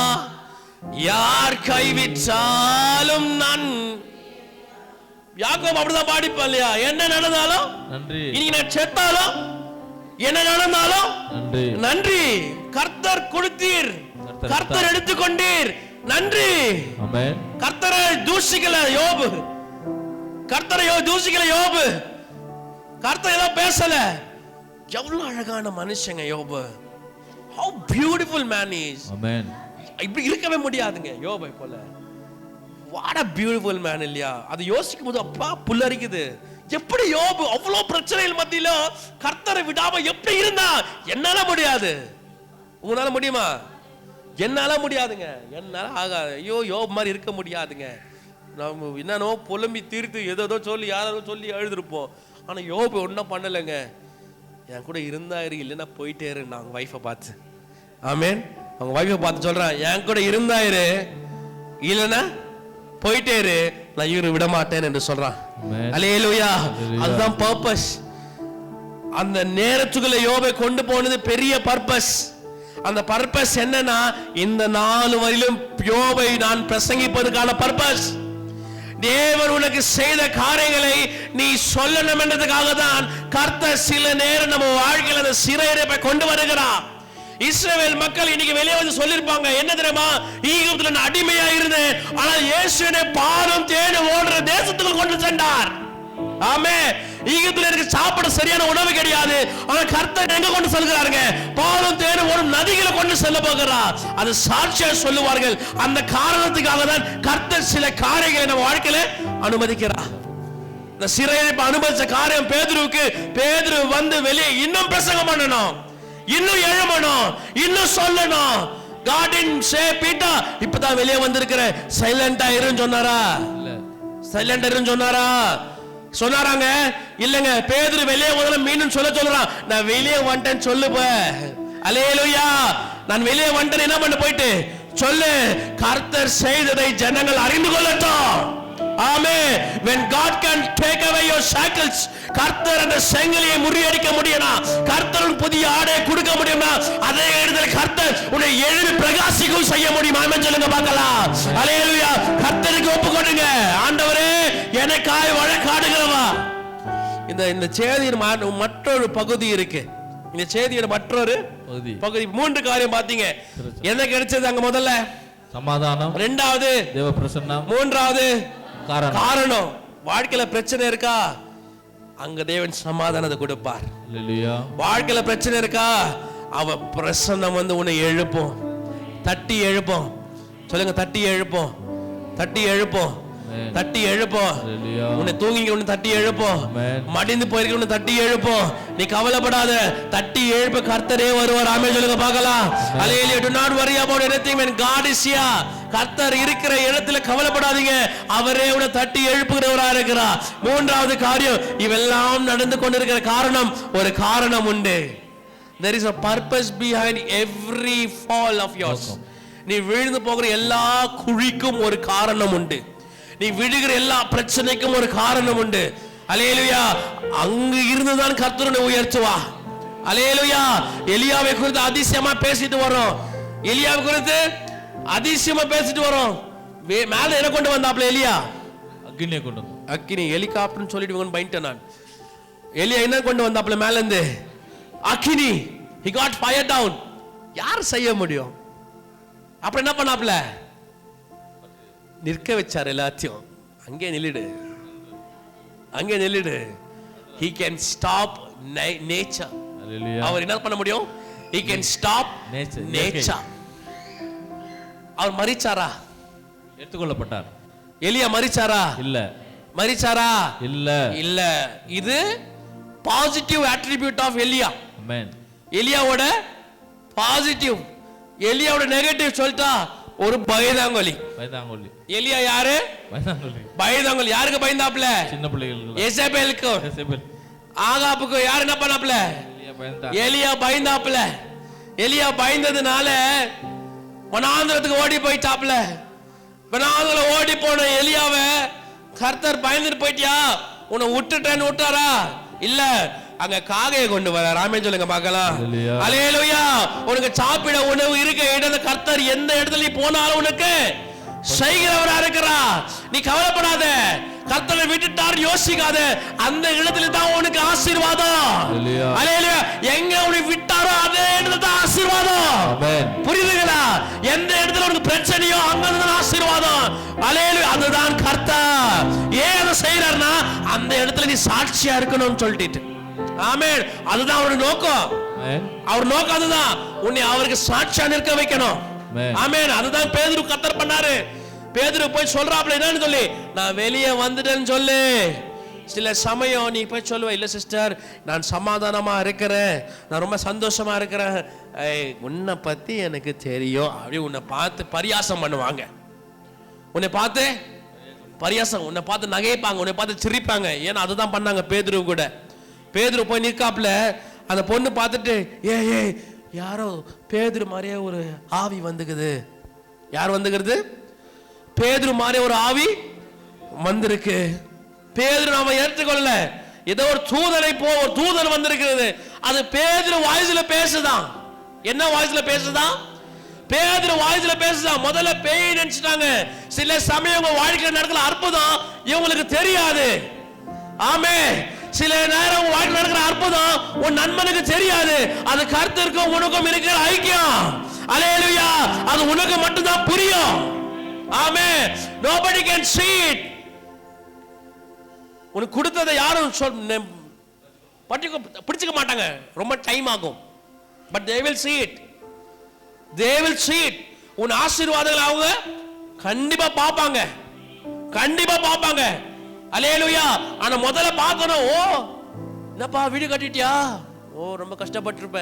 யார் கைவிட்டாலும் நான். யாக்கோபு அப்படிதான் பாடிப்பா இல்லையா? என்ன நடந்தாலும் நன்றி, இன்னைக்கு நான் செத்தாலும் என்ன நடந்தாலும் நன்றி, நன்றி. கர்த்தர் கொடுத்தீர், கர்த்தர் எடுத்துக்கொண்டீர், நன்றி. ஆமென். கர்த்தரை தூஷிக்கல யோபு, கர்த்தரை தூஷிக்கல யோபு, கர்த்தர் ஏதோ பேசல. எவ்வளவு அழகான மனுஷங்க யோபு. How beautiful man is. ஆமென். இப்படி இருக்கவே முடியாதுங்க யோபை போல. What a beautiful man இல்லையா? அது யோசிக்கும் போது அப்பா புல்லரிக்குது. எப்படி யோபு அவ்வளவு பிரச்சனைகள் மத்தியில கர்த்தரை விடாம எப்படி இருந்தா? என்னால முடியாது. உங்களால முடியுமா? என்னால முடியாதுங்க, என்னால ஆகாது. ஐயோ யோபு மாதிரி இருக்க முடியாதுங்க. நம்ம என்னன்னோ புலம்பி தீர்த்து ஏதோ சொல்லி யாரோ சொல்லி எழுதிருப்போம். ஆனா யோபு ஒன்றும் பண்ணலைங்க. என் கூட இருந்தாரு, இல்லைன்னா போயிட்டே இரு. அவங்க வைஃபை பார்த்து, ஆமேன், அவங்க வைஃபை பார்த்து சொல்றான், என் கூட இருந்தாரு, இல்லைன்னா போயிட்டே இரு, நான் இவரு விட மாட்டேன் என்று சொல்றான். அல்லேலூயா. அதுதான் பர்பஸ். அந்த நேரத்துக்குள்ள யோபை கொண்டு போனது பெரிய பர்பஸ். அந்த பர்பஸ் என்னன்னா, இந்த 4 வரையிலும் யோபை நான் பிரசங்கிப்பதற்கான பர்பஸ். தேவன் உனக்கு செய்த காரியங்களை நீ சொல்லணும் என்றதுக்காக தான் கர்த்தர் சில நேரம் நம்ம வாழ்க்கையில் அந்த சிறையிருப்பை கொண்டு வருகிறார். இஸ்ரவேல் மக்கள் இன்னைக்கு வெளியே வந்து சொல்லிருப்பாங்க, என்ன தெரியுமா? ஈகிப்துல நான் அடிமையா இருந்தேன், ஆனால் இயேசுவை பாலும் தேனும் ஓடுற தேசத்துக்கு கொண்டு சென்றார். ஆமே. ஈகிப்துல எனக்கு சாப்பிட சரியான உணவு கிடையாது, ஆனா கர்த்தர் எங்க கொண்டு செல்கிறாருங்க? பாலும் தேனும் ஓடும் நதிகளை கொண்டு செல்ல போகிறார். அது சாட்சியா சொல்லுவார்கள். அந்த காரணத்துக்காக தான் கர்த்தர் சில காரியங்களை நம்ம வாழ்க்கையில அனுமதிக்கிறார். இந்த சிறையிருப்பை அனுமதிச்ச காரியம் பேதுருவுக்கு, பேதுரு வந்து வெளியே இன்னும் பிரசங்கம் பண்ணணும், இன்னும் எழுமணும், இன்னும் சொல்லணும். God didn't say Peter, இப்பதான் வெளியே வந்திருக்கிற, சைலண்டா இருன்னு சொன்னாரா? சைலண்டா இருன்னு சொன்னாரா? சொன்னாராங்க? இல்லங்க. பேதுரு வெளியே முதல்ல மீண்டும் சொல்றான், நான் வெளியே வந்துட்டேன்னு சொல்லுப்ப. அல்லேலூயா. நான் வெளியே வந்துட்டேன், என்ன பண்ண போயிட்டு சொல்லு, கர்த்தர் செய்ததை ஜனங்கள் அறிந்து கொள்ளட்டும். ஆமென். When God can take away your shackles, கர்த்தர் அந்த சங்கிலியை முறியடிக்க முடியும்னா, கர்த்தர் புதிய ஆடையை கொடுக்க முடியும்னா, அதே இடத்துல கர்த்தர் உன்னை எழுப்பி பிரகாசிக்கும் செய்ய முடியும். ஆமென் சொல்லுங்க பார்க்கலாம். அல்லேலூயா. கர்த்தருக்கு ஒப்பு கொடுங்க. ஆண்டவரே எனக்காய் வழக்காடுகிறவா. இந்த செய்தியின் மற்றொரு பகுதி இருக்கு. இந்த செய்தியின் மற்றொரு பகுதி 3 காரியம் பாத்தீங்க. என்ன கிடைச்சது அங்க? முதல்ல சமாதானம், இரண்டாவது தேவ பிரசன்னம், மூன்றாவது காரணம். வாழ்க்கையில பிரச்சனை இருக்கா? அங்க தேவன் சமாதானத்தை கொடுப்பார். அல்லேலூயா. வாழ்க்கையில பிரச்சனை இருக்கா? அவ பிரசன்னம் வந்து உன்னை எழுப்பும், தட்டி எழுப்போம். சொல்லுங்க, தட்டி எழுப்போம், தட்டி எழுப்போம், தட்டி எழுப்போம். உன்னை தூங்கி உன்னை தட்டி எழுப்போம், மடிந்து போயிருக்க உன்னை தட்டி எழுப்போம். நீ கவலைப்படாத, தட்டி எழுப்ப கர்த்தரே வருவார். ஆமென் சொல்லுங்க பார்க்கலாம். அல்லேலூயா. Do not worry about anything when God is here. கர்த்தர் இருக்கிற இடத்துல கவலைப்படாதீங்க, அவரே உன்னை தட்டி எழுப்புகிறவராக இருக்கிறார். மூன்றாவது காரியம், இவெல்லாம் நடந்து கொண்டிருக்கிற காரணம், ஒரு காரணம் உண்டு. There is a purpose behind every fall of yours. நீ விழுந்து போகிற எல்லா குழிக்கும் ஒரு காரணம் உண்டு. நீ விழுகிற எல்லா பிரச்சனைக்கும் ஒரு காரணம் உண்டு. அல்லேலூயா. அங்கு இருந்துதான் கர்த்தர் உன்னை உயர்த்துவா. அல்லேலூயா. எலியாவை குறித்து அதிசயமா பேசிட்டு வரோம். எலியாவை குறித்து அதிசயமா பேசிட்டு வரோம். மேல என்ன கொண்டு வந்தாப்ல? எலியா அக்னியை கொண்டு வந்தார். அக்னி. ஹெலிகாப்டர்னு சொல்லிட்டு பயந்துட்டேன் நான். எலியா என்ன கொண்டு வந்தாப்ல? மேல இருந்து அக்னி. He got fire down. யார் செய்ய முடியும்? அப்புறம் என்ன பண்ணாப்ல? நிற்க வச்சார் எல்லாத்தையும். அங்கே நில்லுடு, அங்கே நில்லுடு. He can stop nature. அல்லேலூயா. அவர் என்ன பண்ண முடியும்? He can stop nature. அவர் மரிச்சாரா? எடுத்துக்கொள்ளப்பட்டார். எலியா மரிச்சாரா? இல்ல. மரிச்சாரா? இல்ல. இல்ல. இது பாசிட்டிவ் அட்ரிபியூட் ஆஃப் எலியா. ஆமென். எலியாவோட பாசிட்டிவ். எலியாவோட நெகட்டிவ் சொல்லிட்டா ஒரு பயந்தாங்கொலி. பயந்தாங்கொலி. எலியா யாரு? பயந்தாங்கொலி. பயந்தாங்கொலி. யாருக்கு பயந்தாப்ல? சின்ன பிள்ளைகளுக்கு. எசபேலுக்கு. எசபேல். ஆகாபுக்கு யார் என்ன பண்ணாப்ல? எலியா பயந்தார். எலியா பயந்தாப்ல. எலியா பயந்ததுனால வனாந்திரத்துக்கு ஓடி போயிட்டாப்ல. வனாந்திரத்துல ஓடி போன எலியாவை கர்த்தர் பயந்துட்டு போயிட்டியா, உன்னை விட்டுட்டேன்னு விட்டாரா? இல்ல. அங்க காகையை கொண்டு வர ராமே சொல்லுங்க பார்க்கலாம். Hallelujah. அல்லேலூயா. உனக்கு சாப்பிட உணவு இருக்க இடத்துல கர்த்தர் எந்த இடத்துல நீ போனாலும் உனக்கு செய்கிறவரா இருக்கிறார். நீ கவலைப்படாத, கர்த்தரை விட்டுட்டார் யோசிக்காத, அந்த இடத்துல தான் உனக்கு ஆசீர்வாதம். Hallelujah. அல்லேலூயா. எங்க உன்னை விட்டாரோ அதே இடத்துல தான் ஆசீர்வாதம். Amen. புரியுதுங்களா? எந்த இடத்துல உனக்கு பிரச்சனையோ அங்கதான் ஆசீர்வாதம். அல்லேலூயா. அதுதான் கர்த்தர். ஏன் அதை செய்யறாருன்னா அந்த இடத்துல நீ சாட்சியா இருக்கணும்னு சொல்லிட்டு. ஆமென். அதுதான் அவருடைய நோக்கம். Amen. அவர் நோக்கம் அதுதான், உன்னை அவருக்கு சாட்சியா நிற்க வைக்கணும். Amen. ஆமென். அதுதான் பேதுரு கர்த்தர் பண்ணாரு. பேதுரு போய் சொல்றாப்ல என்னன்னு சொல்லி, நான் வெளியே வந்துட்டேன்னு சொல்லு. சில சமயம் நீ போய் சொல்லுவ, இல்ல சிஸ்டர் நான் சமாதானமா இருக்கிறேன், நான் ரொம்ப சந்தோஷமா இருக்கிறேன், உன்னை பத்தி எனக்கு தெரியும் அப்படி உன்னை பார்த்து பரியாசம் பண்ணுவாங்க. உன்னை பார்த்து பரியாசம், உன்னை பார்த்து நகைப்பாங்க, உன்னை பார்த்து சிரிப்பாங்க. ஏன்னா அதுதான் பண்ணாங்க பேதுரு கூட. பேதுரு போய் நிற்காப்ல, அந்த பொண்ணு பார்த்துட்டு ஏ யாரோ பேதுரு மாதிரியே ஒரு ஆவி வந்துக்குது. யார் வந்துக்கிறது? பேதுரு மாதிரி ஒரு ஆவி வந்திருக்கு. பேதுரு நாம ஏற்றுக்கொள்ள, ஏதோ ஒரு தூதனை ஒரு தூதன் வந்திருக்கிறது. அது பேதுரு வாய்ஸ்ல பேசுதான். என்ன வாய்ஸ்ல பேசுதான்? பேதுரு வாய்ஸ்ல பேசுதான். முதல்ல பேய் நினைச்சிட்டாங்க. சில சமயம் உங்க வாழ்க்கையில நடக்கிற அற்புதம் இவங்களுக்கு தெரியாது. ஆமே. சில நேரம் உன் வாழ்க்கையில நடக்கிற அற்புதம் உன் நண்பனுக்கு தெரியாது. அது கர்த்தருக்கும் உனக்கும் இருக்கிற ஐக்கியம். அல்லேலூயா. அது உனக்கு மட்டும்தான் புரியும். ஆமே. nobody can see it. உனக்கு கொடுத்ததை யாரும் பிடிச்சுக்க மாட்டாங்க, ரொம்ப டைம் ஆகும். But they will see it. they will see it. உன் ஆசீர்வாதங்களை அவங்க கண்டிப்பா பார்ப்பாங்க, கண்டிப்பா பார்ப்பாங்க. அல்லேலூயா. ஆனா முதல்ல பார்க்கணும். ஓ என்னப்பா வீடு கட்டிட்டியா? ஓ ரொம்ப கஷ்டப்பட்டிருப்ப.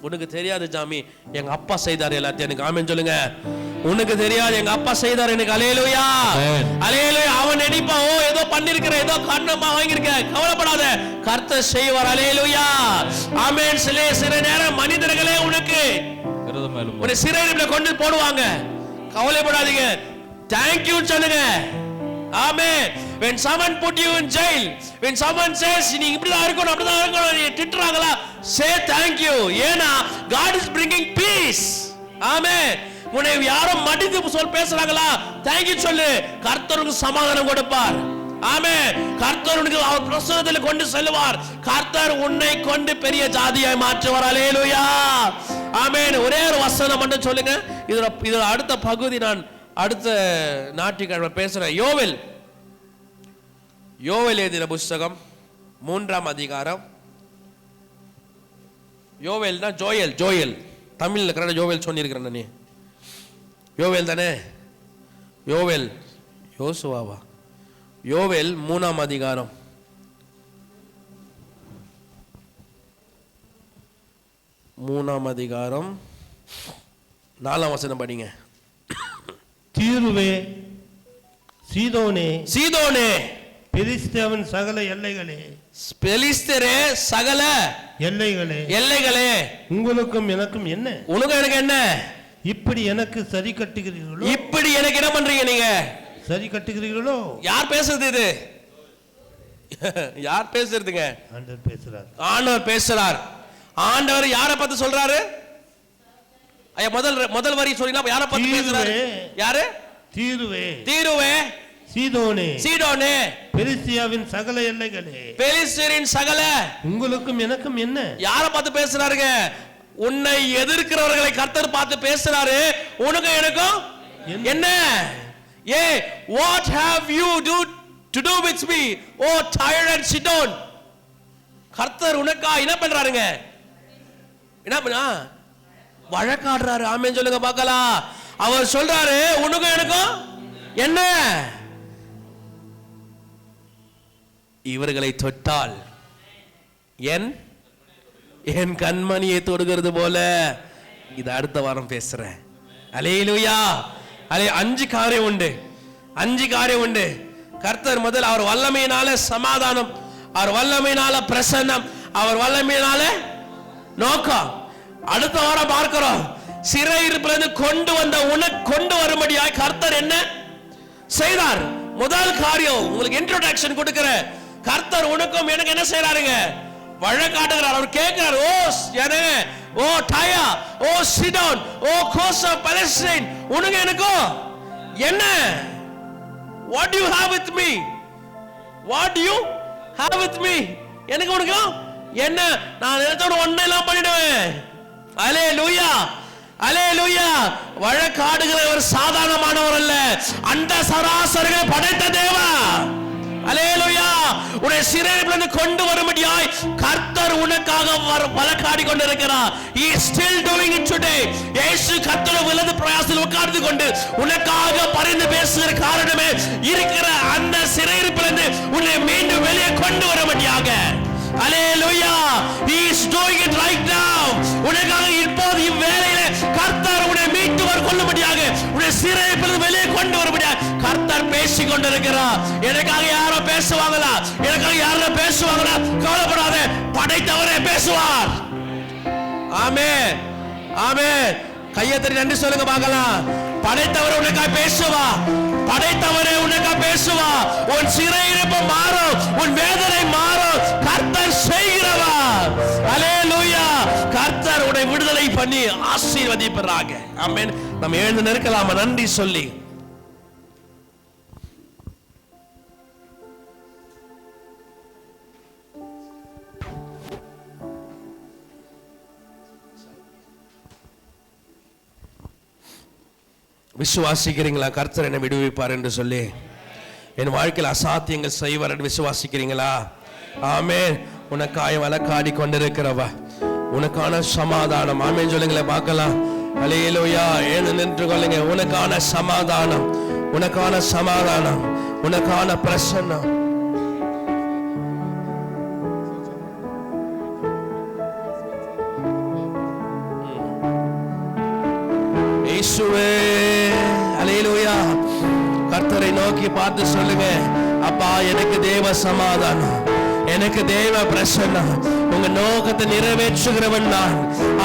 உனக்கு தெரியாது ஜாமி, எங்க அப்பா செய்தார் எல்லாத்தையும். எனக்கு ஆமென் சொல்லுங்க. உனக்கு தெரியாது, எங்க அப்பா செய்தார் எனக்கு. அல்லேலூயா. அல்லேலூயா. அவன் நினைப்பா, ஓ ஏதோ பண்ணிருக்கிற, ஏதோ கண்ணமா வாங்கியிருக்க, கவலைப்படாத, கர்த்தர் செய்வார். அல்லேலூயா. ஆமென். சில நேரம் மனிதர்களே உனக்கு ஒரு சிறையில கொண்டு போடுவாங்க. கவலைப்படாதீங்க, தேங்க்யூ சொல்லுங்க. ஆமென். when someone put you in jail, when someone says நீ இப்படி தான் இருக்கணும் அப்படி தான் இருக்கணும் நீ திட்டுறாங்களா, say thank you. ஏனா God is bringing peace. ஆமென். உன்னை யாரும் மடித்து பேசுறாங்களா, thank you சொல்லு. கர்த்தர் உனக்கு சமாதானம் கொடுப்பார். ஆமென். கர்த்தர் உனக்கு அவர் பிரசன்னத்தில் கொண்டு செல்வார். கர்த்தர் உன்னை கொண்டு பெரிய ஜாதியாய் மாற்றுவார். அல்லேலூயா. ஆமென். ஒரே ஒரு வசனம் மட்டும் சொல்லுங்க. இதுல அடுத்த பகுதி நான் அடுத்த ஞாயிற்றுக்கிழமை பேசுறேன். யோவேல் எழுதின புஸ்தகம் 3ஆம் அதிகாரம். யோவேல்னா ஜோயல். தமிழ்ல இருக்கிற யோவேல் சொன்னிருக்கிறேன் நீ. யோவேல் தானே? யோவேல் யோசுவாவா? யோவேல் 3ஆம் அதிகாரம். மூணாம் அதிகாரம் 4ஆம் வசனம் படிங்க. தீருவே, சீதோனே, பெலிஸ்தேவின் சகல எல்லைகளே, பெலிஸ்தரே சகல எல்லைகளே, உங்களுக்கும் எனக்கும் என்ன? உனக்கு எனக்கு என்ன? இப்படி எனக்கு சரி கட்டுகிறீர்களோ? இப்படி எனக்கு என்ன பண்றீங்க நீங்க? சரி கட்டுகிறீர்களோ? யார் பேசுறது இது? யார் பேசுறதுங்க? ஆண்டவர் பேசுறார். ஆண்டவர் பேசுறார். ஆண்டவர் யாரை பார்த்து சொல்றாரு? ஐயா முதல் வரி சொல்லினா யாரை பார்த்து பேசுறாரு? யாரு? தீருவே, சீதோனே, பெலிஸ்தியாவின் சகல எல்லைகளே, பெலிஸ்தரின் சகல உங்களுக்கும் எனக்கும் என்ன? யாரை பார்த்து பேசுறாருங்க? உன்னை எதிர்க்கிறவர்களை கர்த்தர் பார்த்து பேசுறாரு. உனக்கு எனக்கும் என்ன? ஏ what have you to do with me, oh tired and Sidon? கர்த்தர் உனக்கா என்ன பண்றாருங்க? என்ன பண்ணா? வழக்காடுறாரு. ஆமென் சொல்லுங்க பார்க்கலாம். அவர் சொல்றாரு உனக்கு எனக்கும் என்ன? இவர்களை தொட்டால் என் கண்மணியை தொடுகிறது போல. இது அடுத்த வாரம் பேசுறேன். அல்லேலூயா. 5 காரியம் உண்டு. கர்த்தர் முதல் அவர் வல்லமையினால சமாதானம், அவர் வல்லமையினால பிரசன்னம், அவர் வல்லமையினால நோக்கம். அடுத்த வாரம் பார்க்கிறோம். சிறையிருப்பிலிருந்து கொண்டு வரும்படியாய் கர்த்தர் என்ன செய்தார்? முதல் காரியம் உங்களுக்கு இன்ட்ரோடக்ஷன் கொடுக்கிற கர்த்தர் உனக்கும் எனக்கு என்ன செய்யறாருங்க? வழக்காட்டுகிறார். அவர் கேட்கிறார், ஓ ஜனங்க, ஓ டாயா, ஓ சிடோன், ஓ கோஸ் ஆஃப் பாலஸ்டைன், உனக்கு எனக்கும் என்ன? What do you have with me? What do you have with me? எனக்கு உனக்கு என்ன? நான் நினைத்தோட ஒன்னெல்லாம் பண்ணிடுவேன். அல்லேலூயா, அல்லேலூயா. வழக்காடுகிறவர் சாதாரணமானவர் அல்ல, அண்ட சராசரிகளை படைத்த தேவா. அல்லேலூயா. உன்னை சிறையிலிருந்து கொண்டு வரும்படியாய் கர்த்தர் உனக்காக வழக்காடி கொண்டிருக்கிறார். He is still doing it today. இயேசு கர்த்தர் விலது பிரயாசத்தில் உட்கார்ந்து கொண்டு உனக்காக பரிந்து பேசுகிற காரணமே இருக்கிற அந்த சிறையிருப்பிலிருந்து உன்னை மீண்டும் வெளியே கொண்டு வரும்படியாக. அல்லேலூயா. He is doing it right now. உனக்காக இப்போது இவ்வேளையிலே கர்த்தர் உன்னை மீட்டு வர கொள்ளும்படியாக, உன்னை சிறையிலிருந்து வெளியே கொண்டு வரும்படியாக கர்த்தர் பேசிக் கொண்டிருக்கிறார். எனக்காக யாரோ பேசுவாங்களா? எனக்காக யாரோ பேசுவாங்களா? கவலைப்படாதே, படைத்தவரே பேசுவார். ஆமென், ஆமென். கையை தட்டி நன்றி சொல்லுங்க பார்க்கலாம். படைத்தவரே உனக்காக பேசுவா, படைத்தவரே உனக்காக பேசுவா. உன் சிறையிருப்பு மாறும், உன் வேதனை மாறும். கர்த்தர் செய்கிறவா. அல்லேலூயா. கர்த்தர் உன்னை விடுதலை பண்ணி ஆசீர்வதிப்பாராக. ஆமென். நம்ம எழுந்து நிற்கலாமா நன்றி சொல்லி? விசுவாசிக்கிறீங்களா கர்த்தர் என்னை விடுவிப்பார் என்று சொல்லி? என் வாழ்க்கையில் அசாத்தியங்கள் செய்வார் என்று விசுவாசிக்கிறீங்களா? ஆமென். உனக்காய் வழக்காடி கொண்டிருக்கிறவா, உனக்கான சமாதானம். ஆமென் சொல்லுங்களேன் பார்க்கலாம். அல்லேலூயா. எழுந்து நின்று கொள்ளுங்க. உனக்கான சமாதானம், உனக்கான சமாதானம், உனக்கான பிரசன்னம். இயேசுவே. அல்லேலூயா. கர்த்தரை நோக்கி பார்த்து சொல்லுங்க, அப்பா எனக்கு தேவ சமாதானம், எனக்கு தேவ பிரசன்னம். உங்க நோக்கத்தை நிறைவேற்றுகிறவன் நான்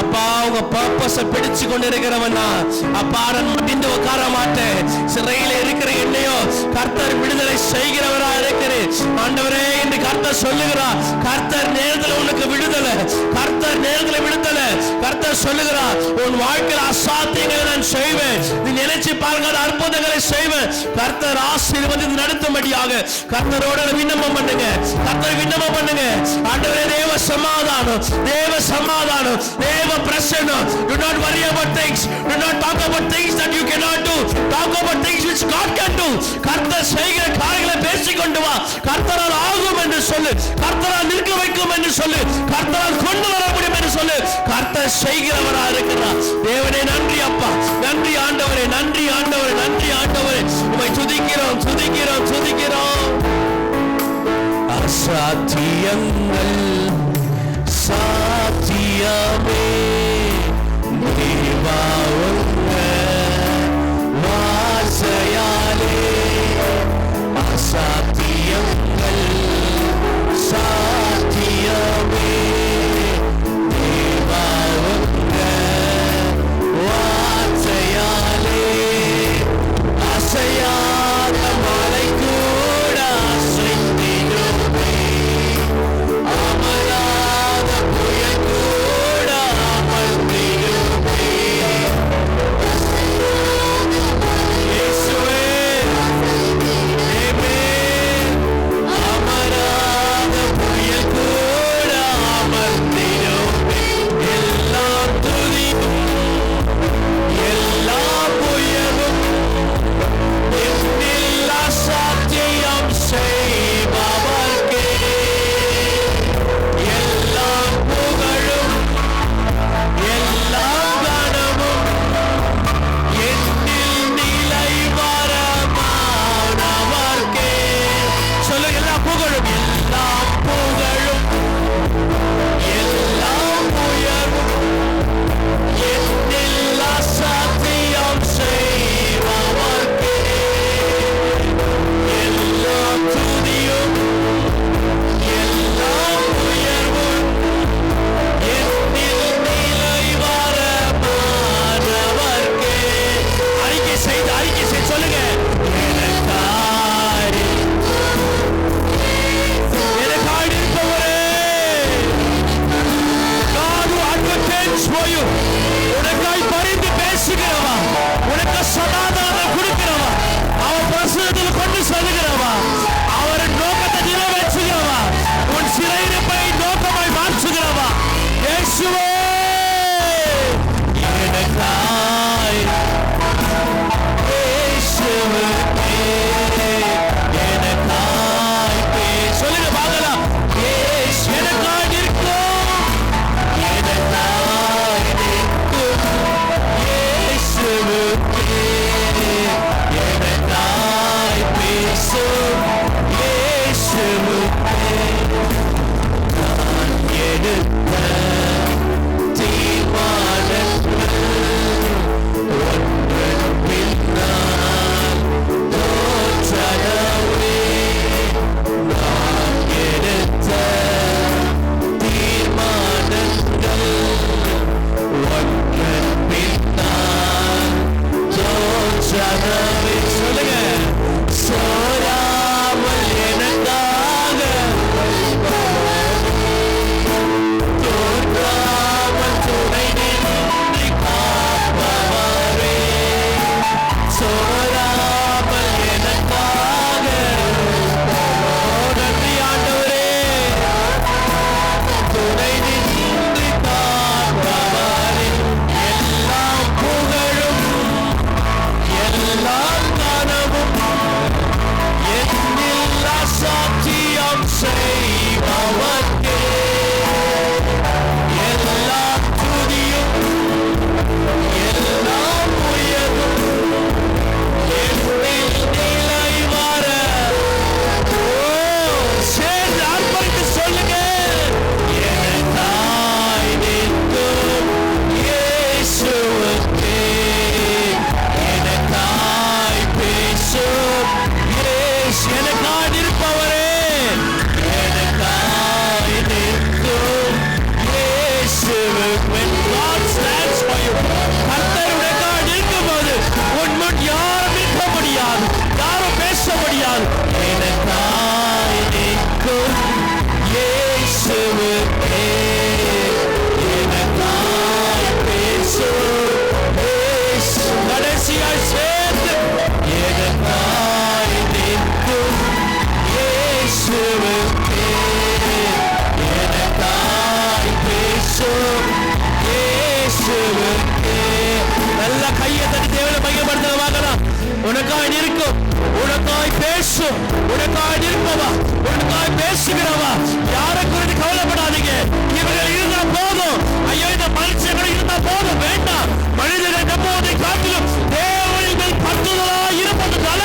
அப்பா. உங்க பர்பஸை பிடிச்சு கொண்டிருக்கிறவன் நான் அப்பா. நான் மடிந்து உட்கார மாட்டேன். சிறையில இருக்கிற என்னையோ கர்த்தர் விடுதலை செய்கிறவரா இருக்கிறேன். ஆண்டவரே என்று கர்த்தர் சொல்லுகிறார். கர்த்தர் நேரத்தில் உனக்கு விடுதலை, கர்த்தர் நேரத்தில் விடுதலை. கர்த்தர் சொல்லுகிறார், உன் வாழ்க்கையில் அசாத்தியங்களை நான் செய்வேன். நீ நினைச்சு பார்க்காத அற்புதங்களை செய்வேன். கர்த்தர் ஆசீர்வதித்து நடத்தும்படியாக கர்த்தரோட விண்ணப்பம் பண்ணுங்க. கர்த்தர் விண்ணப்பம் பண்ணுங்க. ஆண்டவரே தேவ சமாதானம், தேவ சமாதானம், தேவ பிரசன்னம். Do not worry about things. Do not talk about things that you cannot do. Talk about things which God can do. கர்த்தர் செய்கிற காரியங்களை பேசிக்கொண்டு வா. கர்த்தரால் ஆகும் என்று சொல்லு, கர்த்தரால் நிற்க வைக்கும் என்று சொல்லு, கர்த்தரால் கொண்டு வர முடியும் என்று சொல்லு. கர்த்தர் செய்கிறவரா இருக்கிறார். தேவனே நன்றி அப்பா, நன்றி ஆண்டவரே, நன்றி ஆண்டவரே, நன்றி ஆண்டவரே. உம்மை துதிக்கிறோம், துதிக்கிறோம், துதிக்கிறோம். அசாத்தியங்கள் சாத்தியமே தேவா உங்க வாசையாலே. அசாத்தியங்கள் சாத்தியமே தேவா உங்க வாசையாலே. அசையாத மலை கூட அசைத்திடுமே. இருக்கும். உனக்காய் பேசும், உனக்காய் நிற்பவா, உனக்காய் பேசுகிறவா. யாரை குறித்து கவலைப்படாதீங்க. இவர்கள் இருந்தா போதும், ஐயோ இந்த மனுஷர்கள் இருந்தா போதும், வேண்டாம். மனிதரை நம்புவதை காட்டிலும் தேவனின் மேல் பற்றுதலாய் இருப்பதுனால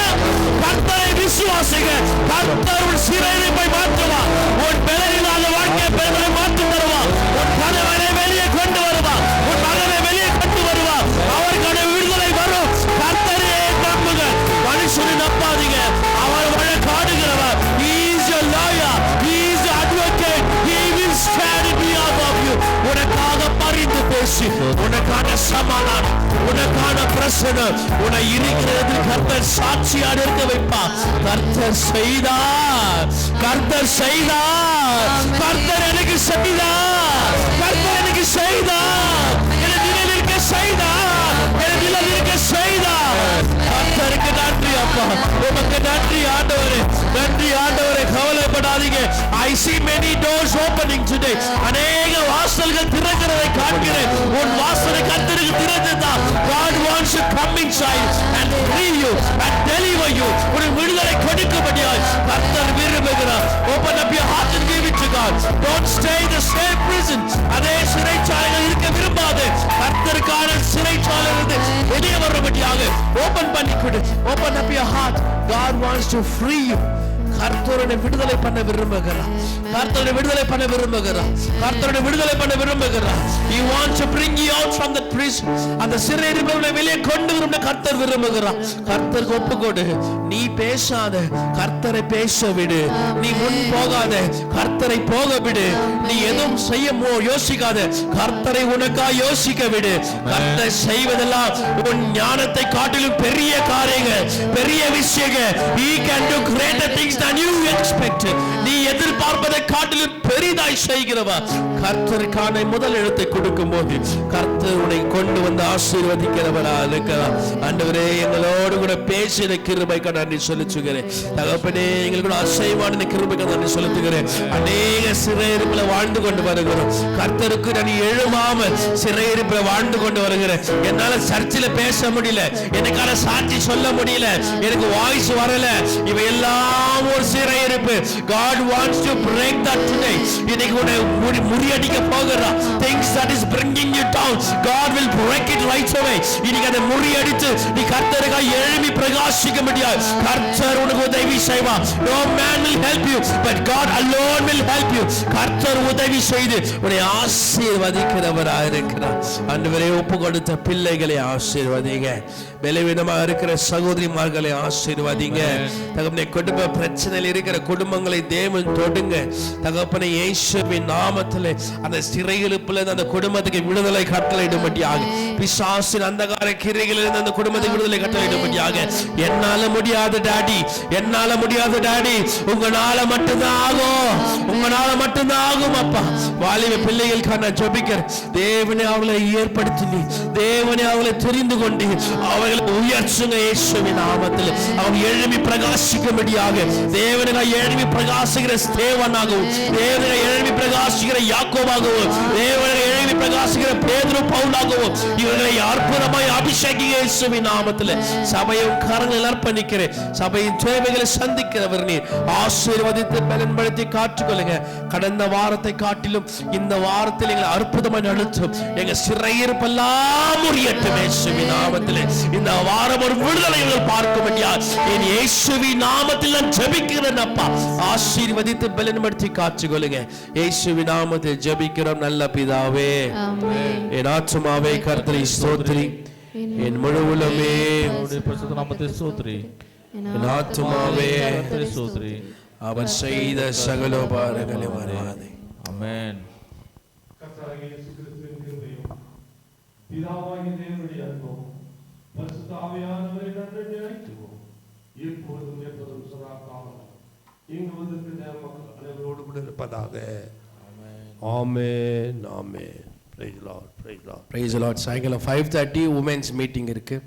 கர்த்தரை விசுவாசிங்க. கர்த்தர் உன் சிறையிருப்பை மாற்றுவா, உன் பலனில்லாத வாழ்க்கையை பெருமை மாற்றி தருவா, உன் கணவனை வெளியே கொண்டு வருவா, உன் மகனை வெளியே கொண்டு வருவா. அவருக்கான விடுதலை வரும். கர்த்தரே நம்புங்க, மனுஷனை நம்பாதீங்க. அவர் வழக்காடுகிறவர். He is your lawyer, he is your advocate, he will stand in behalf of you. உனக்காக பரிந்து பேசி, உனக்கான சமாதானம், உனக்கான பிரச்சனை, உன்னை இருக்கிறது கர்த்தர் சாட்சியாக இருக்க வைப்பா. கர்த்தர் செய்தார், கர்த்தர் செய்தார், கர்த்தர் எனக்கு செய்தார், கர்த்தர் எனக்கு செய்தார், என் நிலையிலிருக்க செய்தார், என் நிலையிலிருக்க செய்தார். கர்த்தருக்கு நன்றி அப்பா, உமக்கு நன்றி ஆண்டவரே, நன்றி ஆண்டவரே. கவலைப்படாதீங்க. I see many doors opening today. அநேக வாசல்கள் திறக்கிறதை காண்கிறேன். உன் வாசலை கர்த்தருக்கு திறந்ததா. God wants to come inside and free you and deliver you. உனக்கு விடுதலை கொடுக்கும்படியாய் கர்த்தர் விரும்புகிறார். Open up your heart and give it to God. Don't stay in the same prison. அதே சிறைச்சாலையில் இருக்க விரும்பாதே. கர்த்தருக்கான சிறைச்சாலையிலிருந்து வெளியே வரும்படியாக ஓபன் பண்ணி கொடு. Open up your heart. God wants to free you. கர்த்தருடைய விடுதலை பண்ண விரும்புகிறார். கர்த்தருடைய விடுதலை பண்ண விரும்புகிறார். கர்த்தருடைய விடுதலை பண்ண விரும்புகிறார். He wants to bring you out from that prison. அந்த சிறையிருப்பை வெளியே கொண்டு வரும் கர்த்தர் விரும்புகிறார். கர்த்தருக்கு ஒப்புக்கொடு. நீ பேசாத, கர்த்தரை பேச விடு. நீ முன் போகாத, கர்த்தரை போக விடு. நீ எதுவும் செய்ய யோசிக்காத, கர்த்தரை உனக்காக யோசிக்க விடு. கர்த்தர் செய்வதெல்லாம் உன் ஞானத்தை காட்டிலும் பெரிய காரியங்கள், பெரிய விஷயங்கள். He can do greater things than you expected. நீ எதிர்பார்ப்பதை காட்டிலும் பெரிதாய் செய்கிறவா. கர்த்தருக்கான முதல் எழுத்தை கொடுக்கும் போது கர்த்தர் உன்னை கொண்டு வந்து ஆசீர்வதிக்கிறவரா இருக்கிறார். ஆண்டவரே, எங்களோடு கூட பேசின கிருபைக்கு நன்றி செலுத்துகிறேன். தகப்பனே, எங்களுக்கு அசைவான கிருபைக்கு நன்றி செலுத்துகிறேன். அநேக சிறையிருப்பில் வாழ்ந்து கொண்டு வருகிறோம். கர்த்தருக்கு நான் எழுமாமல் சிறையிருப்பில் வாழ்ந்து கொண்டு வருகிறேன். என்னால சர்ச்சில் பேச முடியல, எனக்கான சாட்சி சொல்ல முடியல, எனக்கு வாய்ஸ் வரல. இவையெல்லாம் ஒரு சிறையிருப்பு. God wants to break that today. இன்னைக்கு உன்னை முறியடிக்க போகிறார். Things that is bringing you down, God will break it right away. இன்னைக்கு அதை முறியடித்து நீ கர்த்தருக்காக எழும்பி பிரகாசிக்க முடியாது. கர்த்தர் உனக்கு உதவி செய்வார். No man will help you, but God alone will help you. கர்த்தர் உதவி செய்து உன்னை ஆசீர்வதிக்கிறவராக இருக்கிறார். ஆண்டவரே, ஒப்பு கொடுத்த பிள்ளைகளை ஆசீர்வதிங்க. பலவீனமாக இருக்கிற சகோதரிமார்களை ஆசீர்வதிங்க. தகப்பனே, குடும்ப பிரச்சனையில் இருக்கிற குடும்பங்களை தேவன் தொடுங்க. தகப்பனே, இயேசுவின் நாமத்திலே அந்த சிறையிருப்பில் அந்த குடும்பத்துக்கு விடுதலை கட்டளையிடும்படியாக, பிசாசின் அந்தகார கிரைகளிலிருந்து அந்த குடும்பத்துக்கு விடுதலை கட்டளையிடும்படியாக. என்னால முடியாது டாடி, என்னால முடியாது டாடி, உங்களால மட்டும்தான் ஆகும், உங்களால மட்டும்தான் ஆகும் அப்பா. வாலிப பிள்ளைகளுக்காக நான் ஜெபிக்கிறேன். தேவனே, அவளை ஏற்படுத்தி, தேவனே அவளை தெரிந்து கொண்டு அவர்களை உயர்த்துங்க இயேசுவின் நாமத்தில். அவங்க எழும்பி பிரகாசிக்கும்படியாக, தேவனுக்கு எழும்பி பிரகாசிக்கிற ஸ்தேவனாகவும், தேவனை எழும்பி பிரகாசிக்கிற யாக்கோபாகவும், தேவனை எழும்பி பிரகாசிக்கிற பேதுரு பவுலாகவும் இவர்களை அற்புதமாய் அபிஷேகிங்க இயேசுவின் நாமத்தில். சபையும் கரங்களில் அர்ப்பணிக்கிறேன். சபையின் தேவைகளை சந்திக்கிறவர் நீர். ஆசீர்வதித்து பலன்படுத்தி காற்றுக்கொள்ளுங்க. கடந்த வாரத்தை காட்டிலும் இந்த வாரத்தில் எங்களை அற்புதமாய் நடத்தும். எங்க சிறையிருப்பெல்லாம் முறியட்டும் இயேசுவின் நாமத்தில். இந்த வாரம் ஒரு விடுதலை பார்க்க முடியாது. என் இயேசுவின் நாமத்தில் நான் ஜெபிக்கிறேன் அப்பா. ஆசீர்வதித்து பலன்படுத்தி காற்றுக்கொள்ளுங்க. இயேசுவின் நாமத்தில் ஜெபிக்கிறோம் நல்ல பிதாவே. என் ஆத்துமாவே கர்த்தரை ஸ்தோத்திரி, என் முழு உள்ளமே அவருடைய பரிசுத்த நாமத்தை ஸ்தோத்திரி. என் ஆத்துமாவே கர்த்தரை ஸ்தோத்திரி. அவர் செய்த சகல உபகாரங்களை மறவாதே. ஆமென். கர்த்தராகிய இயேசு கிறிஸ்துவின் கிருபையும் பிதாவாகிய தேவனுடைய அன்பும் பரிசுத்த ஆவியானவரின் நன்மையும் ஐக்கியமும் இப்பொழுதும் எப்பொழுதும் சதா காலமும் இங்கு வந்திருக்கிற தேவ மக்கள் அனைவரோடு கூட இருப்பதாக. ஆமென், ஆமென். Praise the Lord, praise the Lord. Praise the Lord. சாயங்காலம் 5:30 உமன்ஸ் மீட்டிங் இருக்கு.